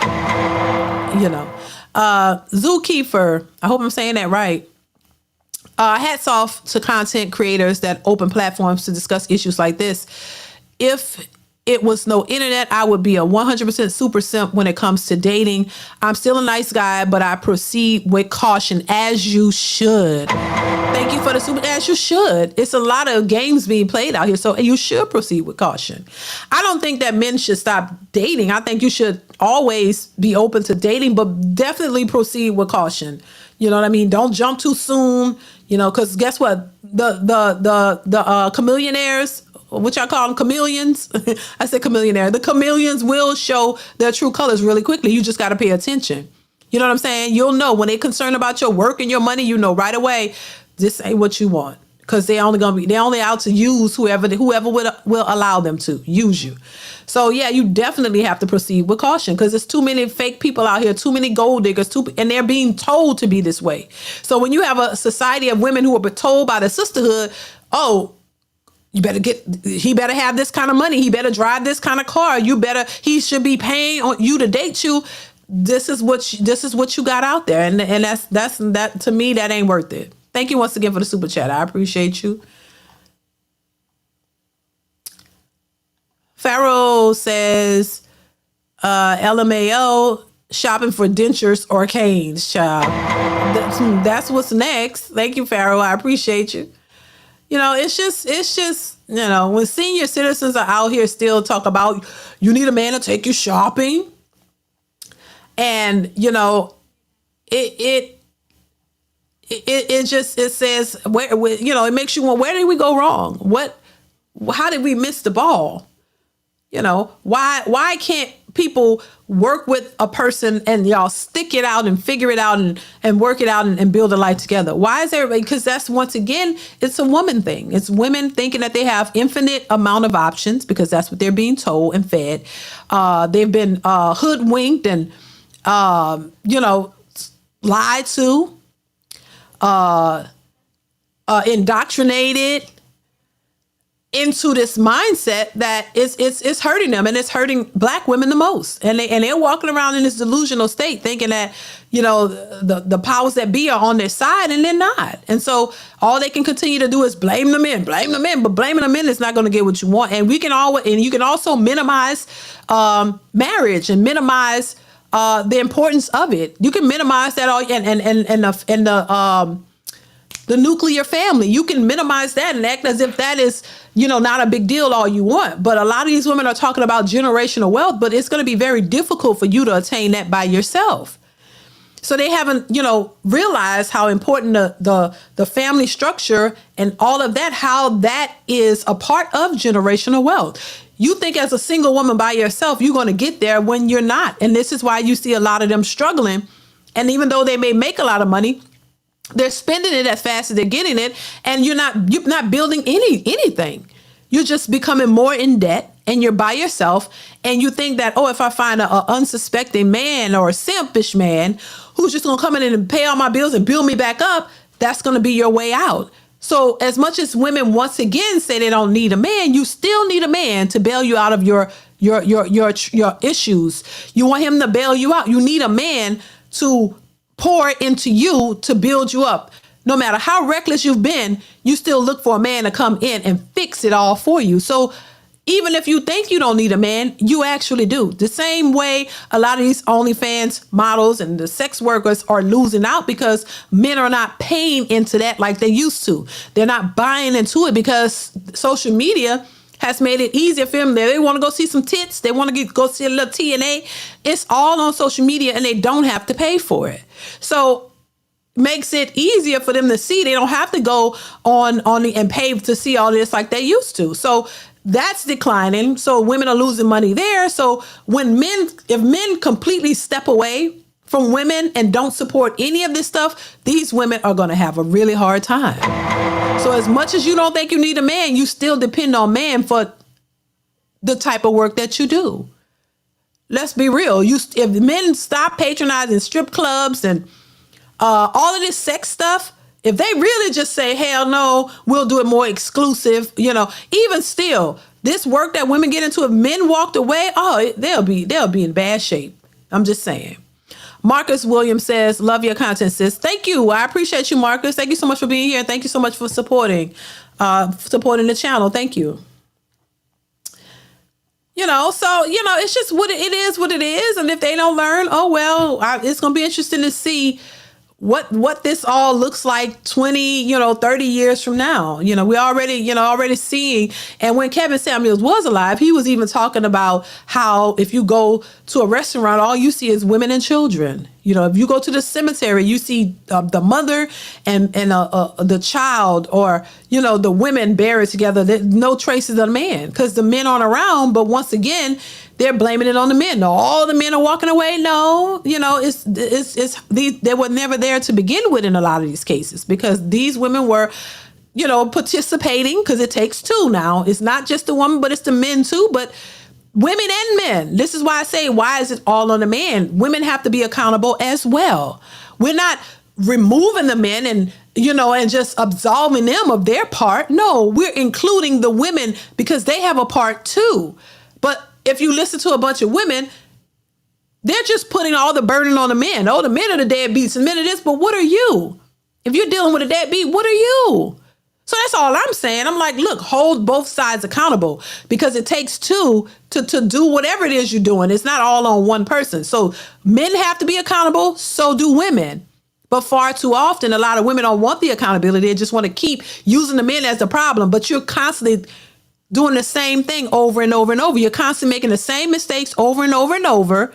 Zookeeper, I hope I'm saying that right. Hats off to content creators that open platforms to discuss issues like this. If it was no internet, I would be a 100% super simp when it comes to dating. I'm still a nice guy, but I proceed with caution, as you should. Thank you for the super, as you should. It's a lot of games being played out here, so you should proceed with caution. I don't think that men should stop dating. I think you should always be open to dating, but definitely proceed with caution. You know what I mean? Don't jump too soon, because guess what? The chameleonaires what y'all call them, chameleons. I said chameleonaire. The chameleons will show their true colors really quickly. You just got to pay attention. You know what I'm saying? You'll know when they're concerned about your work and your money. You know right away, this ain't what you want, because they're only out to use whoever will allow them to use you. So yeah, you definitely have to proceed with caution, because there's too many fake people out here, too many gold diggers, and they're being told to be this way. So when you have a society of women who are told by the sisterhood, oh, he better have this kind of money, he better drive this kind of car, he should be paying on you to date you. This is what you got out there, and that to me, that ain't worth it. Thank you once again for the super chat. I appreciate you. Pharaoh says, LMAO, shopping for dentures or canes, child. That's what's next. Thank you, Pharaoh. I appreciate you. You know, it's just, you know, when senior citizens are out here still talk about, you need a man to take you shopping. And, you know, it says, you know, it makes you wonder, where did we go wrong? How did we miss the ball? You know, why can't people work with a person and y'all stick it out and figure it out and work it out and build a life together? Why is everybody? Because that's, once again, it's a woman thing. It's women thinking that they have infinite amount of options, because that's what they're being told and fed. They've been hoodwinked and, you know, lied to, indoctrinated into this mindset that it's hurting them, and it's hurting Black women the most. And they're walking around in this delusional state thinking that, you know, the powers that be are on their side, and they're not. And so all they can continue to do is blame the men, but blaming the men is not going to get what you want. And you can also minimize marriage and minimize the importance of it. You can minimize that all, and the nuclear family. You can minimize that and act as if that is, you know, not a big deal all you want. But a lot of these women are talking about generational wealth, but it's going to be very difficult for you to attain that by yourself. So they haven't, you know, realized how important the family structure and all of that, how that is a part of generational wealth. You think as a single woman by yourself, you're going to get there when you're not. And this is why you see a lot of them struggling. And even though they may make a lot of money, they're spending it as fast as they're getting it, and you're not building anything. You're just becoming more in debt, and you're by yourself, and you think that, oh, if I find a unsuspecting man or a simpish man who's just gonna come in and pay all my bills and build me back up, that's gonna be your way out. So as much as women once again say they don't need a man, you still need a man to bail you out of your issues. You want him to bail you out. You need a man to pour into you to build you up. No matter how reckless you've been, you still look for a man to come in and fix it all for you. So even if you think you don't need a man, you actually do. The same way a lot of these OnlyFans models and the sex workers are losing out, because men are not paying into that like they used to. They're not buying into it because social media has made it easier for them. They want to go see some tits. They want to go see a little TNA. It's all on social media, and they don't have to pay for it. So makes it easier for them to see. They don't have to go on and pay to see all this like they used to. So that's declining. So women are losing money there. So if men completely step away from women and don't support any of this stuff, these women are going to have a really hard time. So as much as you don't think you need a man, you still depend on man for the type of work that you do. Let's be real. If men stop patronizing strip clubs and all of this sex stuff, if they really just say, hell no, we'll do it more exclusive, you know, even still, this work that women get into, if men walked away, they'll be in bad shape. I'm just saying. Marcus Williams says, love your content, sis. Thank you. I appreciate you, Marcus. Thank you so much for being here. Thank you so much for supporting the channel. Thank you. You know, so, you know, it's just what it is. And if they don't learn, oh, well, it's going to be interesting to see what this all looks like 20, 30 years from now. We already seeing. And when Kevin Samuels was alive, he was even talking about how if you go to a restaurant, all you see is women and children. If you go to the cemetery, you see the mother and the child, or the women buried together. There's no traces of the man because the men aren't around. But once again, they're blaming it on the men. No, all the men are walking away. No, they were never there to begin with in a lot of these cases, because these women were, participating, because it takes two now. It's not just the woman, but it's the men too. But women and men. This is why I say, why is it all on the man? Women have to be accountable as well. We're not removing the men and just absolving them of their part. No, we're including the women because they have a part too. But if you listen to a bunch of women, they're just putting all the burden on the men. Oh, the men are the deadbeats, the men are this, but what are you? If you're dealing with a deadbeat, what are you? So that's all I'm saying. I'm like, look, hold both sides accountable, because it takes two to do whatever it is you're doing. It's not all on one person. So men have to be accountable. So do women. But far too often, a lot of women don't want the accountability. They just want to keep using the men as the problem. But you're constantly doing the same thing over and over and over. You're constantly making the same mistakes over and over and over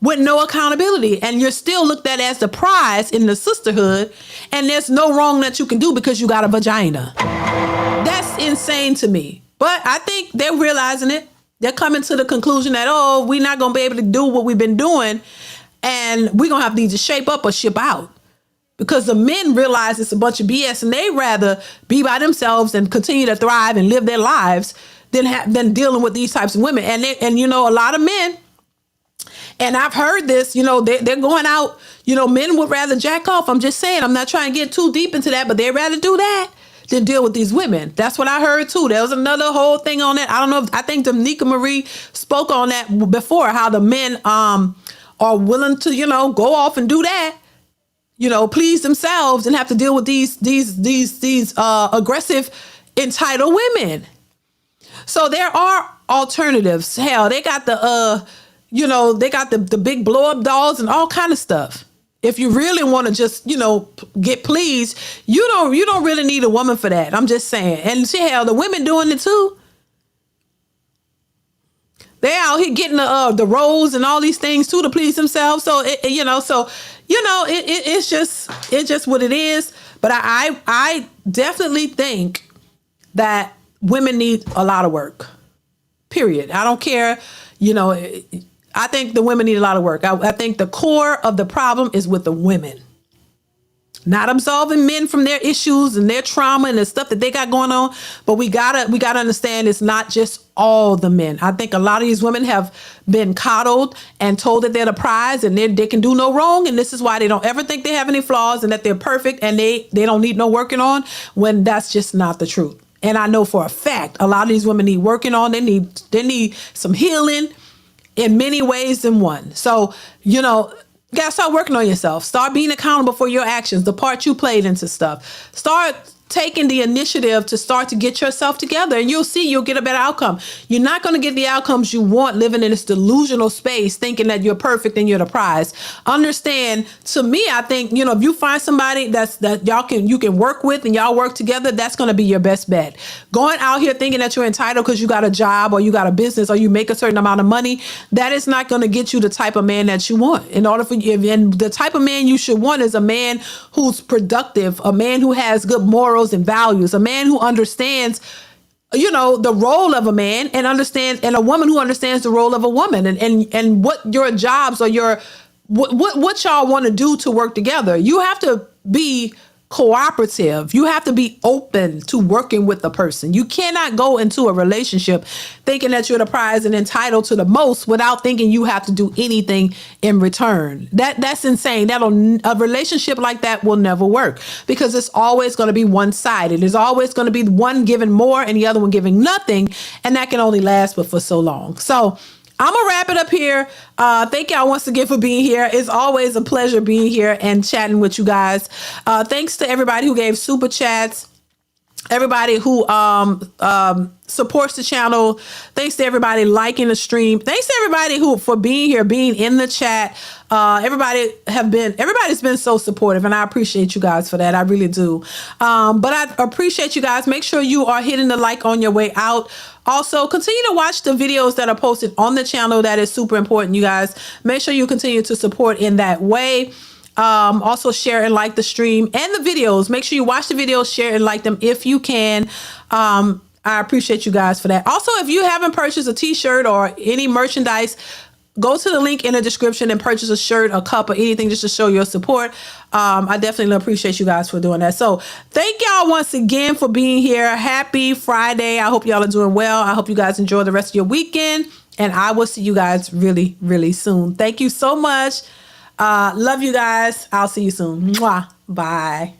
with no accountability. And you're still looked at as the prize in the sisterhood. And there's no wrong that you can do because you got a vagina. That's insane to me. But I think they're realizing it. They're coming to the conclusion that, we're not going to be able to do what we've been doing. And we're going to have to either shape up or ship out. Because the men realize it's a bunch of BS, and they rather be by themselves and continue to thrive and live their lives than dealing with these types of women. And a lot of men, and I've heard this, they're going out, men would rather jack off. I'm just saying, I'm not trying to get too deep into that, but they'd rather do that than deal with these women. That's what I heard too. There was another whole thing on that. I don't know. I think Dominica Marie spoke on that before, how the men are willing to, go off and do that. Please themselves and have to deal with these aggressive, entitled women. So there are alternatives. Hell, they got the big blow up dolls and all kind of stuff. If you really want to just, get pleased, you don't really need a woman for that. I'm just saying. And hell, the women doing it too. They out here getting the roles and all these things too to please themselves. So it's just what it is. But I definitely think that women need a lot of work. Period. I don't care. I think the women need a lot of work. I think the core of the problem is with the women. Not absolving men from their issues and their trauma and the stuff that they got going on. But we gotta understand it's not just all the men. I think a lot of these women have been coddled and told that they're the prize and they can do no wrong. And this is why they don't ever think they have any flaws and that they're perfect and they don't need no working on, when that's just not the truth. And I know for a fact, a lot of these women need working on. They need some healing in many ways than one. So, you gotta start working on yourself. Start being accountable for your actions, the part you played into stuff. Start taking the initiative to start to get yourself together, and you'll see you'll get a better outcome. You're not going to get the outcomes you want living in this delusional space thinking that you're perfect and you're the prize. Understand, to me, I think, if you find somebody that you can work with and y'all work together, that's going to be your best bet. Going out here thinking that you're entitled because you got a job or you got a business or you make a certain amount of money, that is not going to get you the type of man that you want. In order for you, and the type of man you should want is a man who's productive, a man who has good morals and values, a man who understands, the role of a man and a woman who understands the role of a woman and what your jobs or what y'all want to do to work together. You have to be cooperative. You have to be open to working with the person. You cannot go into a relationship thinking that you're the prize and entitled to the most without thinking you have to do anything in return. That's insane. A relationship like that will never work, because it's always going to be one-sided. There's always going to be one giving more and the other one giving nothing, and that can only last but for so long. So I'm going to wrap it up here. Thank y'all once again for being here. It's always a pleasure being here and chatting with you guys. Thanks to everybody who gave super chats. everybody who supports the channel. Thanks to everybody liking the stream. Thanks to everybody who for being here, being in the chat. Everybody's been so supportive, and I appreciate you guys for that. I really do. But I appreciate you guys. Make sure you are hitting the like on your way out. Also, continue to watch the videos that are posted on the channel. That is super important, you guys. Make sure you continue to support in that way. Also share and like the stream and the videos. Make sure you watch the videos, share and like them if you can. I appreciate you guys for that. Also, if you haven't purchased a t-shirt or any merchandise, go to the link in the description and purchase a shirt, a cup, or anything just to show your support. I definitely appreciate you guys for doing that. So thank y'all once again for being here. Happy Friday. I hope y'all are doing well. I hope you guys enjoy the rest of your weekend, and I will see you guys really, really soon. Thank you so much. Love you guys. I'll see you soon. Mwah. Bye.